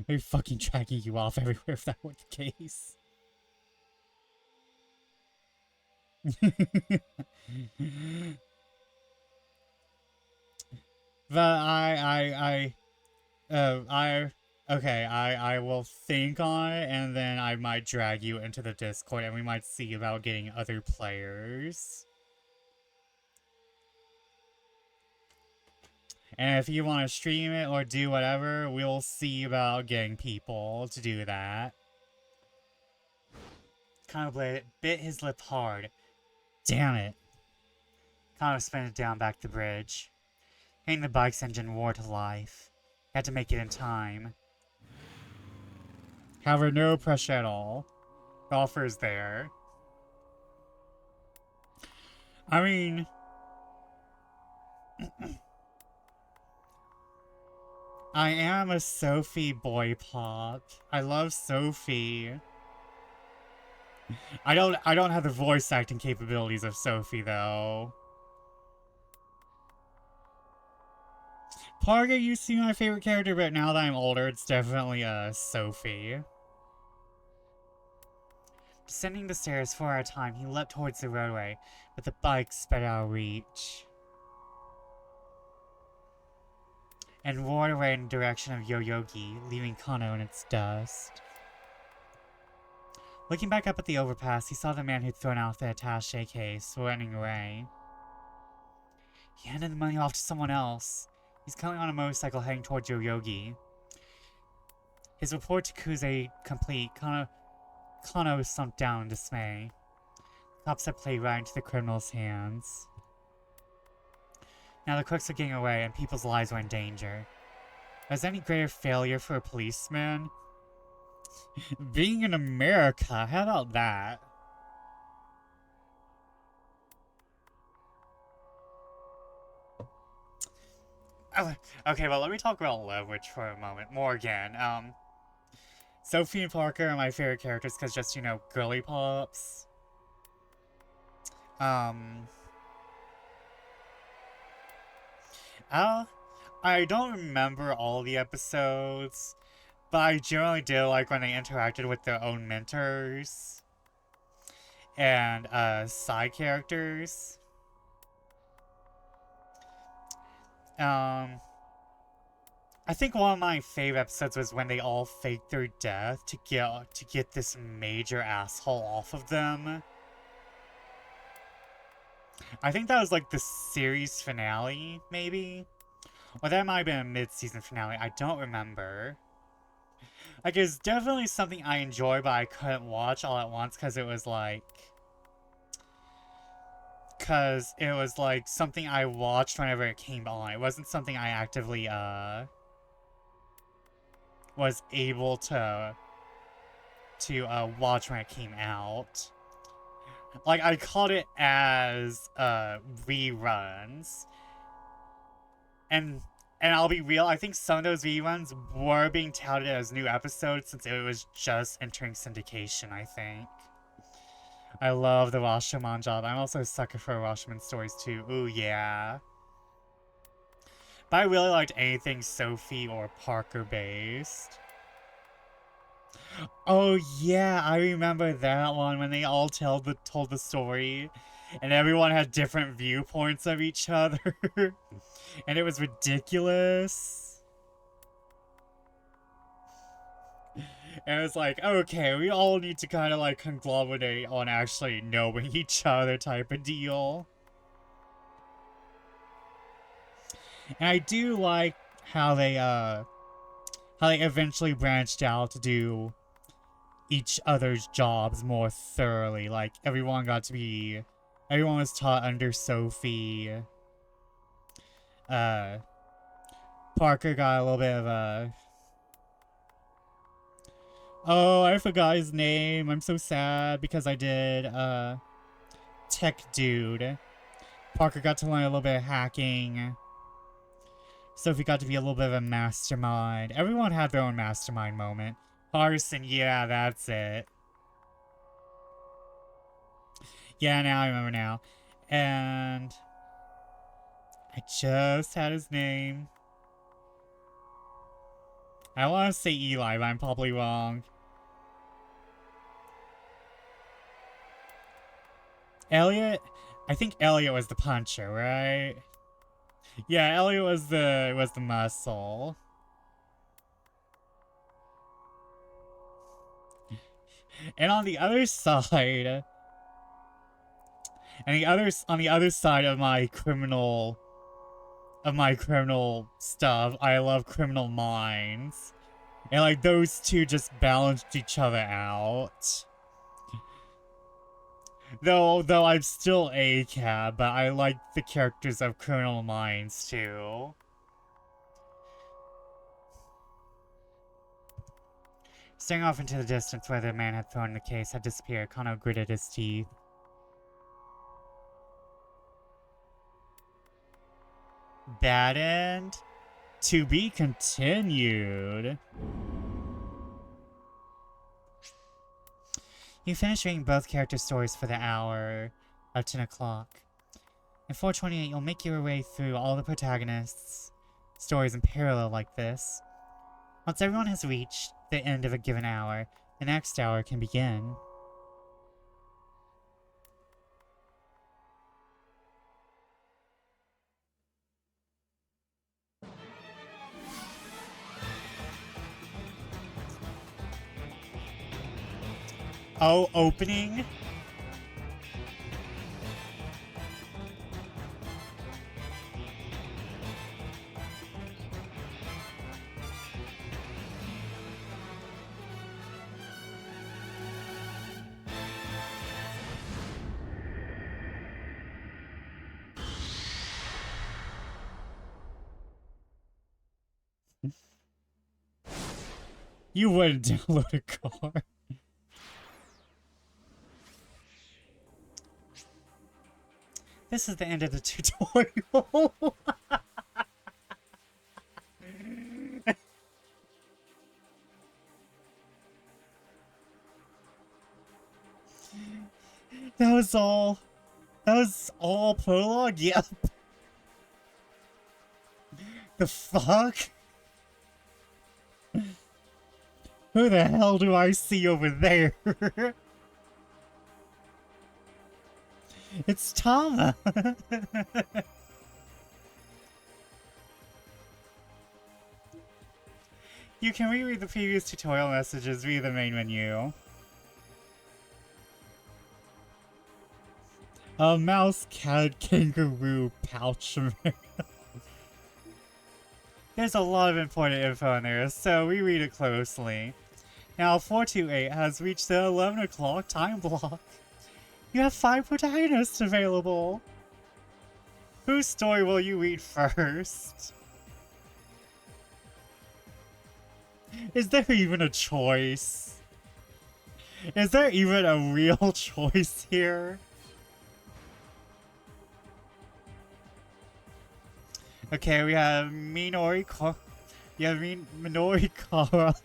They're fucking dragging you off everywhere if that were the case. But okay, I will think on it, and then I might drag you into the Discord, and we might see about getting other players. And if you want to stream it or do whatever, we'll see about getting people to do that. Kind of bit his lip hard. Damn it. Kind of spin it down back the bridge. Hitting the bike's engine wore to life. Had to make it in time. However, no pressure at all. The offer is there. I mean... I am a Sophie boy pop. I love Sophie. I don't have the voice acting capabilities of Sophie, though. Parker used to be my favorite character, but now that I'm older, it's definitely Sophie. Descending the stairs 4 at a time, he leapt towards the roadway, but the bike sped out of reach and roared away in the direction of Yoyogi, leaving Kano in its dust. Looking back up at the overpass, he saw the man who'd thrown out the attaché case, running away. He handed the money off to someone else. He's coming on a motorcycle heading towards Yoyogi. His report to Kuze complete, Kano sunk down in dismay. The cops had played right into the criminal's hands. Now the crooks were getting away and people's lives were in danger. Was any greater failure for a policeman? Being in America, how about that? Okay, well, let me talk about leverage for a moment. More again. Sophie and Parker are my favorite characters because just, you know, girly pops. I don't remember all the episodes, but I generally did like when they interacted with their own mentors. and side characters. I think one of my favorite episodes was when they all faked their death to get this major asshole off of them. I think that was like the series finale, maybe? Or that might have been a mid-season finale, I don't remember. Like, it's definitely something I enjoy, but I couldn't watch all at once because it was like... Because it was like something I watched whenever it came on. It wasn't something I actively, was able to watch when it came out. Like, I caught it as reruns, and I'll be real, I think some of those reruns were being touted as new episodes since it was just entering syndication, I think. I love the Rashomon job. I'm also a sucker for Rashomon stories too. Ooh, yeah. But I really liked anything Sophie or Parker based. Oh yeah, I remember that one when they all told the story, and everyone had different viewpoints of each other, and it was ridiculous. And it was like, okay, we all need to kind of like conglomerate on actually knowing each other type of deal. And I do like how they eventually branched out to do each other's jobs more thoroughly. Like, everyone was taught under Sophie. Parker got a little bit of a... Oh, I forgot his name. I'm so sad because I did, Tech Dude. Parker got to learn a little bit of hacking. Sophie got to be a little bit of a mastermind. Everyone had their own mastermind moment. Carson, yeah, that's it. Yeah, now I remember now. And I just had his name. I want to say Eli, but I'm probably wrong. Elliot? I think Elliot was the puncher, right? Yeah, Elliot was the muscle. And on the other side, on the other side of my criminal stuff, I love Criminal Minds. And like those two just balanced each other out. Though I'm still ACAB, but I like the characters of Criminal Minds too. Staring off into the distance where the man had thrown the case had disappeared, Kano gritted his teeth. Bad end? To be continued. You finished reading both character stories for the hour of 10 o'clock. In 428, you'll make your way through all the protagonists' stories in parallel like this. Once everyone has reached the end of a given hour, the next hour can begin. Oh, opening? You wouldn't download a car. This is the end of the tutorial. That was all prologue? Yep. The fuck? Who the hell do I see over there? It's Tama! You can reread the previous tutorial messages via the main menu. A mouse, cat, kangaroo, pouch. There's a lot of important info in there, so we read it closely. Now 428 has reached the 11 o'clock time block. You have 5 protagonists available. Whose story will you read first? Is there even a choice? Is there even a real choice here? Okay, we have Minori Kara.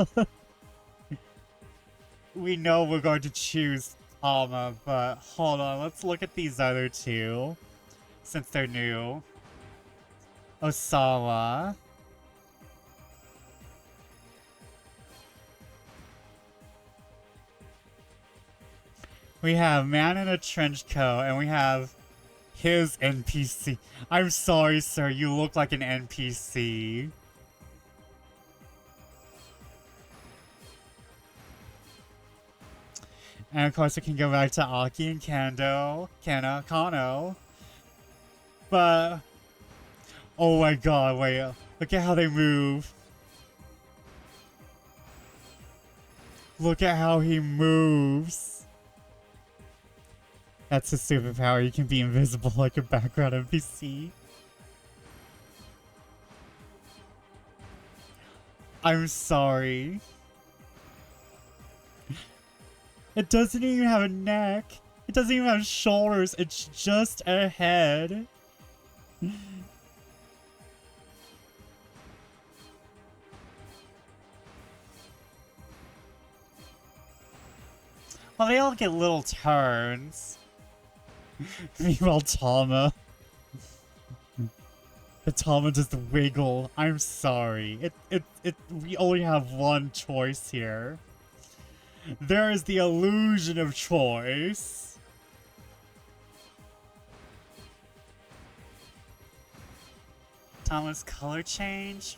We know we're going to choose Tama, but hold on, let's look at these other two, since they're new. Osawa. We have Man in a Trench Coat, and we have his NPC. I'm sorry, sir, you look like an NPC. And of course, we can go back to Aki and Kano. But, oh my god, wait, look at how they move. Look at how he moves. That's his superpower, he can be invisible like a background NPC. I'm sorry. It doesn't even have a neck. It doesn't even have shoulders, it's just a head. Well, they all get little turns. Meanwhile, Tama. The Tama just wiggle. I'm sorry. We only have one choice here. There is the illusion of choice. Tama's color change?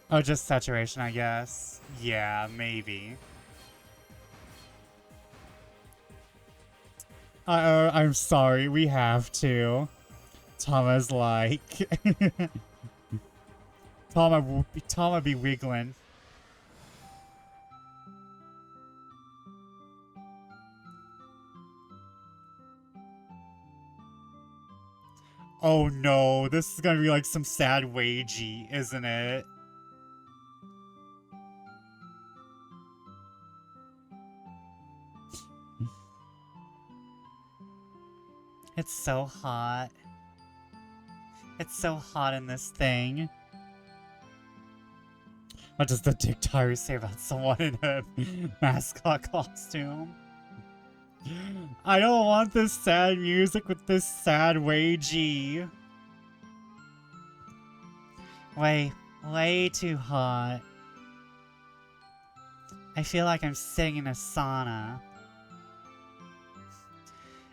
Oh, just saturation, I guess. Yeah, maybe. I'm sorry, we have to. Tama's like... Tama be wiggling. Oh no, this is gonna be like some sad wagey, isn't it? It's so hot. It's so hot in this thing. What does the Dick Diary say about someone in a mascot costume? I don't want this sad music with this sad wagey. Way too hot. I feel like I'm sitting in a sauna.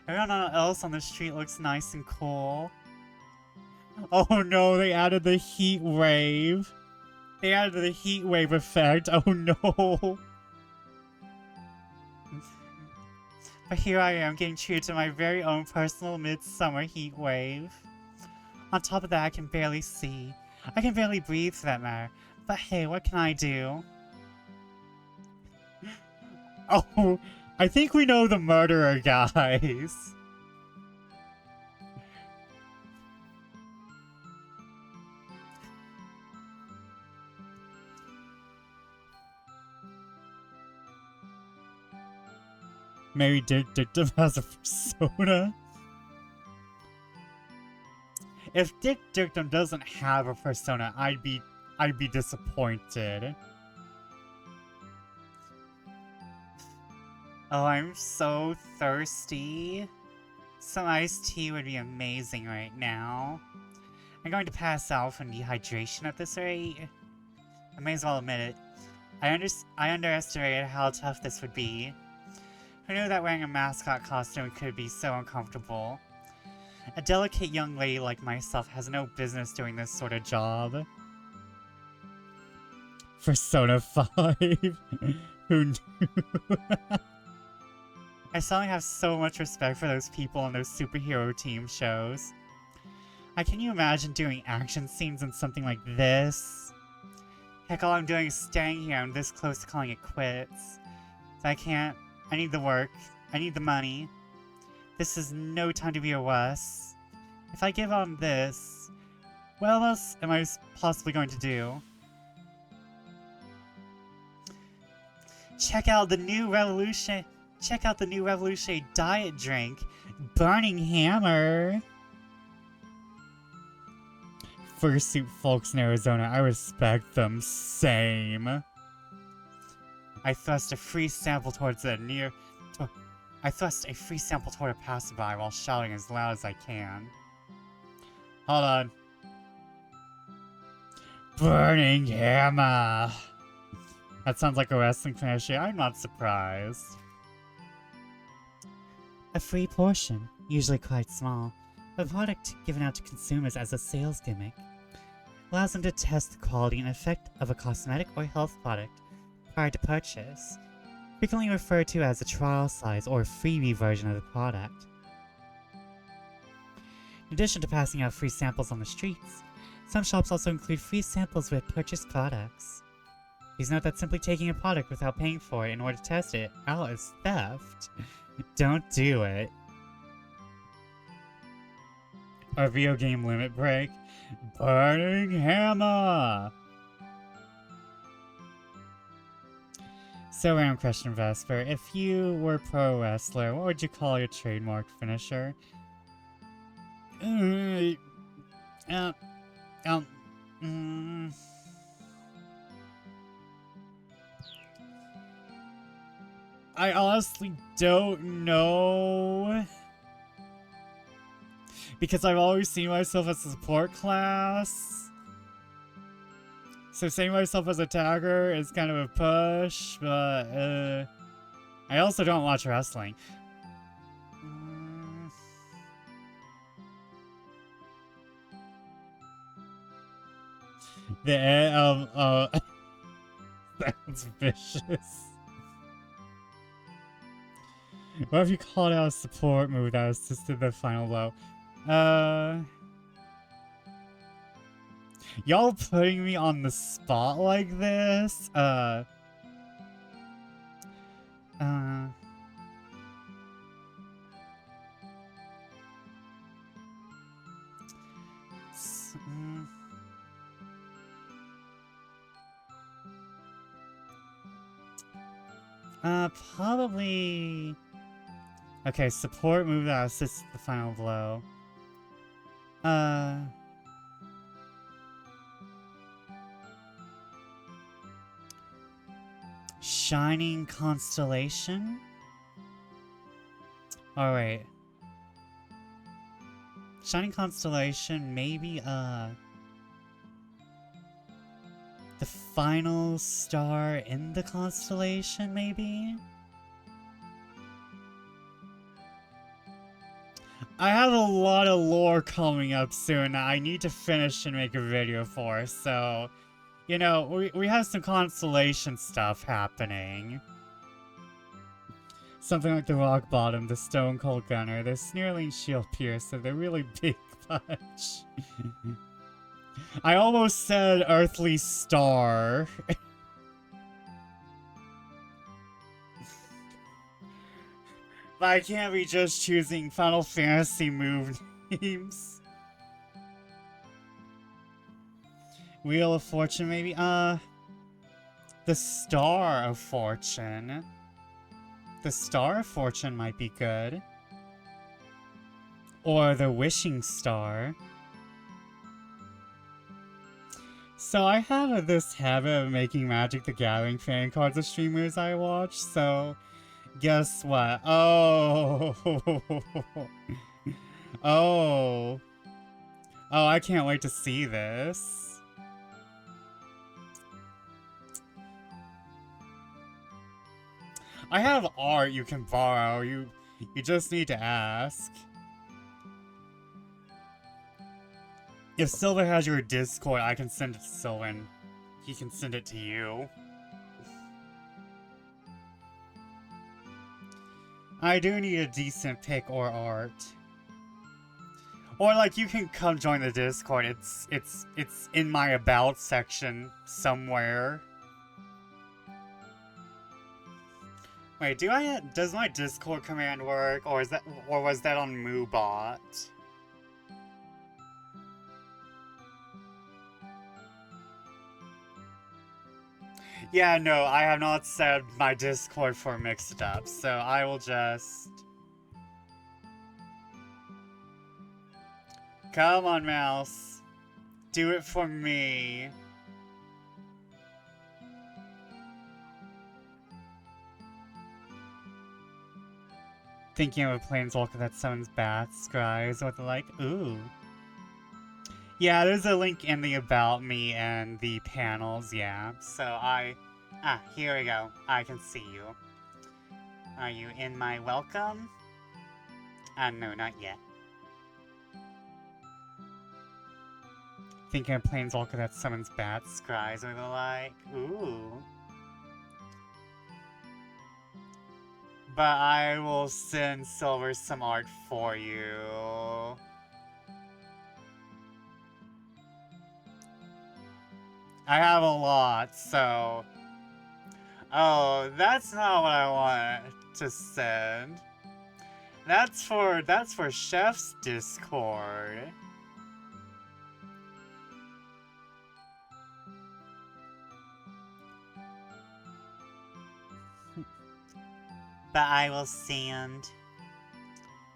Everyone else on the street looks nice and cool. Oh no, they added the heat wave. They added the heat wave effect. Oh no. But here I am getting treated to my very own personal midsummer heat wave. On top of that, I can barely see. I can barely breathe for that matter. But hey, what can I do? Oh, I think we know the murderer, guys. Maybe Dick Dictum has a persona? If Dick Dictum doesn't have a persona, I'd be disappointed. Oh, I'm so thirsty. Some iced tea would be amazing right now. I'm going to pass out from dehydration at this rate. I may as well admit it. I underestimated how tough this would be. Who knew that wearing a mascot costume could be so uncomfortable? A delicate young lady like myself has no business doing this sort of job. Persona 5. Who knew? I suddenly have so much respect for those people in those superhero team shows. Can you imagine doing action scenes in something like this? Heck, all I'm doing is staying here. I'm this close to calling it quits. So I need the work. I need the money. This is no time to be a wuss. If I give on this, what else am I possibly going to do? Check out the new revolutionary diet drink, Burning Hammer. Fursuit folks in Arizona, I respect them. Same. I thrust a free sample toward a passerby while shouting as loud as I can. Hold on. Burning Hammer. That sounds like a wrestling finisher. I'm not surprised. A free portion, usually quite small, a product given out to consumers as a sales gimmick, allows them to test the quality and effect of a cosmetic or health product prior to purchase, frequently referred to as a trial size or freebie version of the product. In addition to passing out free samples on the streets, some shops also include free samples with purchased products. Please note that simply taking a product without paying for it in order to test it out is theft. Don't do it. Our video game limit break. Burning Hammer! So, random question, Vesper. If you were a pro wrestler, what would you call your trademark finisher? I honestly don't know. Because I've always seen myself as a support class. So seeing myself as a tagger is kind of a push, but I also don't watch wrestling. The end of that's vicious. What if you called out a support move that assisted the final blow? Y'all putting me on the spot like this? Probably... Okay, support move that assists the final blow. Shining Constellation? Alright. Shining Constellation, maybe, the final star in the constellation, maybe? I have a lot of lore coming up soon that I need to finish and make a video for, so... You know, we have some constellation stuff happening. Something like the Rock Bottom, the Stone Cold Gunner, the Snarling Shield Piercer, the really big punch. I almost said Earthly Star. But I can't be just choosing Final Fantasy move names. Wheel of Fortune, maybe? The Star of Fortune. The Star of Fortune might be good. Or the Wishing Star. So I have this habit of making Magic the Gathering fan cards of streamers I watch, so... Guess what? Oh! Oh! Oh, I can't wait to see this. I have art you can borrow. You just need to ask. If Silver has your Discord, I can send it to Sylvan. He can send it to you. I do need a decent pic or art. Or like you can come join the Discord. It's in my about section somewhere. Wait, does my Discord command work, or was that on Moobot? Yeah, no, I have not set my Discord for mixed up, so I will just... Come on, mouse. Do it for me. Thinking of a planeswalker that summons bats, scries, what the like. Ooh. Yeah, there's a link in the About Me and the panels, yeah. So here we go. I can see you. Are you in my welcome? No, not yet. Thinking of a planeswalker that summons bats, scries, or the like. Ooh. But I will send Silver some art for you. I have a lot, so... Oh, that's not what I want to send. That's for Chef's Discord. But I will send...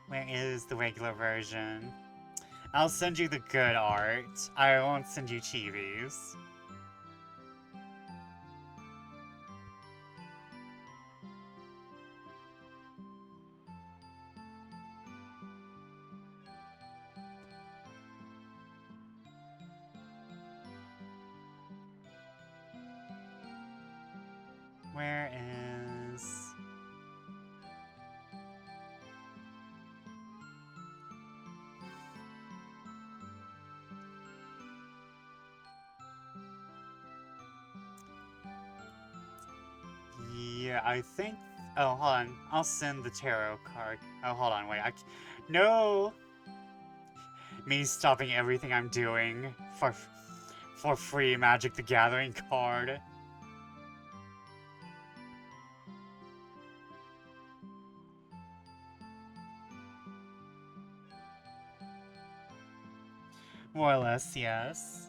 Where is the regular version? I'll send you the good art. I won't send you chibis. Where is... Yeah, I think... Oh, hold on. I'll send the tarot card. Oh, hold on, wait. No! Me stopping everything I'm doing for free Magic the Gathering card. More or less, yes.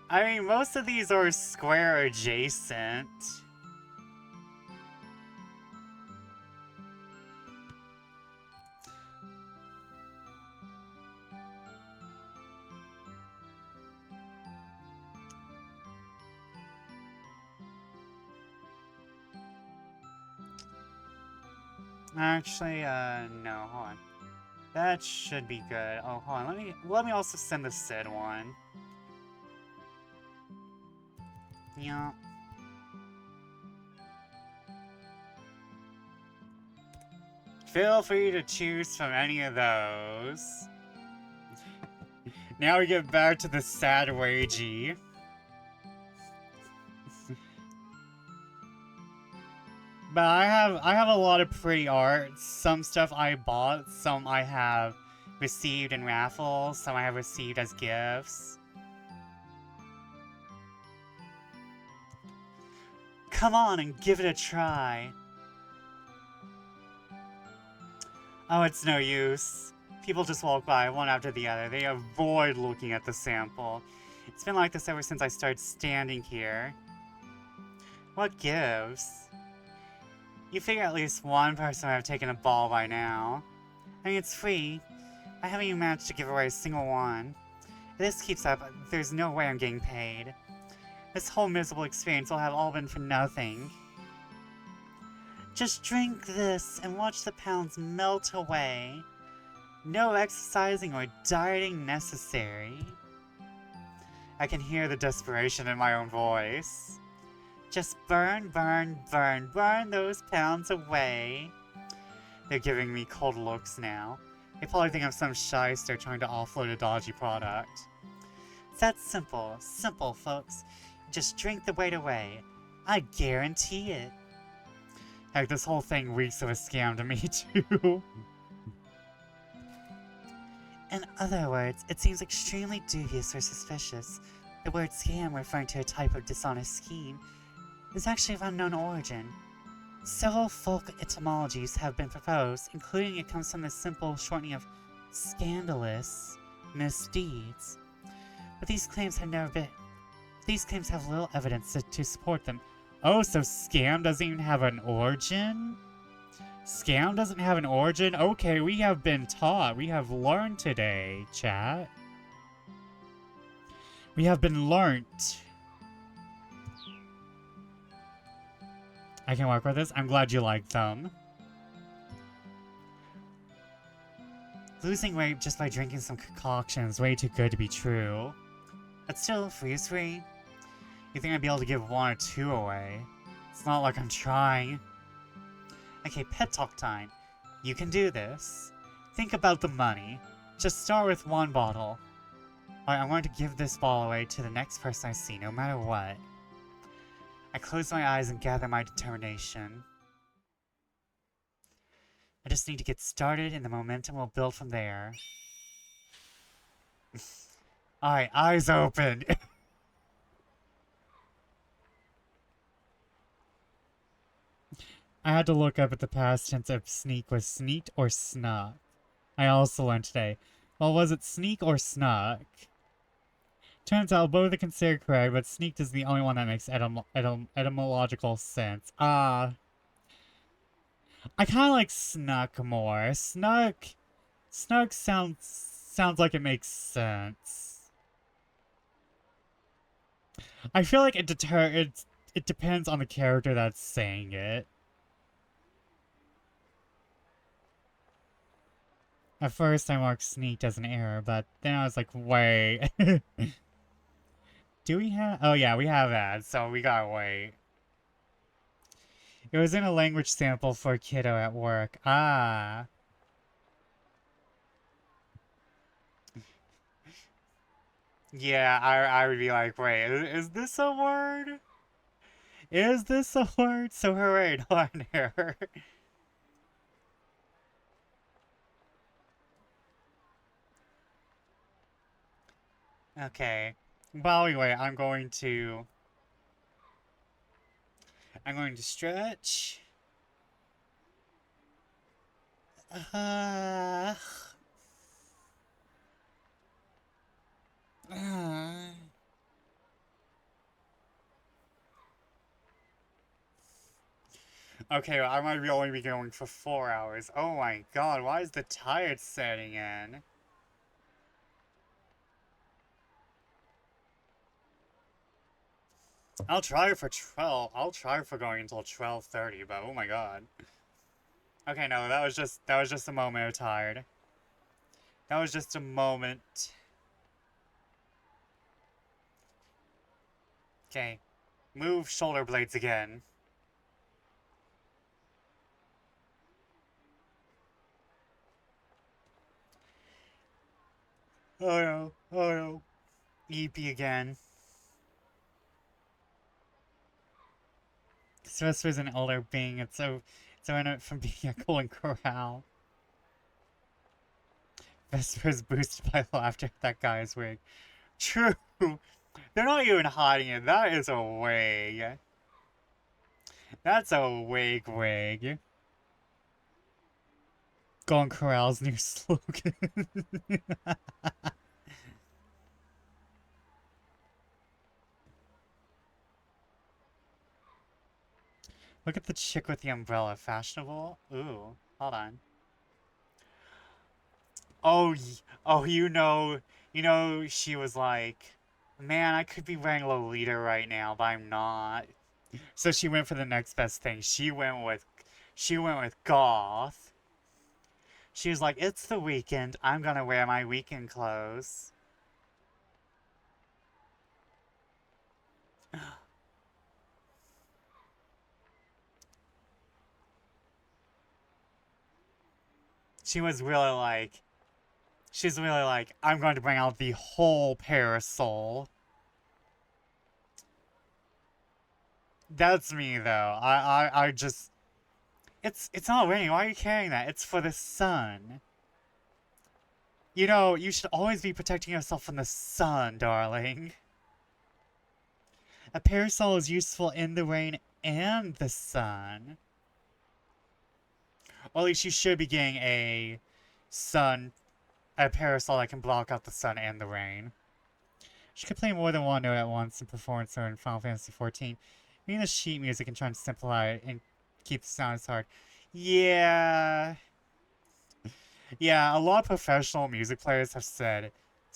I mean, most of these are square adjacent. Actually, no, hold on. That should be good. Oh, hold on, let me also send the Sid one. Yeah. Feel free to choose from any of those. Now we get back to the sad wagey. But I have a lot of pretty art. Some stuff I bought, some I have received in raffles, some I have received as gifts. Come on and give it a try. Oh, it's no use. People just walk by one after the other. They avoid looking at the sample. It's been like this ever since I started standing here. What gives? You figure at least one person would have taken a ball by now. I mean, it's free. I haven't even managed to give away a single one. If this keeps up, there's no way I'm getting paid. This whole miserable experience will have all been for nothing. Just drink this and watch the pounds melt away. No exercising or dieting necessary. I can hear the desperation in my own voice. Just burn, burn, burn, burn those pounds away. They're giving me cold looks now. They probably think I'm some shyster trying to offload a dodgy product. It's that simple. Simple, folks. Just drink the weight away. I guarantee it. Heck, this whole thing reeks of a scam to me, too. In other words, it seems extremely dubious or suspicious. The word scam, referring to a type of dishonest scheme, is actually of unknown origin. Several folk etymologies have been proposed, including it comes from the simple shortening of scandalous misdeeds. But these claims have little evidence to support them. Oh, so scam doesn't even have an origin? Scam doesn't have an origin? Okay, we have been taught. We have learned today, chat. We have been learnt. I can work with this. I'm glad you like them. Losing weight just by drinking some concoction is way too good to be true. But still, free is free. You think I'd be able to give 1 or 2 away? It's not like I'm trying. Okay, pet talk time. You can do this. Think about the money. Just start with 1 bottle. Alright, I'm going to give this bottle away to the next person I see, no matter what. I close my eyes and gather my determination. I just need to get started and the momentum will build from there. Alright, eyes open! I had to look up at the past tense of sneak was sneaked or snuck. I also learned today. Well, was it sneak or snuck? Turns out both are considered correct, but sneaked is the only one that makes etymological sense. I kind of like snuck more. Snuck sounds like it makes sense. I feel like it depends on the character that's saying it. At first I marked sneaked as an error, but then I was like, wait. Do we have... Oh yeah, we have that, so we gotta wait. It was in a language sample for a kiddo at work. Ah. Yeah, I would be like, wait, is this a word? Is this a word? So hooray, not an error. Okay. While we wait, I'm going to stretch. Uh, Okay, well, I might be only be going for 4 hours. Oh my god, why is the tired setting in? I'll try for 12. I'll try for going until 12:30, but oh my god. Okay, no, that was just a moment of tired. That was just a moment. Okay. Move shoulder blades again. Oh no. Oh no. Eepy again. Sylvester's an elder being. It's so in it from being a golden corral. Vesper's boosted by laughter at that guy's wig. True. They're not even hiding it. That is a wig. That's a wig. Golden Corral's new slogan. Look at the chick with the umbrella. Fashionable? Ooh, hold on. Oh, you know, she was like, man, I could be wearing Lolita right now, but I'm not. So she went for the next best thing. She went with goth. She was like, it's the weekend. I'm gonna wear my weekend clothes. She was really like, she's really like, I'm going to bring out the whole parasol. That's me though. I just, it's not raining. Why are you carrying that? It's for the sun. You know, you should always be protecting yourself from the sun, darling. A parasol is useful in the rain and the sun. Or at least you should be getting a parasol that can block out the sun and the rain. She could play more than one note at once in performance or in Final Fantasy XIV. Reading the sheet music and trying to simplify it and keep the sound is hard. Yeah. Yeah, a lot of professional music players have said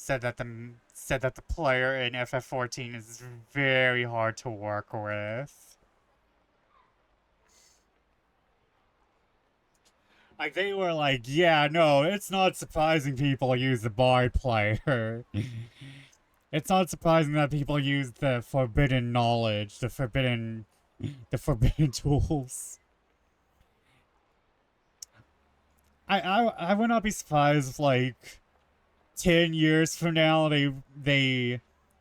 that the player in FF14 is very hard to work with. Like, they were like, yeah, no, it's not surprising people use the Bard player. It's not surprising that people use the forbidden knowledge, the forbidden tools. I would not be surprised if, like, 10 years from now they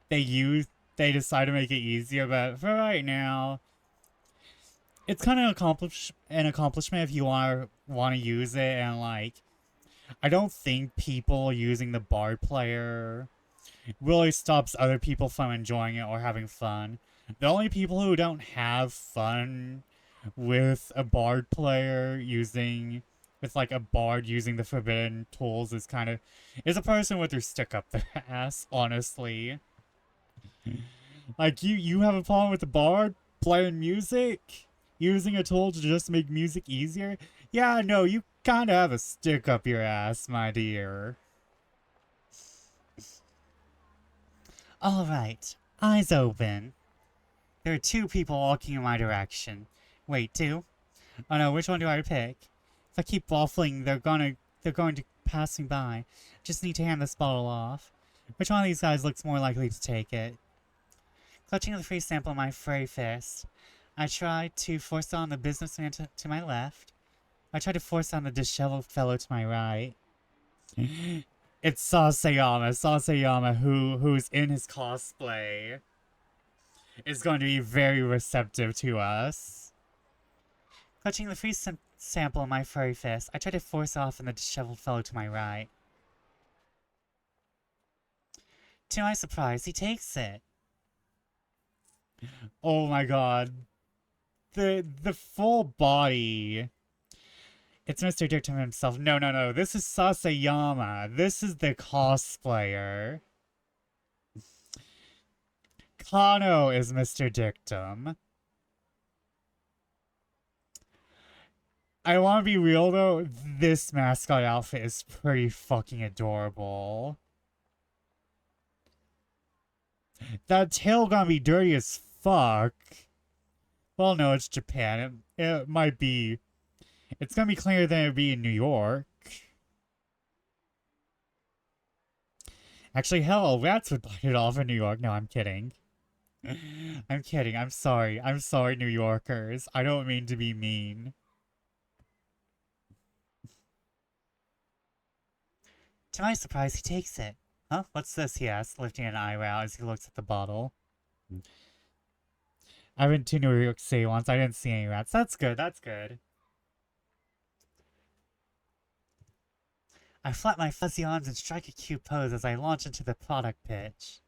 decide to make it easier, but for right now, it's kind of an accomplishment if you want to use it, and like, I don't think people using the Bard player really stops other people from enjoying it or having fun. The only people who don't have fun with a Bard player with like a Bard using the forbidden tools is a person with their stick up their ass, honestly. Like, you have a problem with the Bard playing music? Using a tool to just make music easier? Yeah, no, you kinda have a stick up your ass, my dear. Alright, eyes open. There are 2 people walking in my direction. Wait, 2? Oh no, which one do I pick? If I keep waffling, they're going to pass me by. Just need to hand this bottle off. Which one of these guys looks more likely to take it? Clutching the free sample in my furry fist, I try to force on the businessman to my left. I try to force on the disheveled fellow to my right. It's Sasayama, who's in his cosplay, is going to be very receptive to us. Clutching the free sample in my furry fist, I try to force off on the disheveled fellow to my right. To my surprise, he takes it. Oh my god. The full body. It's Mr. Dictum himself. No. This is Sasayama. This is the cosplayer. Kano is Mr. Dictum. I want to be real though, this mascot outfit is pretty fucking adorable. That tail gonna be dirty as fuck. Well, no, it's Japan. It might be. It's gonna be cleaner than it'd be in New York. Actually, hell, rats would bite it off in New York. No, I'm kidding. I'm kidding. I'm sorry. I'm sorry, New Yorkers. I don't mean to be mean. To my surprise, he takes it. Huh? What's this? He asks, lifting an eyebrow as he looks at the bottle. I went to New York City once. I didn't see any rats. That's good. That's good. I flap my fuzzy arms and strike a cute pose as I launch into the product pitch.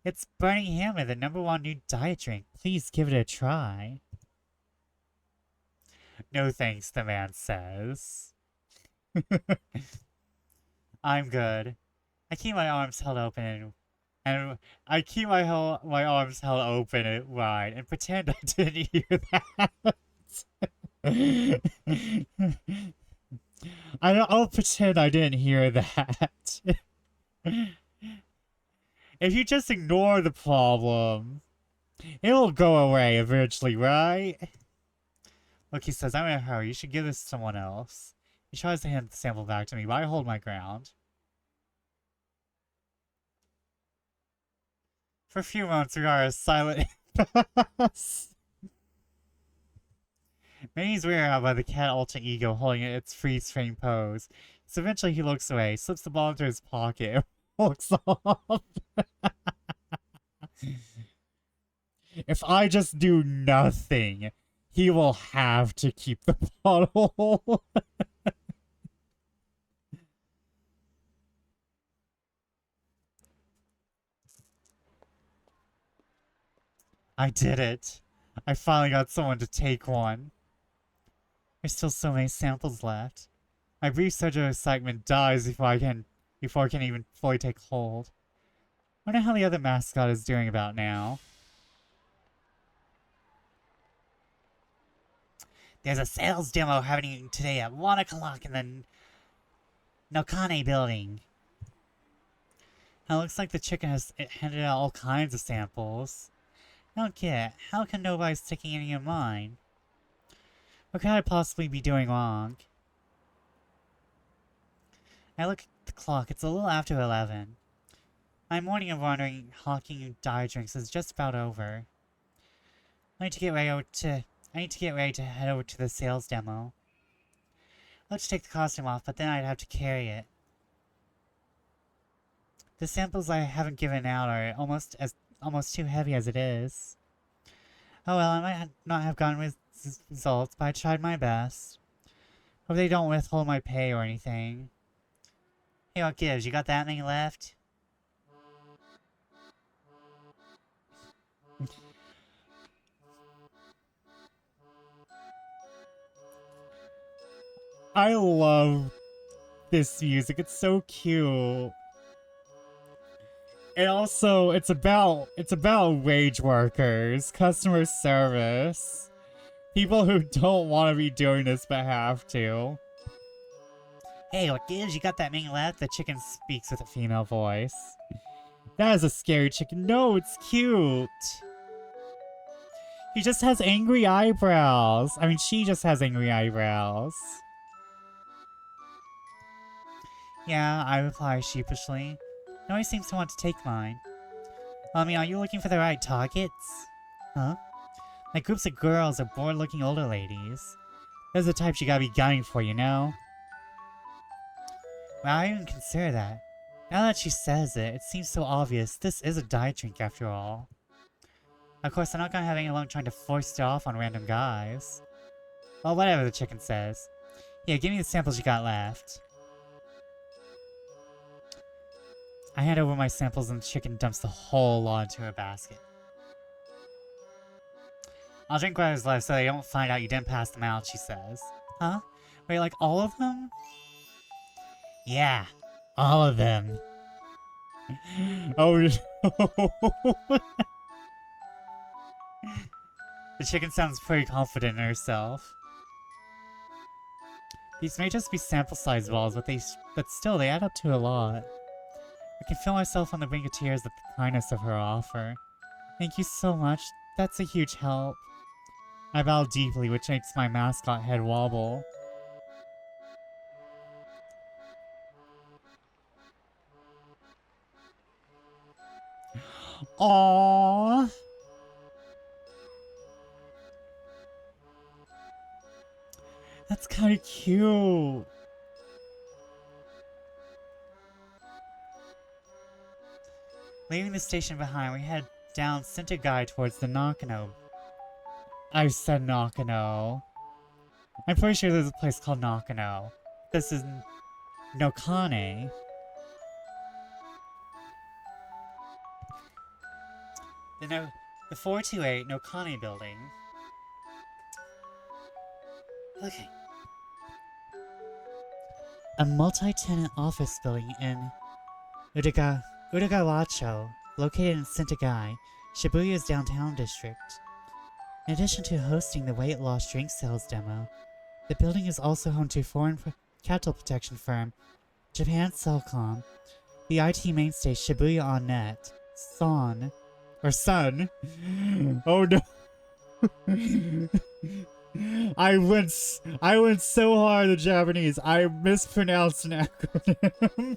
It's Burning Hammer, the #1 new diet drink. Please give it a try. No thanks, the man says. I'm good. I keep my arms held open and I keep my arms held open and wide and pretend I didn't hear that. I'll pretend I didn't hear that. If you just ignore the problem, it'll go away eventually, right? Look, he says, I'm in a hurry. You should give this to someone else. He tries to hand the sample back to me, but I hold my ground. For a few moments, we are silent. Maybe he's weirded out by the cat alter ego holding it its freeze frame pose. So eventually he looks away, slips the ball into his pocket, and walks off. If I just do nothing, he will have to keep the bottle. I did it. I finally got someone to take one. There's still so many samples left. My brief surge of excitement dies before I can even fully take hold. Wonder how the other mascot is doing about now. There's a sales demo happening today at 1 o'clock in the Nokane building. Now it looks like the chicken has handed out all kinds of samples. I don't get it. How come nobody's taking any of mine? What could I possibly be doing wrong? I look at the clock. It's a little after 11. My morning of wandering, hawking diet drinks is just about over. I need to get ready to head over to the sales demo. Let's take the costume off, but then I'd have to carry it. The samples I haven't given out are almost too heavy as it is. Oh well, I might not have gotten results, but I tried my best. Hope they don't withhold my pay or anything. Hey, what gives? You got that many left? I love this music. It's so cute. And also, it's about wage workers, customer service, people who don't want to be doing this but have to. Hey, what gives? You got that many left? The chicken speaks with a female voice. That is a scary chicken. No, it's cute. He just has angry eyebrows. I mean, she just has angry eyebrows. Yeah, I reply sheepishly. Nobody seems to want to take mine. I mean, are you looking for the right targets? Huh? Like groups of girls or bored-looking older ladies. Those are the types you gotta be gunning for, you know? Well, I didn't consider that. Now that she says it, it seems so obvious. This is a diet drink after all. Of course, I'm not gonna have any luck trying to force it off on random guys. Well, whatever the chicken says. Yeah, give me the samples you got left. I hand over my samples and the chicken dumps the whole lot into her basket. I'll drink whatever's left so they don't find out you didn't pass them out, she says. Huh? Wait, like all of them? Yeah, all of them. Oh no. The chicken sounds pretty confident in herself. These may just be sample-sized balls, but still, they add up to a lot. I can feel myself on the brink of tears at the kindness of her offer. Thank you so much. That's a huge help. I bow deeply, which makes my mascot head wobble. Aww. That's kind of cute. Leaving the station behind, we head down Sintagai towards the Nakano. I said Nakano. I'm pretty sure there's a place called Nakano. This is Nokane. The 428 Nokane building. Okay. A multi-tenant office building in Udagawacho, located in Sintagai, Shibuya's downtown district. In addition to hosting the weight loss drink sales demo, the building is also home to foreign capital protection firm Japan Cellcom, the IT mainstay Shibuya On Net, Sun. Oh no. I went so hard in Japanese, I mispronounced an acronym.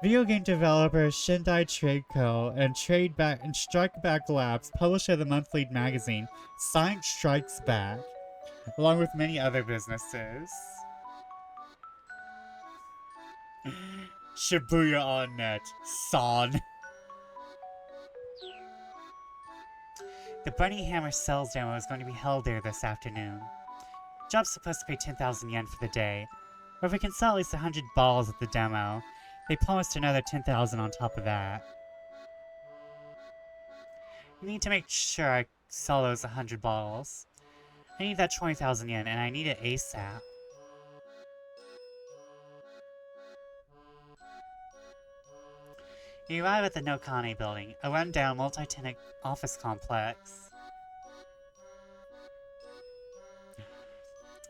Video game developer Shindai Trade Co. and Strike Back Labs, publisher of the monthly magazine Science Strikes Back, along with many other businesses. Shibuya on net. Son. The Bunny Hammer Cells demo is going to be held there this afternoon. Job's supposed to pay 10,000 yen for the day, or if we can sell at least 100 balls at the demo, they promised another 10,000 on top of that. I need to make sure I sell those 100 balls. I need that 20,000 yen, and I need it ASAP. You arrive at the Nokane building, a rundown multi-tenant office complex.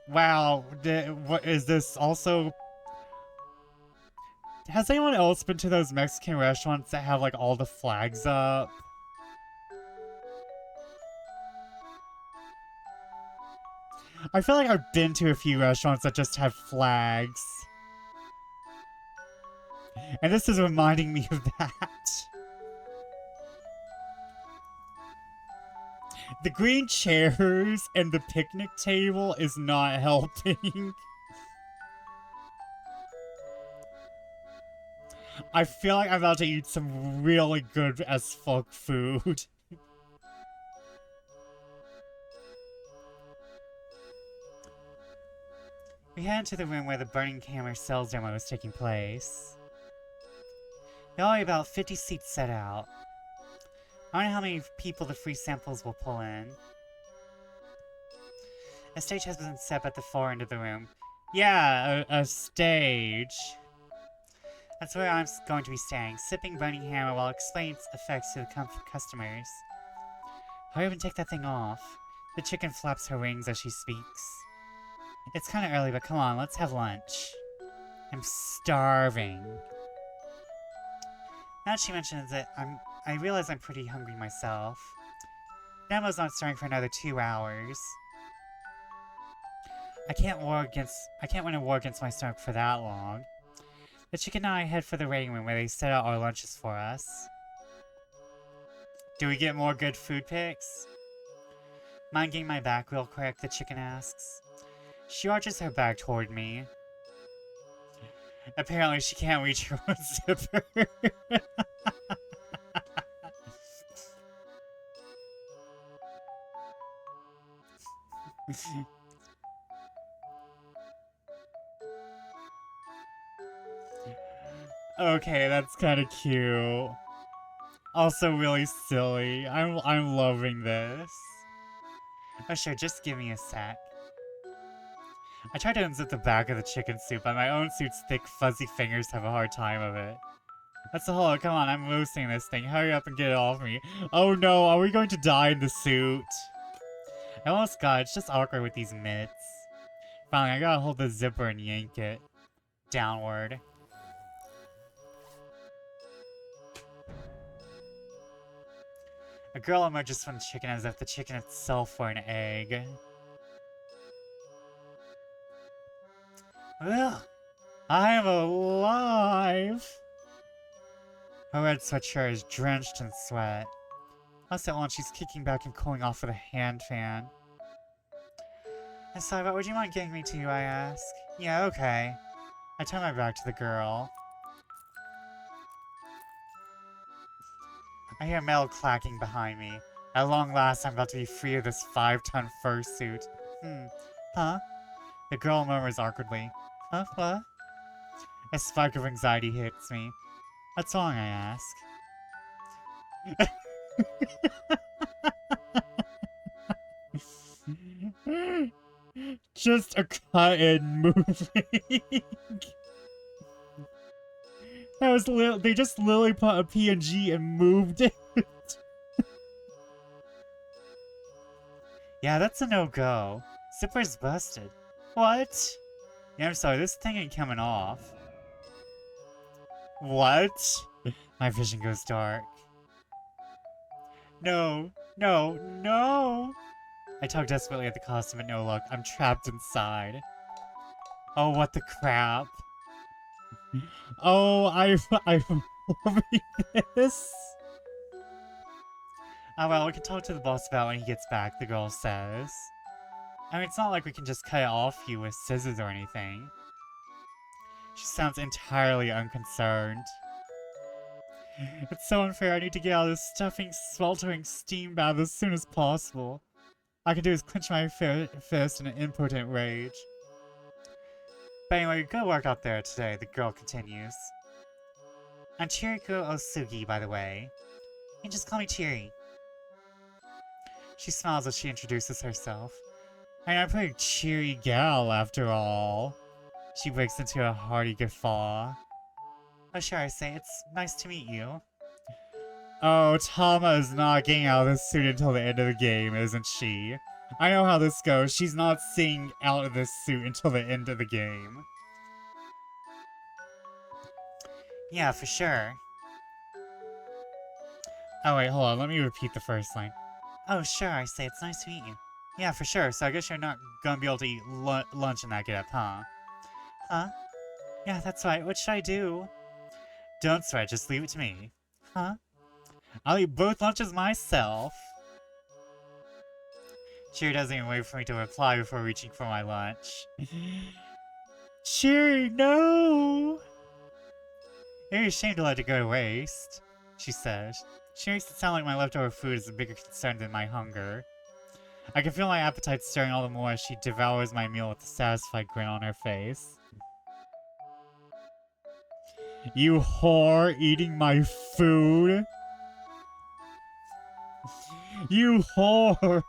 Wow, what is this also? Has anyone else been to those Mexican restaurants that have like all the flags up? I feel like I've been to a few restaurants that just have flags. And this is reminding me of that. The green chairs and the picnic table is not helping. I feel like I'm about to eat some really good as fuck food. We head into the room where the Burning Hammer Cells demo is taking place. There are only about 50 seats set out. I don't know how many people the free samples will pull in. A stage has been set at the far end of the room. Yeah, a stage. That's where I'm going to be staying, sipping Burning Hammer while explaining its effects to the customers. Hurry up and take that thing off. The chicken flaps her wings as she speaks. It's kinda early, but come on, let's have lunch. I'm starving. Now that she mentions it, I realize I'm pretty hungry myself. Demo's not starting for another 2 hours. I can't win a war against my stomach for that long. The chicken and I head for the waiting room where they set out our lunches for us. Do we get more good food pics? Mind getting my back real quick, the chicken asks. She arches her back toward me. Apparently she can't reach her own zipper. Okay, that's kind of cute. Also really silly. I'm loving this. Oh sure, just give me a sec. I tried to unzip the back of the chicken soup, but my own suit's thick, fuzzy fingers have a hard time of it. That's the whole. Come on, I'm loosing this thing. Hurry up and get it off me. Oh no, are we going to die in the suit? I almost got it. It's just awkward with these mitts. Finally, I gotta hold the zipper and yank it downward. A girl emerges from the chicken as if the chicken itself were an egg. Ugh! I am alive! Her red sweatshirt is drenched in sweat. Last at lunch, she's kicking back and cooling off with a hand fan. I'm sorry, but would you mind getting me to you, I ask? Yeah, okay. I turn my back to the girl. I hear metal clacking behind me. At long last, I'm about to be free of this 5-ton fursuit. Huh? The girl murmurs awkwardly. Huh? What? A spike of anxiety hits me. What's wrong, I ask? Just a cut in moving. That was they just literally put a PNG and moved it. Yeah, that's a no-go. Zipper's busted. What? Yeah, I'm sorry, this thing ain't coming off. What? My vision goes dark. No, no, no! I tug desperately at the costume, but no luck. I'm trapped inside. Oh, what the crap. Oh, I'm loving this. Oh well, we can talk to the boss about when he gets back, the girl says. I mean, it's not like we can just cut it off you with scissors or anything. She sounds entirely unconcerned. It's so unfair, I need to get out of this stuffing, sweltering steam bath as soon as possible. All I can do is clench my fist in an impotent rage. But anyway, good work out there today, the girl continues. I'm Chiriko Osugi, by the way. You can just call me Chiri. She smiles as she introduces herself. I mean, I'm a pretty cheery gal, after all. She breaks into a hearty guffaw. Oh, sure, I say, it's nice to meet you. Oh, Tama is not getting out of this suit until the end of the game, isn't she? I know how this goes. She's not seeing out of this suit until the end of the game. Yeah, for sure. Oh, wait, hold on. Let me repeat the first line. Oh, sure, I say, it's nice to meet you. Yeah, for sure. So I guess you're not gonna be able to eat lunch in that get-up, huh? Huh? Yeah, that's right. What should I do? Don't sweat, just leave it to me. Huh? I'll eat both lunches myself. Cheer doesn't even wait for me to reply before reaching for my lunch. Cheer, no! You're ashamed to let it go to waste, she says. She makes it sound like my leftover food is a bigger concern than my hunger. I can feel my appetite stirring all the more as she devours my meal with a satisfied grin on her face. You whore, eating my food! You whore!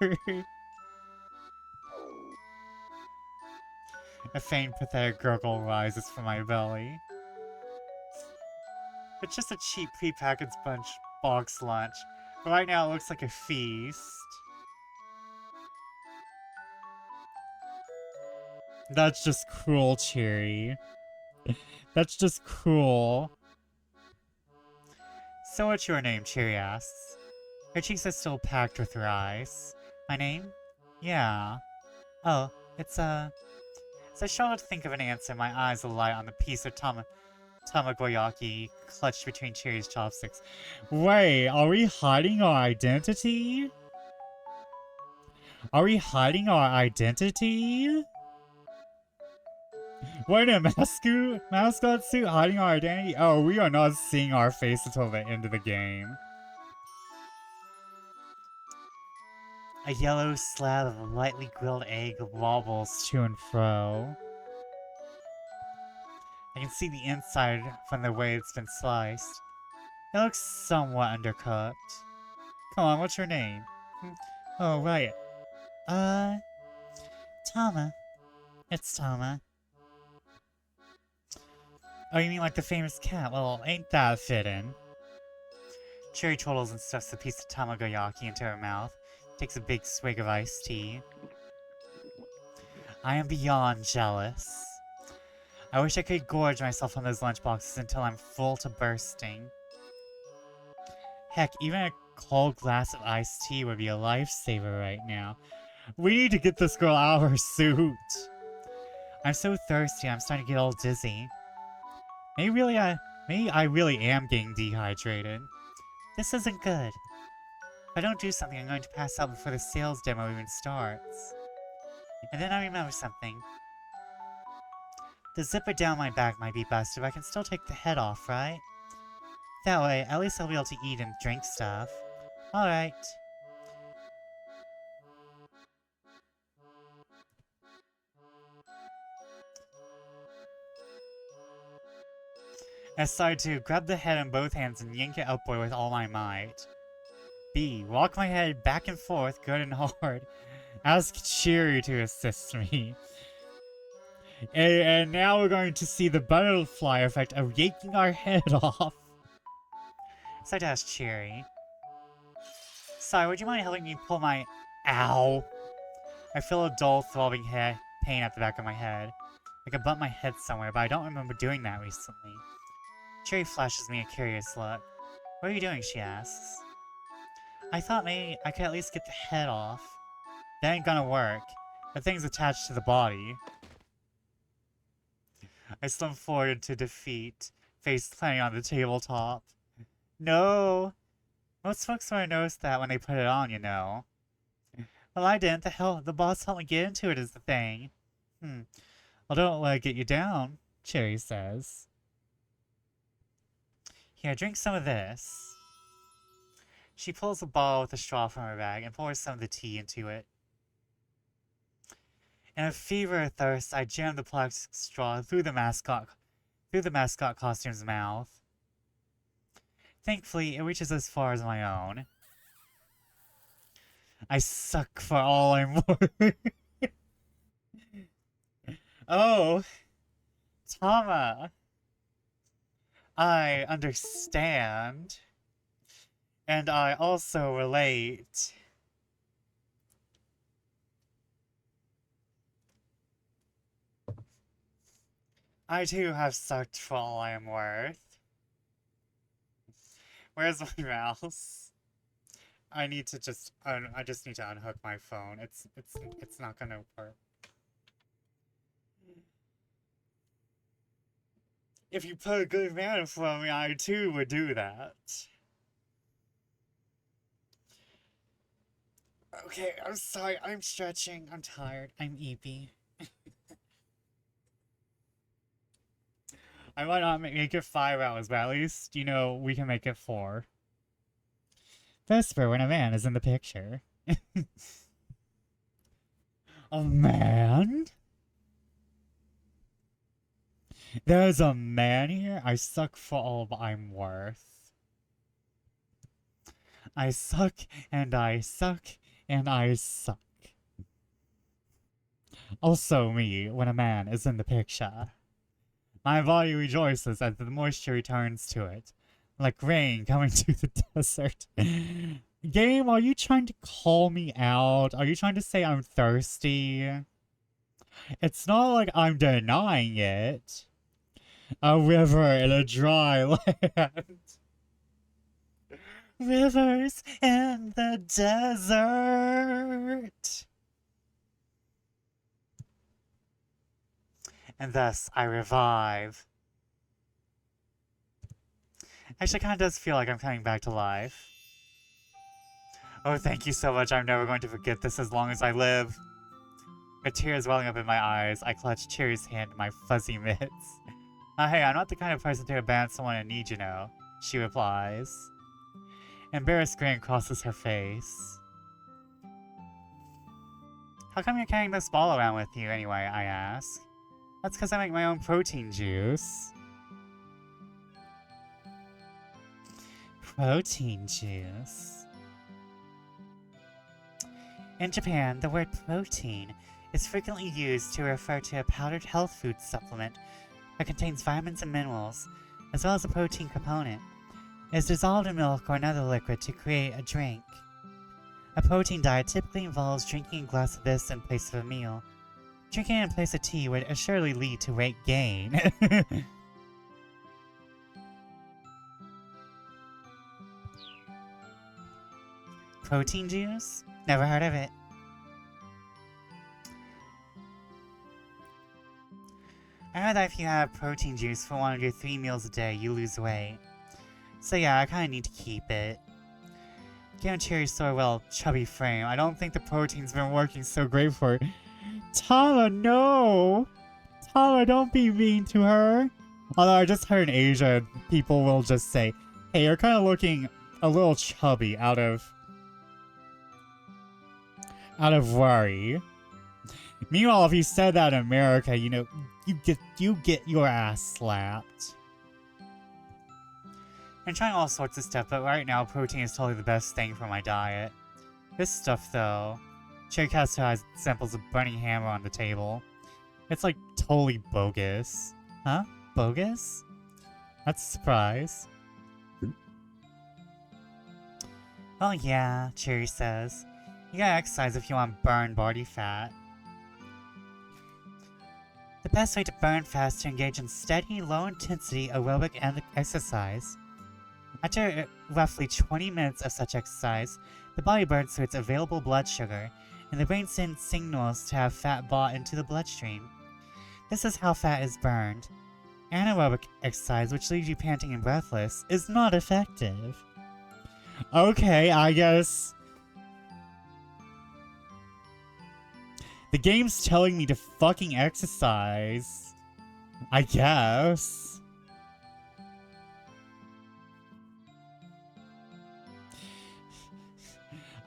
A faint, pathetic gurgle rises from my belly. It's just a cheap prepackaged box lunch, but right now it looks like a feast. That's just cruel, Cherry. That's just cruel. So what's your name, Cherry asks. Her cheeks are still packed with her eyes. My name? Yeah. Oh, it's As I struggle to think of an answer, my eyes alight on the piece of tamagoyaki clutched between Cherry's chopsticks. Wait, are we hiding our identity? Are we hiding our identity? Wait a mascot suit hiding our identity? Oh, we are not seeing our face until the end of the game. A yellow slab of a lightly grilled egg wobbles to and fro. I can see the inside from the way it's been sliced. It looks somewhat undercooked. Come on, what's your name? Oh, right. Tama. It's Tama. Oh, you mean like the famous cat? Well, ain't that fitting? Cherry chortles and stuffs a piece of tamagoyaki into her mouth. Takes a big swig of iced tea. I am beyond jealous. I wish I could gorge myself on those lunchboxes until I'm full to bursting. Heck, even a cold glass of iced tea would be a lifesaver right now. We need to get this girl out of her suit. I'm so thirsty, I'm starting to get all dizzy. Maybe I really am getting dehydrated. This isn't good. If I don't do something, I'm going to pass out before the sales demo even starts. And then I remember something. The zipper down my back might be busted, but I can still take the head off, right? That way, at least I'll be able to eat and drink stuff. Alright. I started to grab the head in both hands and yank it upward with all my might. B. Walk my head back and forth good and hard. Ask Cheery to assist me. And now we're going to see the butterfly effect of yanking our head off. So I asked Cheery. Sorry, would you mind helping me pull my... Ow! I feel a dull, throbbing pain at the back of my head. I could bump my head somewhere, but I don't remember doing that recently. Cherry flashes me a curious look. What are you doing, she asks. I thought maybe I could at least get the head off. That ain't gonna work. The thing's attached to the body. I slumped forward into defeat, face planting on the tabletop. No! Most folks wouldn't notice that when they put it on, you know. Well, I didn't. The boss helped me get into it is the thing. Well, don't let it get you down, Cherry says. Here, drink some of this. She pulls a bottle with a straw from her bag and pours some of the tea into it. In a fever of thirst, I jammed the plastic straw through the mascot costume's mouth. Thankfully, it reaches as far as my own. I suck for all I'm worth. Oh, Tama. I understand. And I also relate. I too have sucked for all I am worth. Where's my mouse? I just need to unhook my phone. It's not gonna work. If you put a good man in front of me, I too would do that. Okay, I'm sorry. I'm stretching. I'm tired. I'm eepy. I might not make it 5 hours, but at least, you know, we can make it 4. Vesper when a man is in the picture. A man? There's a man here? I suck for all I'm worth. I suck, and I suck, and I suck. Also me, when a man is in the picture. My body rejoices as the moisture returns to it, like rain coming to the desert. Game, are you trying to call me out? Are you trying to say I'm thirsty? It's not like I'm denying it. A river in a dry land. Rivers in the desert. And thus I revive. Actually, it kind of does feel like I'm coming back to life. Oh, thank you so much. I'm never going to forget this as long as I live. With tears welling up in my eyes, I clutch Cherry's hand in my fuzzy mitts. Hey, I'm not the kind of person to abandon someone in need, you know, she replies. Embarrassed grin crosses her face. How come you're carrying this ball around with you anyway, I ask. That's because I make my own protein juice. Protein juice. In Japan, the word protein is frequently used to refer to a powdered health food supplement that contains vitamins and minerals, as well as a protein component. It is dissolved in milk or another liquid to create a drink. A protein diet typically involves drinking a glass of this in place of a meal. Drinking it in place of tea would assuredly lead to weight gain. Protein juice? Never heard of it. I heard that if you have protein juice for one of your 3 meals a day, you lose weight. So yeah, I kinda need to keep it. Given Cherry's so chubby frame, I don't think the protein's been working so great for her. Tala, no! Tala, don't be mean to her. Although I just heard in Asia, people will just say, hey, you're kinda looking a little chubby out of worry. Meanwhile, if you said that in America, you know, you get your ass slapped. I'm trying all sorts of stuff, but right now protein is totally the best thing for my diet. This stuff, though, Cherry casts her eyes samples a burning hammer on the table. It's like totally bogus. Huh? Bogus? That's a surprise. Oh yeah, Cherry says. You gotta exercise if you want burn body fat. The best way to burn fat is to engage in steady, low-intensity aerobic exercise. After roughly 20 minutes of such exercise, the body burns through its available blood sugar, and the brain sends signals to have fat brought into the bloodstream. This is how fat is burned. Anaerobic exercise, which leaves you panting and breathless, is not effective. Okay, I guess. The game's telling me to fucking exercise. I guess.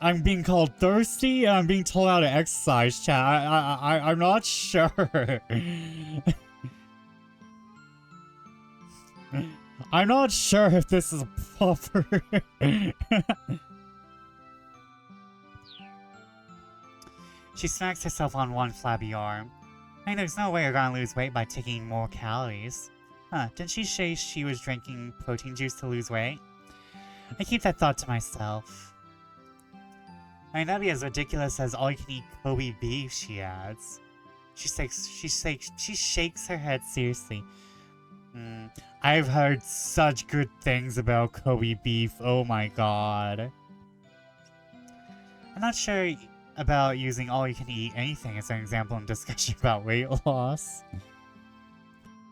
I'm being called thirsty and I'm being told how to exercise, chat. I'm not sure. I'm not sure if this is proper. She smacks herself on one flabby arm. I mean, there's no way you're gonna lose weight by taking more calories. Huh, didn't she say she was drinking protein juice to lose weight? I keep that thought to myself. I mean, that'd be as ridiculous as all-you-can-eat Kobe beef, she adds. She shakes her head seriously. I've heard such good things about Kobe beef, oh my god. I'm not sure about using all-you-can-eat anything as an example in discussion about weight loss.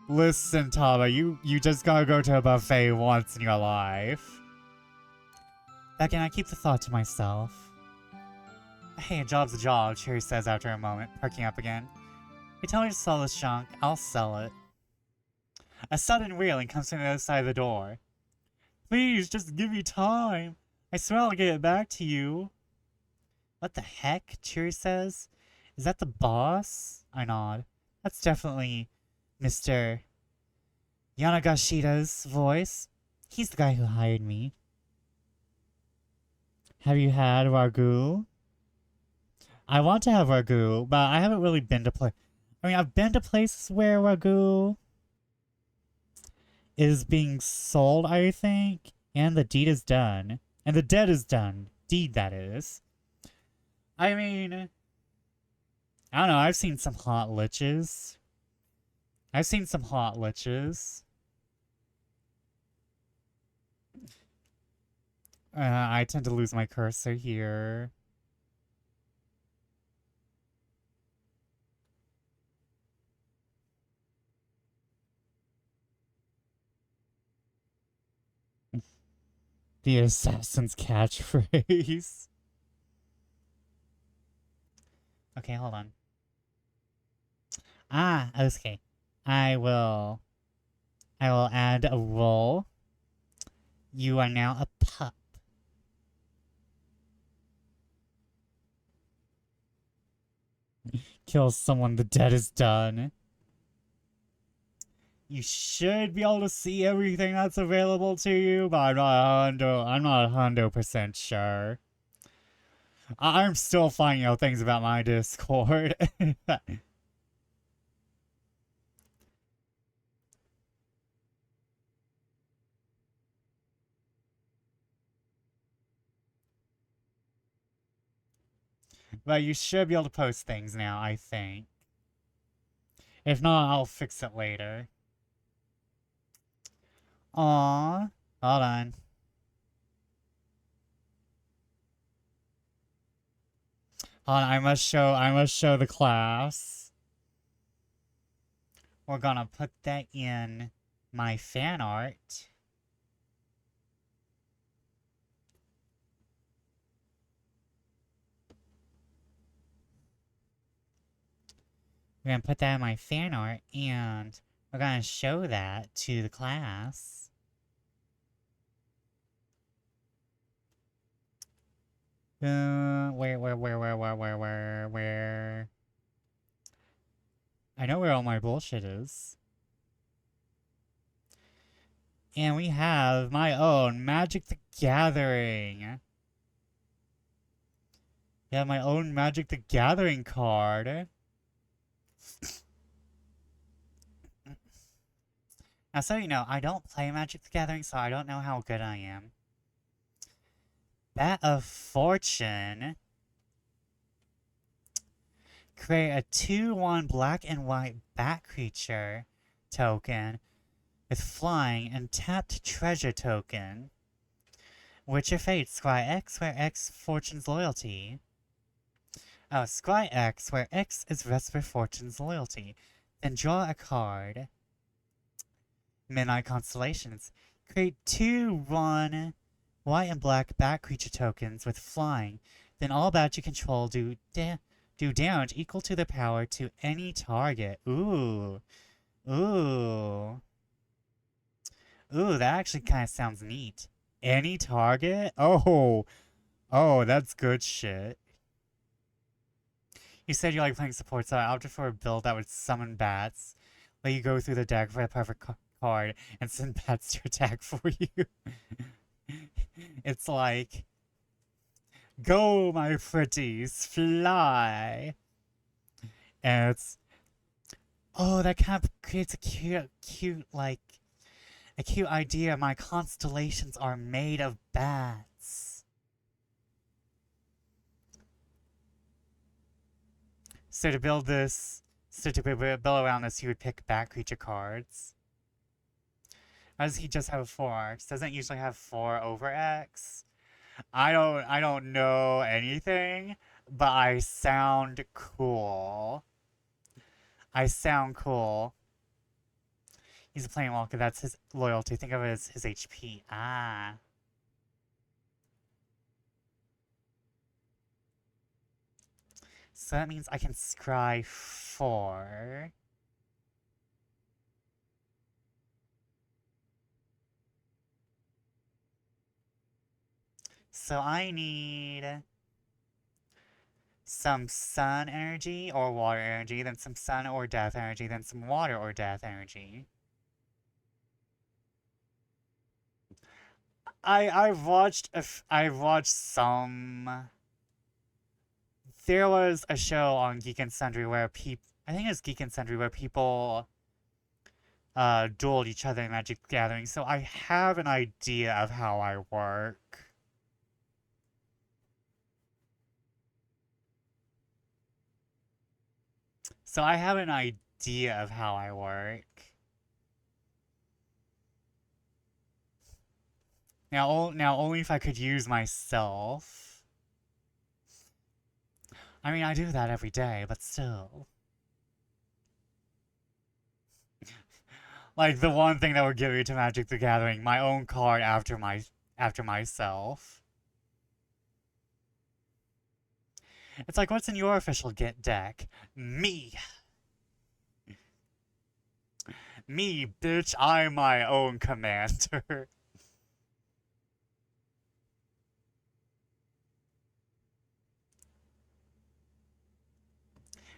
Listen, Taba, you just gotta go to a buffet once in your life. Again, I keep the thought to myself. Hey, a job's a job, Cherry says after a moment, perking up again. You tell me to sell this junk, I'll sell it. A sudden wheeling comes from the other side of the door. Please, just give me time. I swear I'll get it back to you. What the heck? Cherry says. Is that the boss? I nod. That's definitely Mr. Yanagashida's voice. He's the guy who hired me. Have you had ragu? I want to have ragu, but I haven't really been to I've been to places where ragu is being sold, I think, and the deed is done. And the deed is done. Deed, that is. I mean, I don't know, I've seen some hot liches. I tend to lose my cursor here. The assassin's catchphrase. Okay, hold on. Okay. I will add a roll. You are now a pup. Kill someone, the deed is done. You should be able to see everything that's available to you, but I'm not 100% sure. I'm still finding out things about my Discord. But you should be able to post things now, I think. If not, I'll fix it later. Aww. Hold on. Hold on, I must show the class. We're gonna put that in my fan art. We're gonna put that in my fan art, and we're gonna show that to the class. Where? I know where all my bullshit is. And we have my own Magic the Gathering. We have my own Magic the Gathering card. Now, so you know, I don't play Magic the Gathering, so I don't know how good I am. Bat of Fortune. Create a 2/1 black and white bat creature token with flying and tapped treasure token. Witcher Fate, Scry X, where X Fortune's loyalty. Oh, Scry X, where X is Vesper Fortune's loyalty. Then draw a card. Midnight Constellations. Create 2/1 white and black bat creature tokens with flying. Then all bats you control do damage equal to the power to any target. Ooh. Ooh. Ooh, that actually kind of sounds neat. Any target? Oh. Oh, that's good shit. You said you like playing support, so I opted for a build that would summon bats, let you go through the deck for the perfect card, and send bats to attack for you. It's like, go, my pretties, fly. And it's, oh, that kind of creates a cute idea. My constellations are made of bats. So to build around this, you would pick bat creature cards. Why does he just have 4 arcs? Doesn't it usually have 4 over X? I don't know anything, but I sound cool. I sound cool. He's a Planewalker, that's his loyalty. Think of it as his HP. Ah. So that means I can scry 4. So I need some sun energy or water energy, then some sun or death energy, then some water or death energy. I've watched some. There was a show on Geek and Sundry where I think it was Geek and Sundry where people dueled each other in Magic the Gathering, so I have an idea of how I work. So I have an idea of how I work. Now only if I could use myself. I mean, I do that every day, but still. Like, the one thing that would give me to Magic the Gathering, my own card after myself. It's like, what's in your official deck? Me! Me, bitch, I'm my own commander.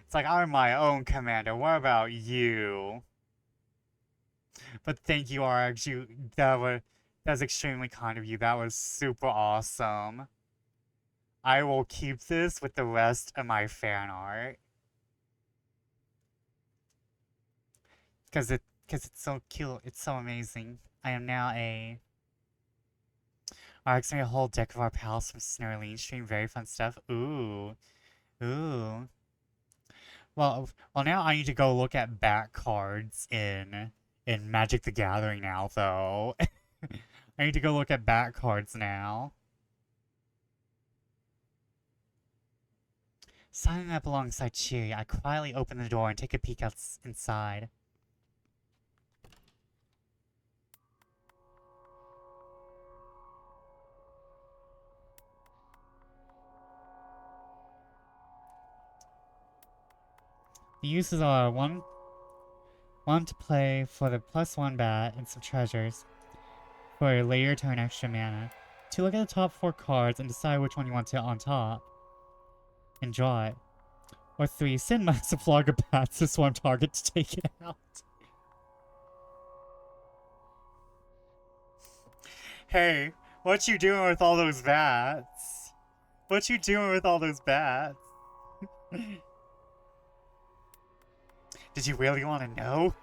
It's like, I'm my own commander. What about you? But thank you, RX. That was extremely kind of you. That was super awesome. I will keep this with the rest of my fan art. Because it's so cute. It's so amazing. I am now a... RX made a whole deck of our pals from Snurleen stream. Very fun stuff. Ooh. Ooh. Well, now I need to go look at back cards in Magic the Gathering now, though. I need to go look at back cards now. Signing up alongside Cheery, I quietly open the door and take a peek inside. The uses are one to play for the +1 bat and some treasures for a later turn extra mana. 2, look at the top 4 cards and decide which one you want to on top and draw it. Or 3, send massive log of bats to swarm target to take it out. Hey, what you doing with all those bats? What you doing with all those bats? Did you really want to know?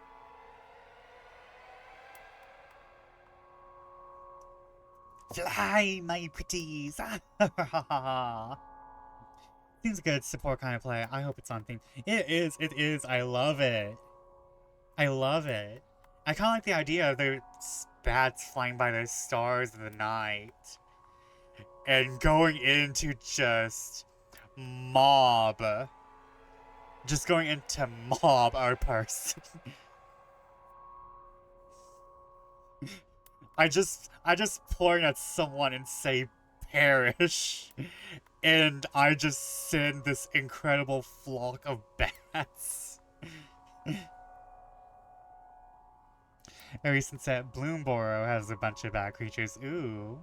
Fly, my pretties! Seems a good support kind of play. I hope it's on theme. It is. I love it. I love it. I kind of like the idea of the bats flying by the stars of the night. And going into just mob. Just going into mob our person. I just point at someone and say perish. And I just send this incredible flock of bats. Ever since that Bloomboro has a bunch of bat creatures. Ooh.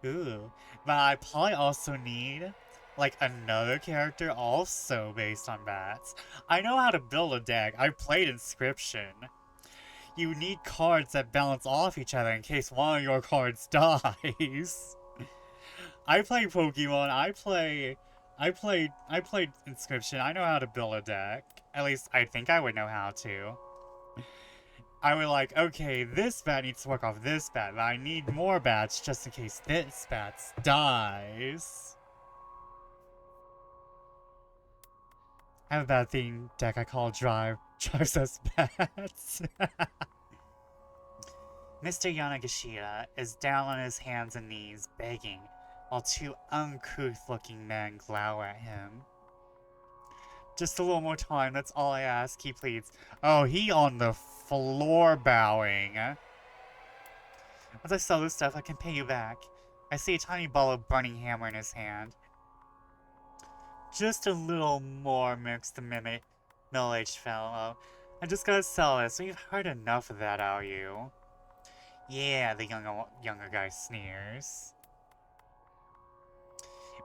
Ooh. But I probably also need, like, another character also based on bats. I know how to build a deck. I played Inscription. You need cards that balance off each other in case one of your cards dies. I play Pokemon. I played Inscription. I know how to build a deck. At least I think I would know how to. I would like, okay, this bat needs to work off this bat, but I need more bats just in case this bat dies. I have a bad theme deck I call Drives Us Bats. Mr. Yanagashira is down on his hands and knees, begging, while two uncouth-looking men glower at him. Just a little more time, that's all I ask, he pleads. Oh, he on the floor bowing. Once I sell this stuff, I can pay you back. I see a tiny ball of burning hammer in his hand. Just a little more, mimics the middle-aged fellow. I just gotta sell this, so you've heard enough of that, are you? Yeah, the younger guy sneers.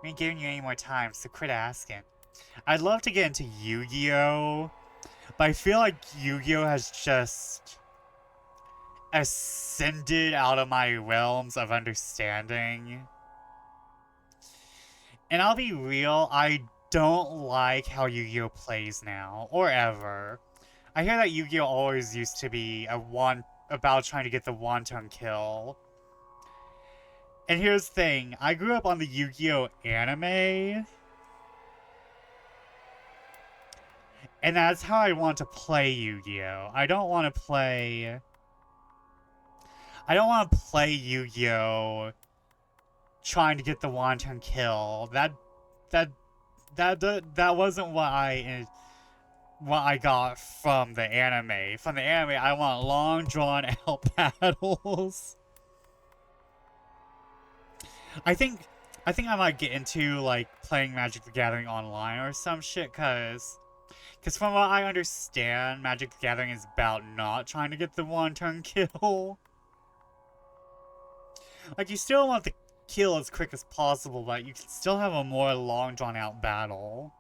I ain't giving you any more time, so quit asking. I'd love to get into Yu-Gi-Oh! But I feel like Yu-Gi-Oh! Has just ascended out of my realms of understanding. And I'll be real, I don't like how Yu-Gi-Oh! Plays now, or ever. I hear that Yu-Gi-Oh! Always used to be about trying to get the one-turn kill. And here's the thing, I grew up on the Yu-Gi-Oh! Anime. And that's how I want to play Yu-Gi-Oh! I don't want to play Yu-Gi-Oh! Trying to get the one-turn kill. That wasn't what I got from the anime. From the anime, I want long, drawn-out battles. I think I might get into, like, playing Magic the Gathering online or some shit, cause from what I understand, Magic the Gathering is about not trying to get the one-turn kill. Like, you still want the kill as quick as possible, but you can still have a more long, drawn-out battle.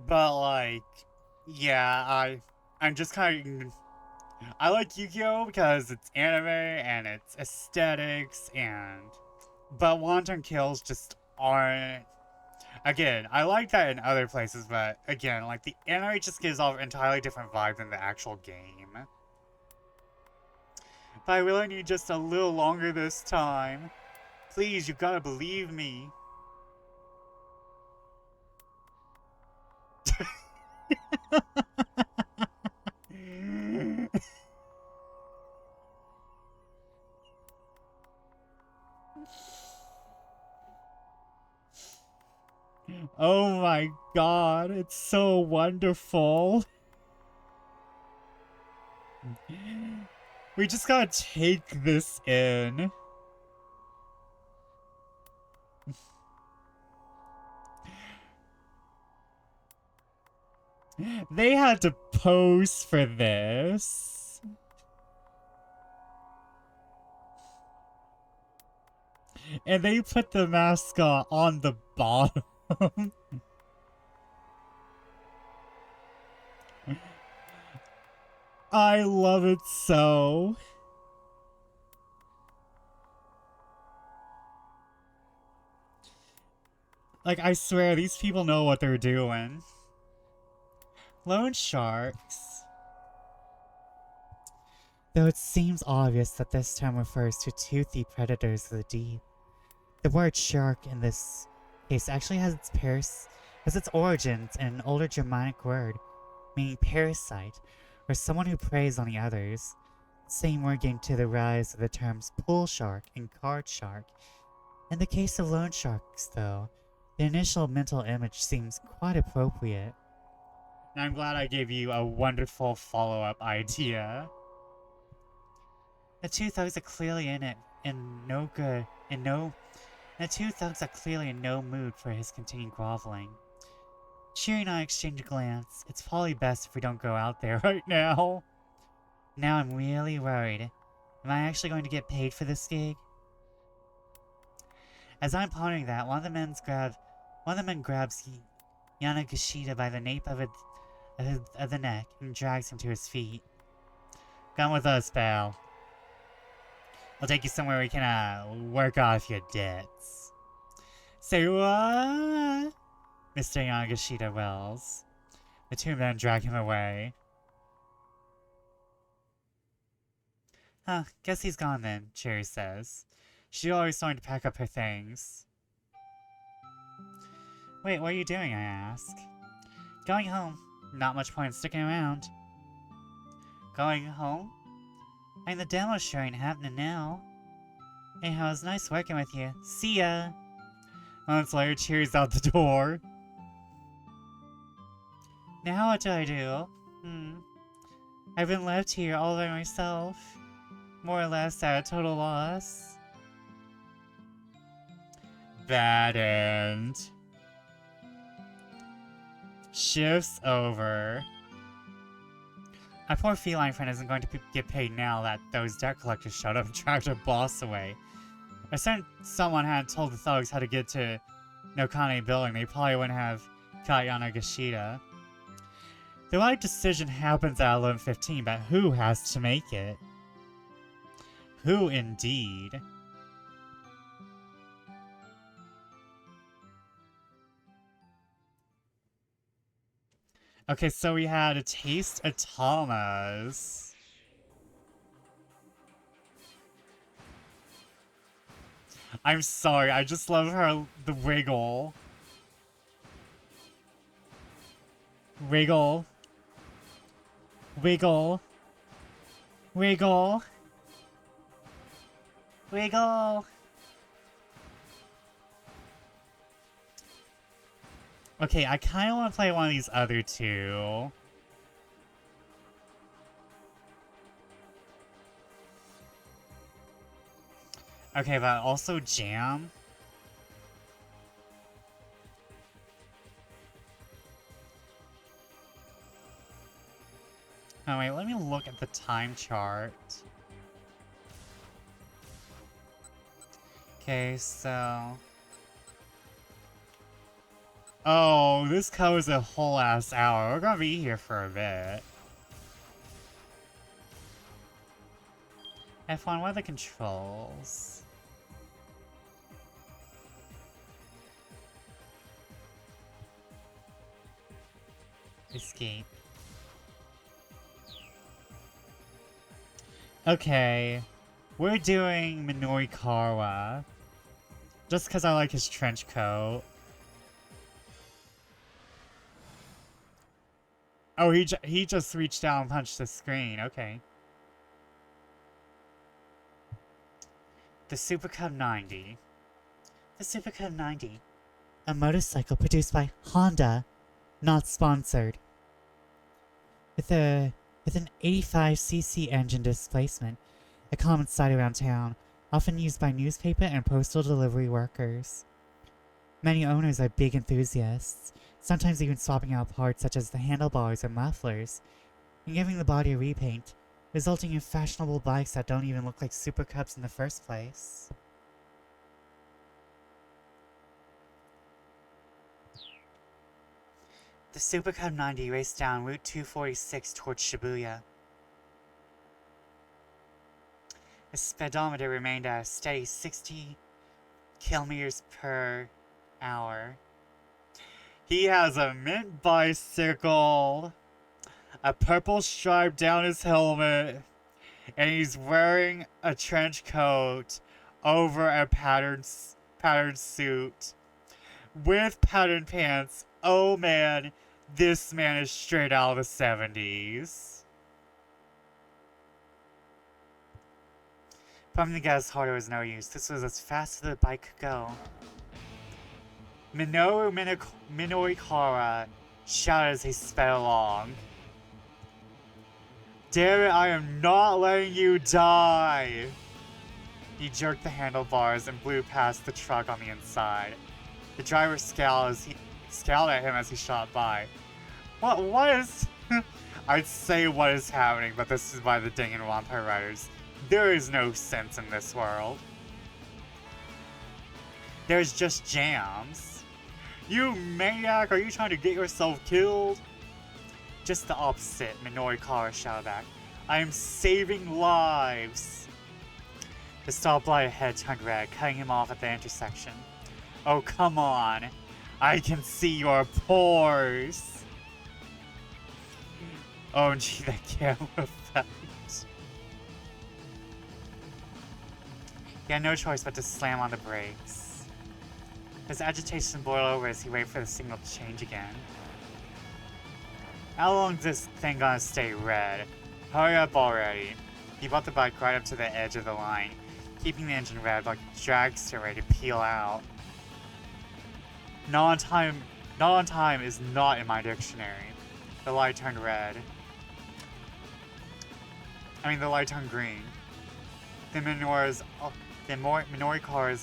But, like, yeah, I'm just kind of... I like Yu-Gi-Oh! Because it's anime, and it's aesthetics, but one-turn kills just aren't... Again, I like that in other places, but again, like, the anime just gives off an entirely different vibe than the actual game. But I really need just a little longer this time. Please, you gotta believe me. Oh my god, it's so wonderful. We just gotta take this in. They had to pose for this. And they put the mascot on the bottom. I love it so. Like, I swear, these people know what they're doing. Loan sharks. Though it seems obvious that this term refers to toothy predators of the deep, the word shark in this case actually has its origins in an older Germanic word, meaning parasite, or someone who preys on the others. Same we're getting to the rise of the terms pool shark and card shark. In the case of loan sharks, though, the initial mental image seems quite appropriate. And I'm glad I gave you a wonderful follow-up idea. The two thugs are clearly the two thugs are clearly in no mood for his continued groveling. Cheery and I exchange a glance. It's probably best if we don't go out there right now. Now I'm really worried. Am I actually going to get paid for this gig? As I'm pondering that, one of the men grabs Yanagashita by the nape of the neck and drags him to his feet. Come with us, pal. We'll take you somewhere we can work off your debts. Say what? Mr. Yanagashita wells. The two men drag him away. Huh, guess he's gone then, Cherry says. She's always starting to pack up her things. Wait, what are you doing, I ask. Going home. Not much point in sticking around. Going home? I mean, the demo sure ain't happening now. Anyhow, it was nice working with you. See ya! Moments later, Cherry's out the door. Now what do I do? I've been left here all by myself. More or less at a total loss. Bad end. Shifts over. My poor feline friend isn't going to get paid now that those debt collectors showed up and dragged her boss away. If someone had told the thugs how to get to Nokane building, they probably wouldn't have caught Yanagashita. The right decision happens at 11:15, but who has to make it? Who indeed? Okay, so we had a taste of Tama's. I'm sorry, I just love her, the wiggle. Wiggle. Wiggle. Wiggle. Wiggle. Okay, I kind of want to play one of these other two. Okay, but also Jam. Oh wait, let me look at the time chart. Okay, so... Oh, this covers a whole ass hour. We're gonna be here for a bit. F1, what are the controls? Escape. Okay. We're doing Minori Karwa. Just because I like his trench coat. Oh, he just reached down and punched the screen. Okay. The Super Cub 90. The Super Cub 90. A motorcycle produced by Honda. Not sponsored. With an 85cc engine displacement. A common sight around town. Often used by newspaper and postal delivery workers. Many owners are big enthusiasts, sometimes even swapping out parts such as the handlebars or mufflers, and giving the body a repaint, resulting in fashionable bikes that don't even look like Super Cubs in the first place. The Super Cub 90 raced down Route 246 towards Shibuya. The speedometer remained at a steady 60 kilometers per hour. He has a mint bicycle, a purple stripe down his helmet, and he's wearing a trench coat over a patterned suit with patterned pants. Oh man, this man is straight out of the 70s. Pumping the gas harder was no use. This was as fast as the bike could go. Minoikara shouted as he sped along. Damn it, I am not letting you die! He jerked the handlebars and blew past the truck on the inside. The driver scowled at him as he shot by. What is... I'd say what is happening, but this is by the Danganronpa writers. There is no sense in this world. There's just jams. You maniac, are you trying to get yourself killed? Just the opposite, Minoikara shouted back. I am saving lives. The stoplight ahead turned red, cutting him off at the intersection. Oh, come on. I can see your pores. Oh, gee, that camera effect. He had no choice but to slam on the brakes. His agitation boiled over as he waited for the signal to change again. How long is this thing gonna stay red? Hurry up already. He brought the bike right up to the edge of the line, keeping the engine red like a dragster ready to peel out. Not on time is not in my dictionary. The light turned red. The light turned green. The Minoikara's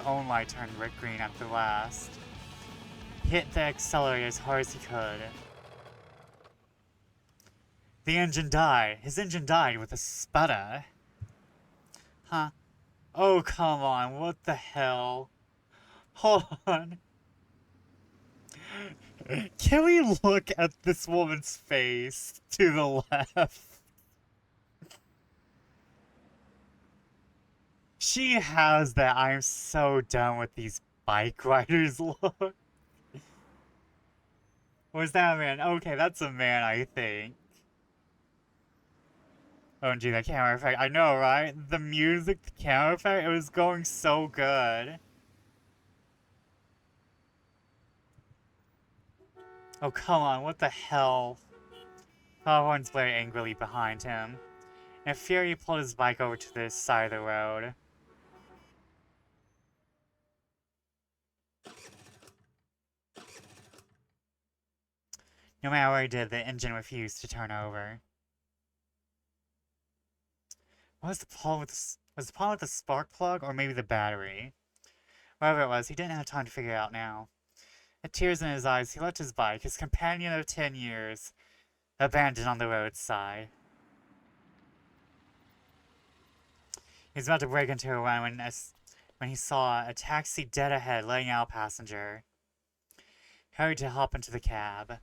own light turned green at the last. Hit the accelerator as hard as he could. The engine died. His engine died with a sputter. Huh? Oh, come on. What the hell? Hold on. Can we look at this woman's face to the left? She has that I'm so done with these bike riders look. Was that a man? Okay, that's a man, I think. Oh, gee, that camera effect. I know, right? The music, the camera effect, it was going so good. Oh, come on, what the hell? Foghorns blared angrily behind him. In a fury, he pulled his bike over to the side of the road. No matter what he did, the engine refused to turn over. What was the problem with was the problem with the spark plug, or maybe the battery? Whatever it was, he didn't have time to figure it out now. With tears in his eyes, he left his bike, his companion of 10 years, abandoned on the roadside. He was about to break into a run when he saw a taxi dead ahead, letting out a passenger. He hurried to hop into the cab.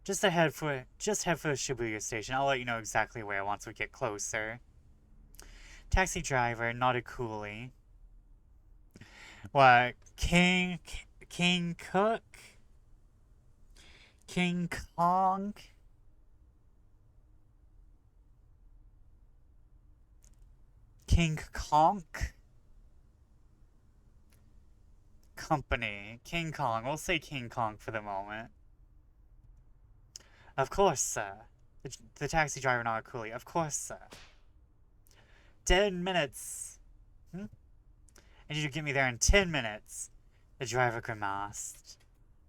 Just head for the Shibuya station. I'll let you know exactly where once we get closer. Taxi driver nodded coolly. What? King Cook? King Kong? King Konk? Company. King Kong. We'll say King Kong for the moment. Of course, sir. The taxi driver nodded coolly. Of course, sir. 10 minutes. I need you to get me there in 10 minutes. The driver grimaced.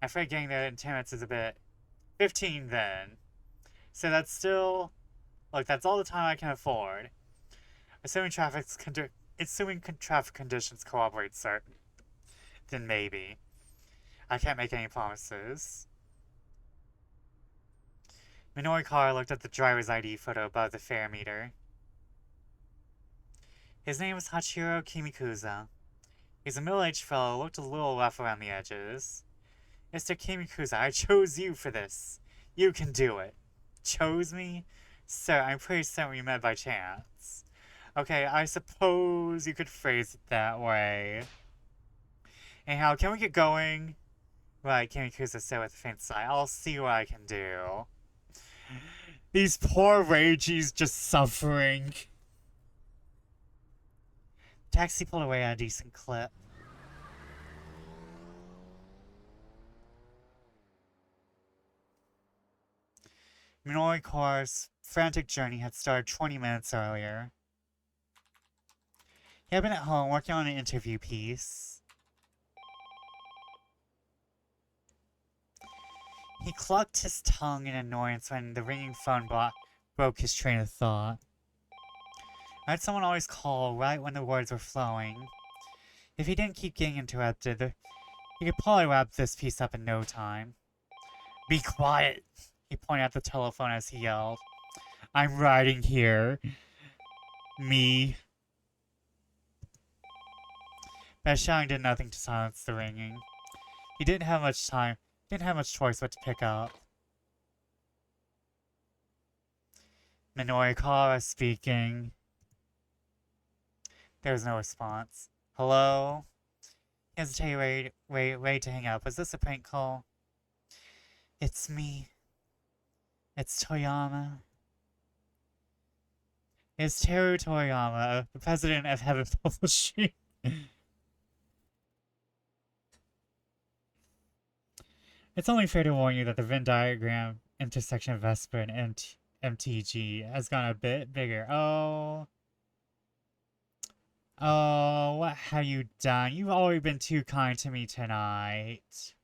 I'm afraid getting there in 10 minutes is a bit... 15 then. So that's still... Look, that's all the time I can afford. Assuming traffic conditions cooperate, sir. Then maybe. I can't make any promises. Minoikara looked at the driver's ID photo above the fare meter. His name was Hachiro Kimikuza. He's a middle-aged fellow who looked a little rough around the edges. Mr. Kimikuza, I chose you for this. You can do it. Chose me? Sir, I'm pretty certain we met by chance. Okay, I suppose you could phrase it that way. Anyhow, can we get going? Right, Kimikuza said with a faint sigh. I'll see what I can do. These poor Reiji's just suffering. Taxi pulled away at a decent clip. Minoikara's frantic journey had started 20 minutes earlier. He had been at home working on an interview piece. He clucked his tongue in annoyance when the ringing phone broke his train of thought. I had someone always call right when the words were flowing. If he didn't keep getting interrupted, he could probably wrap this piece up in no time. Be quiet, he pointed at the telephone as he yelled. I'm writing here. Me. But shouting did nothing to silence the ringing. He didn't have much choice but to pick up. Minoru speaking. There was no response. Hello? He hesitated, ready to hang up. Was this a prank call? It's me. It's Toyama. It's Teru Toyama, the president of Heaven Publishing. It's only fair to warn you that the Venn diagram intersection of Vesper and MTG has gone a bit bigger. Oh. Oh, what have you done? You've always been too kind to me tonight.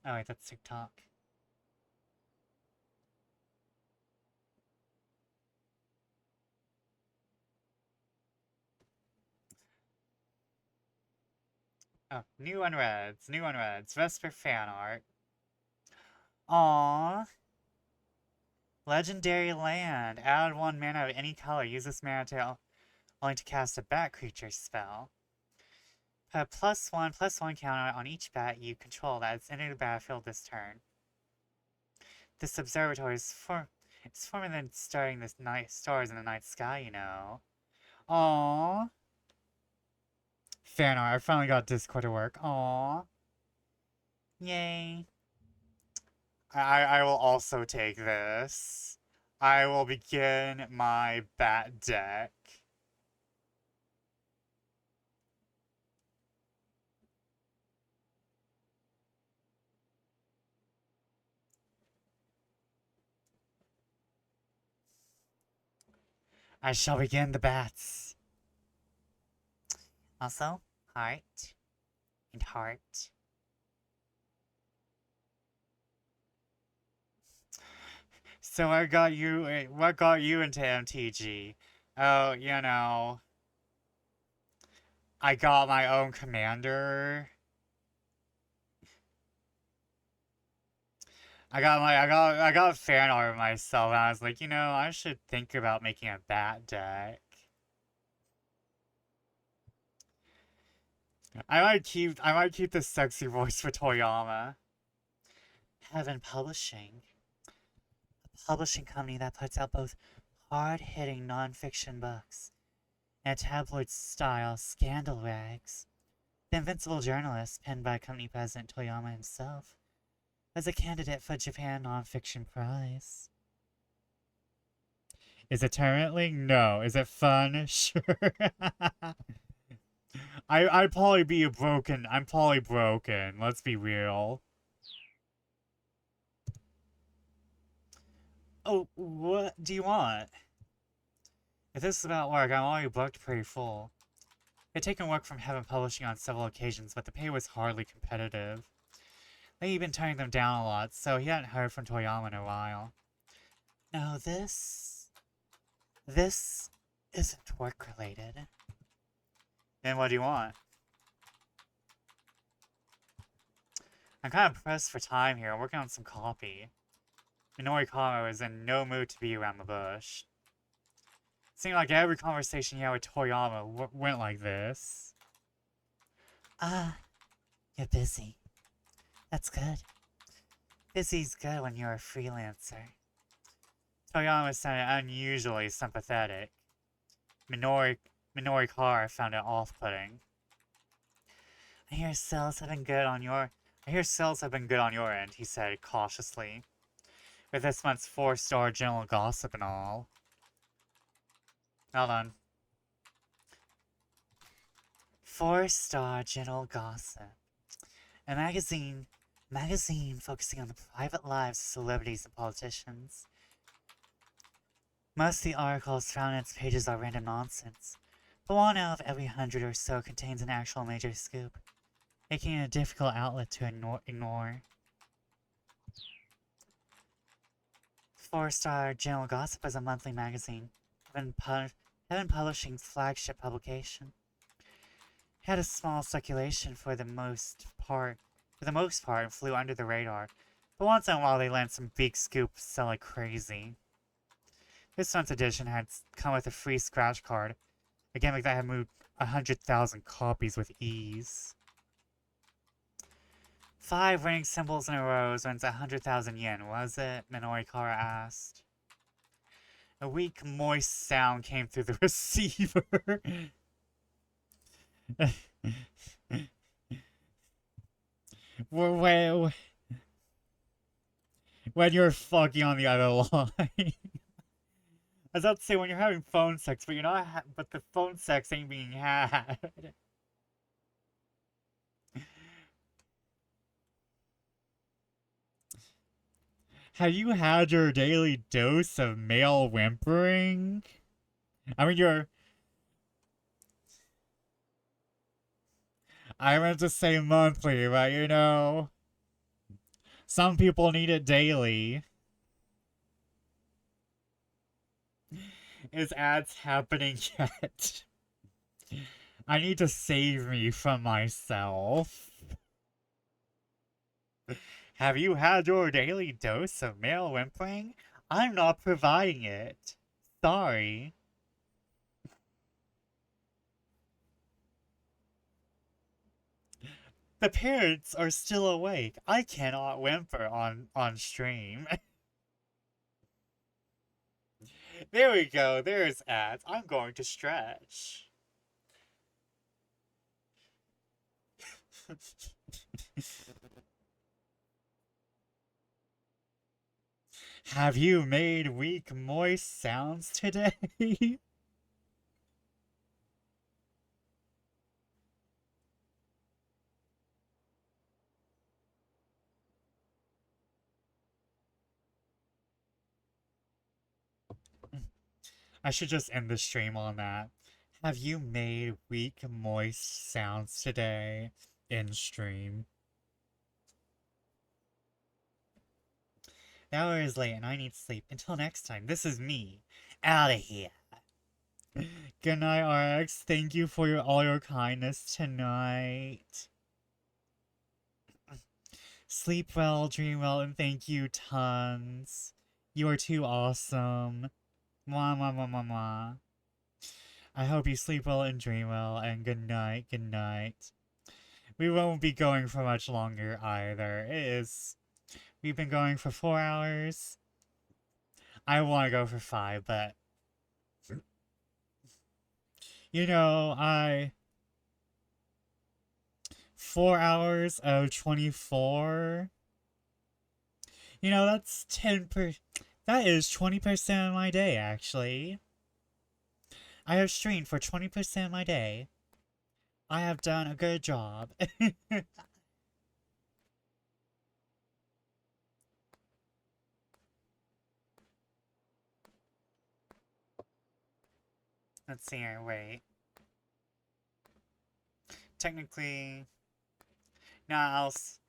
Oh wait, that's TikTok. Oh, new unreads, Vesper fan art. Aww. Legendary land. Add 1 mana of any color. Use this mana to only to cast a bat creature spell. Put a +1/+1 counter on each bat you control that is entering the battlefield this turn. This observatory is former than starting the stars in the night sky, you know. Aww. Fan art. I finally got Discord to work. Aww. Yay. I will also take this. I will begin my bat deck. I shall begin the bats. Also, heart and heart. So what got you into MTG? Oh, you know, I got my own commander. I got fan art myself, and I was like, you know, I should think about making a bat deck. I might keep the sexy voice for Toyama. Heaven Publishing. A publishing company that puts out both hard-hitting non-fiction books and tabloid-style scandal rags. The Invincible Journalist, penned by company president Toyama himself, was a candidate for Japan Non-Fiction Prize. Is it torrently? No. Is it fun? Sure. I'm probably broken. Let's be real. Oh, what do you want? If this is about work, I'm already booked pretty full. I'd taken work from Heaven Publishing on several occasions, but the pay was hardly competitive. They'd been turning them down a lot, so he hadn't heard from Toyama in a while. No, this isn't work-related. Then what do you want? I'm kind of pressed for time here. I'm working on some copy. Minoru is in no mood to be around the bush. It seemed like every conversation he had with Toyama went like this. You're busy. That's good. Busy's good when you're a freelancer. Toyama sounded unusually sympathetic. Minoru found it off-putting. I hear sales have been good on your end, he said cautiously. With this month's 4-star general gossip and all. Hold on. 4-star general gossip. A magazine focusing on the private lives of celebrities and politicians. Most of the articles found in its pages are random nonsense, but one out of every 100 or so contains an actual major scoop, making it a difficult outlet to ignore. 4-Star General Gossip is a monthly magazine, Heaven Publishing's flagship publication. It had a small circulation for the most part, and flew under the radar, but once in a while they land some big scoops sell like crazy. This month's edition had come with a free scratch card, a gimmick that had moved 100,000 copies with ease. 5 winning symbols in a row wins 100,000 yen, was it? Minoikara asked. A weak, moist sound came through the receiver. when you're fucking on the other line. I was about to say when you're having phone sex, but you're not. But the phone sex ain't being had. Have you had your daily dose of male whimpering? I mean, I meant to say monthly, but you know, some people need it daily. Is ads happening yet? I need to save me from myself. Have you had your daily dose of male whimpering? I'm not providing it. Sorry. The parents are still awake. I cannot whimper on stream. There we go. There's ads. I'm going to stretch. Have you made weak, moist sounds today? I should just end the stream on that. Have you made weak, moist sounds today in stream? The hour is late and I need sleep. Until next time, this is me. Out of here. Good night, RX. Thank you for all your kindness tonight. Sleep well, dream well, and thank you tons. You are too awesome. Mwah, mwah, mwah, mwah, mwah. I hope you sleep well and dream well, and good night, good night. We won't be going for much longer either. We've been going for 4 hours. I want to go for 5, but you know, 4 hours of 24. You know, that's 10%. That is 20% of my day, actually. I have streamed for 20% of my day. I have done a good job. Let's see here, wait. Technically, nah, else.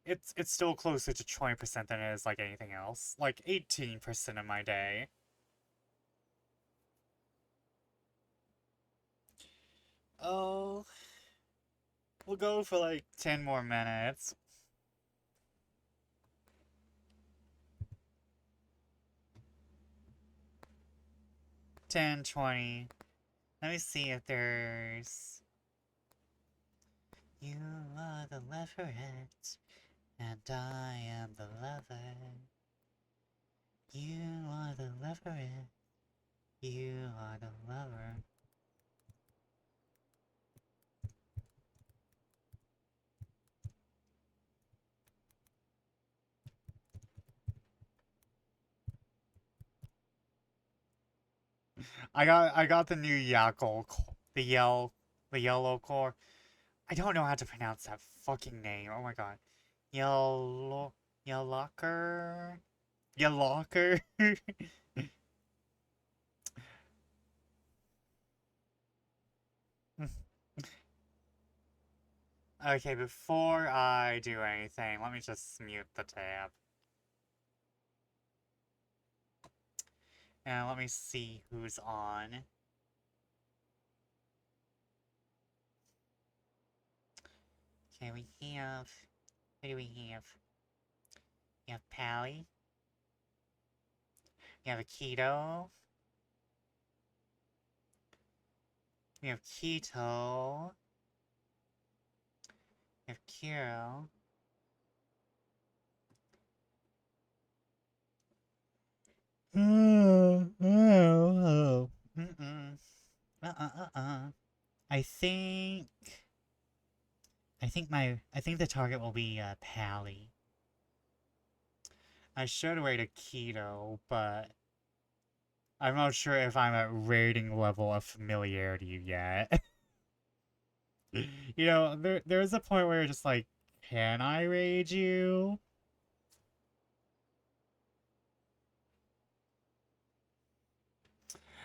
It's still closer to 20% than it is like anything else. Like 18% of my day. Oh, we'll go for like 10 more minutes. 10, 20. Let me see if there's... You are the leveret, and I am the lover. You are the leveret, you are the lover. I got the new Yackle, the yellow core. I don't know how to pronounce that fucking name. Oh my god. Yellocker? Yellocker? Okay, before I do anything, let me just mute the tab. And let me see who's on. Okay, we have... What do we have? We have Pally. We have a Keto. We have Keto. We have Kiro. Oh. I think the target will be Pally. I should rate a Keto, but I'm not sure if I'm at rating level of familiarity yet. You know, there's a point where you're just like, can I raid you?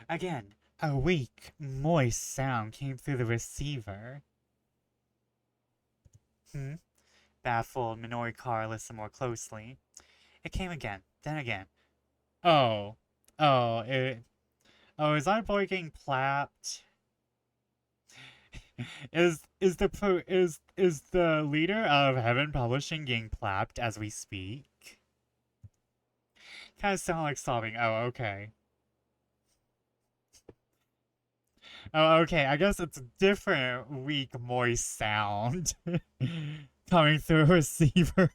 Again, a weak, moist sound came through the receiver. Baffled, Minori listened more closely. It came again, then again. Oh. Oh, is our boy getting plapped? Is the leader of Heaven Publishing getting plapped as we speak? Kind of sound like sobbing. Oh, okay. Oh, okay. I guess it's a different weak, moist sound coming through a receiver.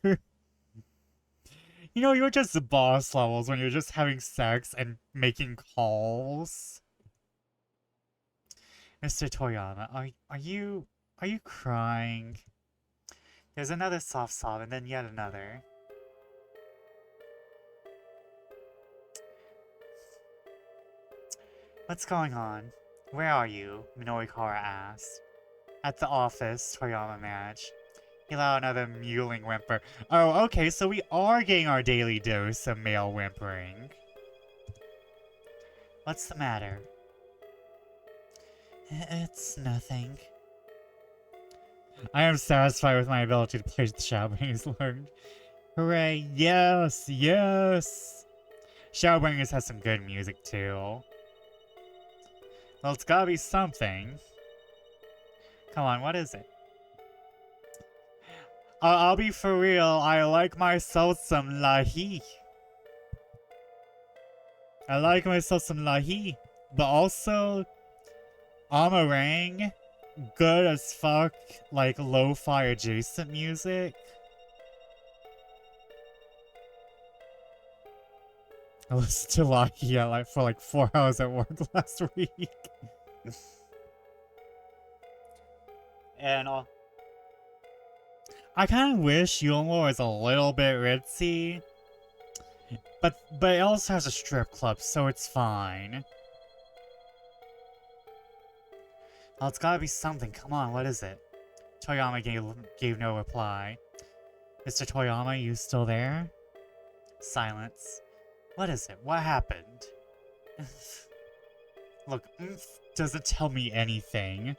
You know, you're just the boss levels when you're just having sex and making calls. Mr. Toyama, are you crying? There's another soft sob and then yet another. What's going on? Where are you? Minori asked. At the office, Toyama managed. He allowed another mewling whimper. Oh, okay, so we are getting our daily dose of male whimpering. What's the matter? It's nothing. I am satisfied with my ability to play the Shadowbringers learned. Hooray, yes, yes! Shadowbringers has some good music too. Well, it's gotta be something. Come on, what is it? I'll be for real, I like myself some lahi. I like myself some lahi. But also, Amarang, good as fuck, like lo-fi adjacent music. I listened to Lahi for like 4 hours at work last week. And I kind of wish Yulmore was a little bit ritzy. But it also has a strip club, so it's fine. Well, it's gotta be something. Come on, what is it? Toyama gave no reply. Mr. Toyama, you still there? Silence. What is it? What happened? Look, doesn't tell me anything.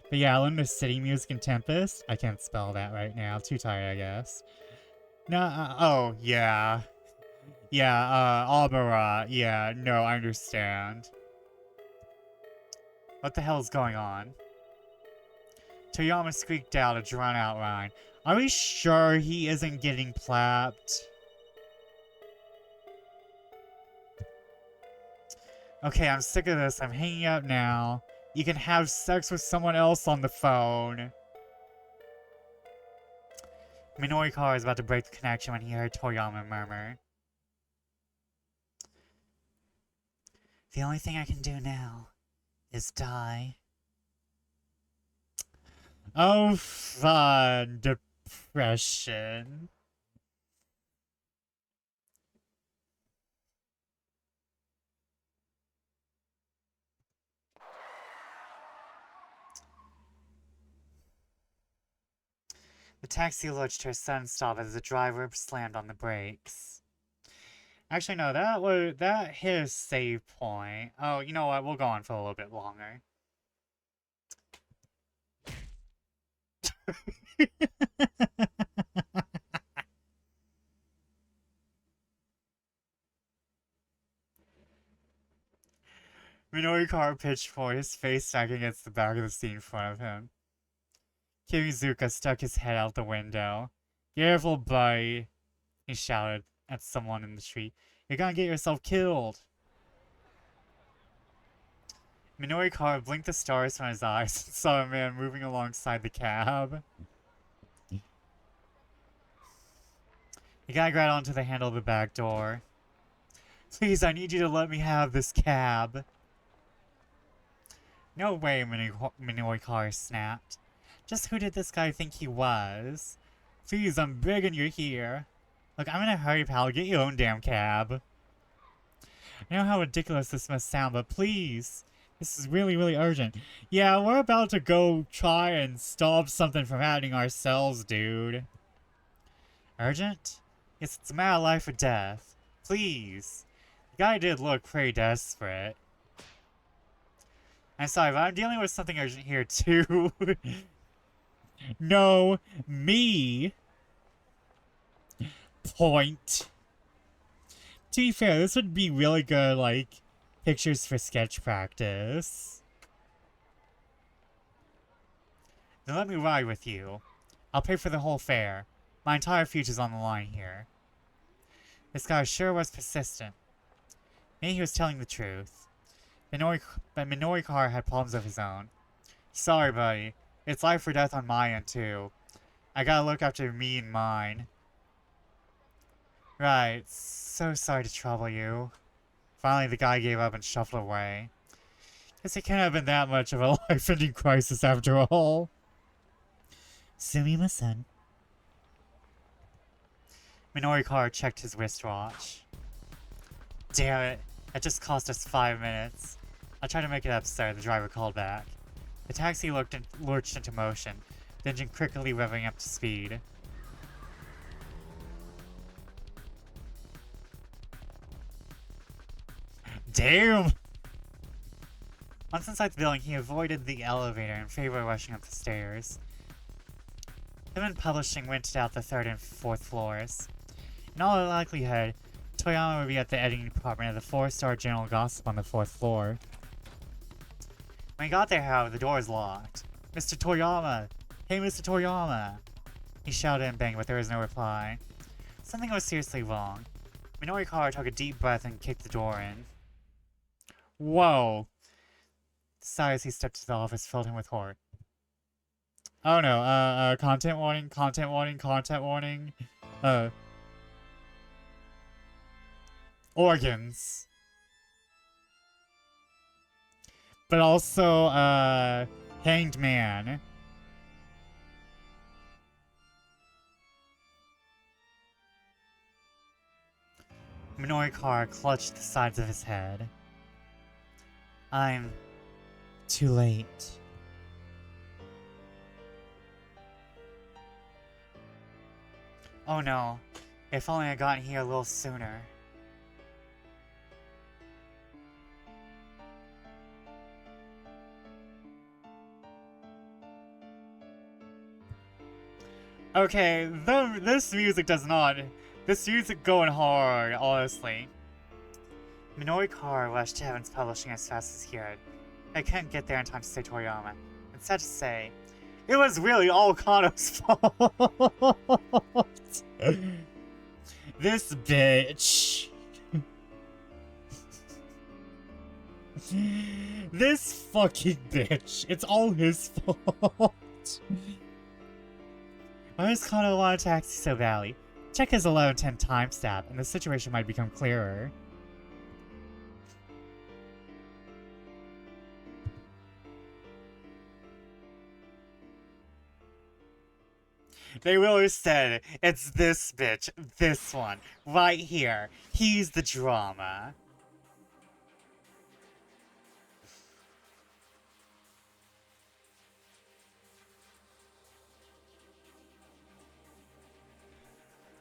But yeah, I learned the city music in Tempest. I can't spell that right now. Too tired, I guess. No, oh, yeah. Yeah, Albera. Yeah, no, I understand. What the hell is going on? Toyama squeaked out a drawn-out line. Are we sure he isn't getting plapped? Okay, I'm sick of this. I'm hanging up now. You can have sex with someone else on the phone. Minori is about to break the connection when he heard Toyama murmur. The only thing I can do now is die. Oh, fun. Depression. The taxi lurched to a sudden stop as the driver slammed on the brakes. Actually, no, that hit a save point. Oh, you know what? We'll go on for a little bit longer. Minori car pitched forward, his face sagging against the back of the seat in front of him. Kimizuka stuck his head out the window. Careful, buddy, he shouted at someone in the street. You're gonna get yourself killed. Minori car blinked the stars from his eyes and saw a man moving alongside the cab. The guy grabbed onto the handle of the back door. Please, I need you to let me have this cab. No way, Minori car snapped. Just who did this guy think he was? Please, I'm begging you here. Look, I'm in a hurry, pal. Get your own damn cab. I know how ridiculous this must sound, but please. This is really, really urgent. Yeah, we're about to go try and stop something from happening ourselves, dude. Urgent? Yes, it's a matter of life or death. Please. The guy did look pretty desperate. I'm sorry, but I'm dealing with something urgent here, too. No, me. Point. To be fair, this would be really good, like, pictures for sketch practice. Then let me ride with you. I'll pay for the whole fare. My entire future's on the line here. This guy sure was persistent. Maybe he was telling the truth. But Minori Car had problems of his own. Sorry, buddy. It's life or death on my end, too. I gotta look after me and mine. Right, so sorry to trouble you. Finally, the guy gave up and shuffled away. Guess it can't have been that much of a life-ending crisis after all. Sumimasen. Minori Car checked his wristwatch. Damn it, that just cost us 5 minutes. I'll try to make it up, sir, the driver called back. The taxi lurched into motion, the engine crickly revving up to speed. Damn! Once inside the building, he avoided the elevator in favor of rushing up the stairs. Him and publishing rented out the 3rd and 4th floors. In all likelihood, Toyama would be at the editing department of the 4-star General Gossip on the 4th floor. When he got there, however, the door was locked. Mr. Toyama! Hey, Mr. Toyama! He shouted and banged, but there was no reply. Something was seriously wrong. Minori Car took a deep breath and kicked the door in. Whoa! The sigh as he stepped to the office filled him with horror. Oh no, content warning, content warning, content warning. Organs. But also, hanged man. Minori Car clutched the sides of his head. I'm too late. Oh no, if only I got here a little sooner. Okay, this music does not. This music going hard, honestly. Minori Car rushed to Heaven's Publishing as fast as he could. I couldn't get there in time to say Toriyama. It's sad to say, it was really all Kano's fault. This bitch. This fucking bitch. It's all his fault. Why does Kano want a taxi so badly? Check his 1110 timestamp, and the situation might become clearer. They really said, it's this bitch, this one, right here. He's the drama.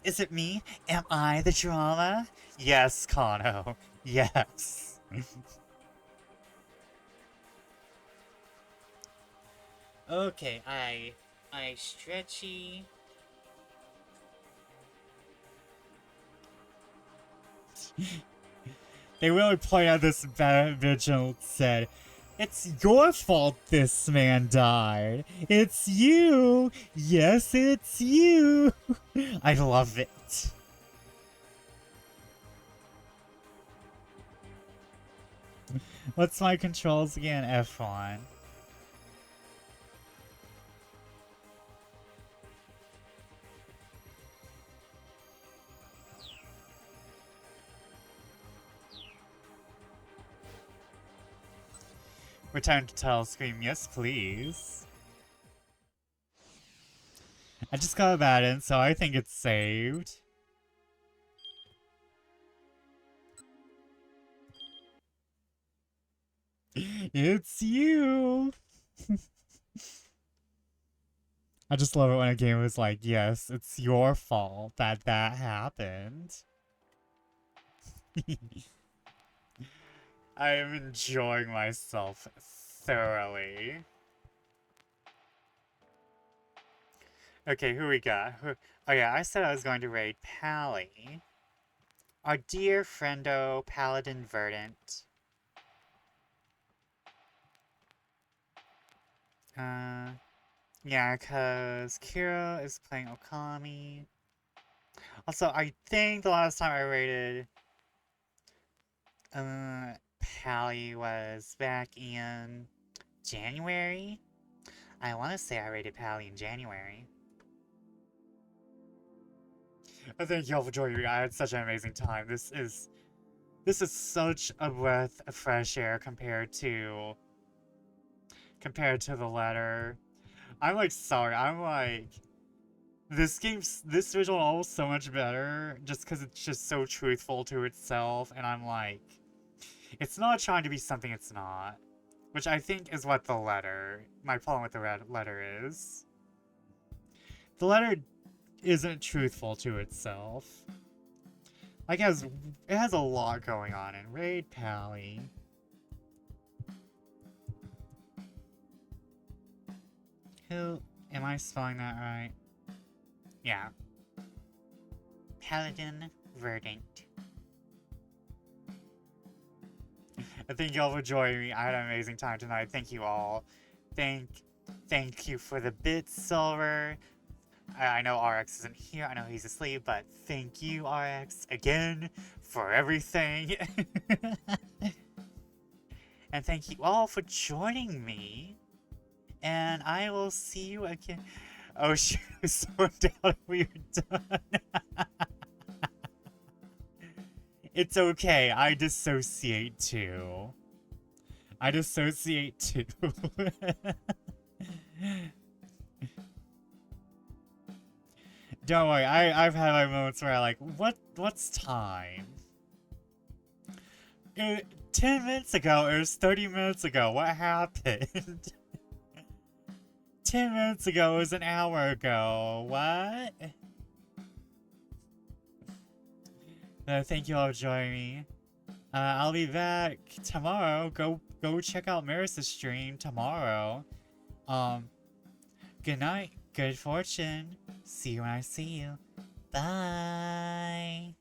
Is it me? Am I the drama? Yes, Kano. Yes. Okay, my stretchy. They really point out this vigil said, "It's your fault this man died. It's you. Yes, it's you." I love it. What's my controls again? F1. Return to title screen, yes please. I just got that in, so I think it's saved. It's you! I just love it when a game is like, yes, it's your fault that that happened. I am enjoying myself thoroughly. Okay, who we got? Oh yeah, I said I was going to raid Pally. Our dear friendo, Paladin Verdant. Yeah, because Kira is playing Okami. Also, I think the last time I raided Pally was back in January. I want to say I raided Pally in January. Thank y'all for joining me. I had such an amazing time. This is such a breath of fresh air compared to the letter. I'm like sorry. I'm like this visual novel is so much better just because it's just so truthful to itself, and I'm like, it's not trying to be something it's not, which I think is what my problem with the letter is. The letter isn't truthful to itself. Like, it has a lot going on in Raid Pally. Who, am I spelling that right? Yeah. Paladin Verdant. Thank you all for joining me. I had an amazing time tonight. Thank you all. Thank you for the bits, Silver. I know RX isn't here. I know he's asleep, but thank you, RX, again for everything. And thank you all for joining me. And I will see you again. Oh shoot, so down we were done. It's okay, I dissociate too. Don't worry, I've had my moments where I like, what's time? 10 minutes ago, it was 30 minutes ago, what happened? 10 minutes ago was an hour ago, what? Thank you all for joining me. I'll be back tomorrow. Go check out Maris's stream tomorrow. Good night, good fortune. See you when I see you. Bye.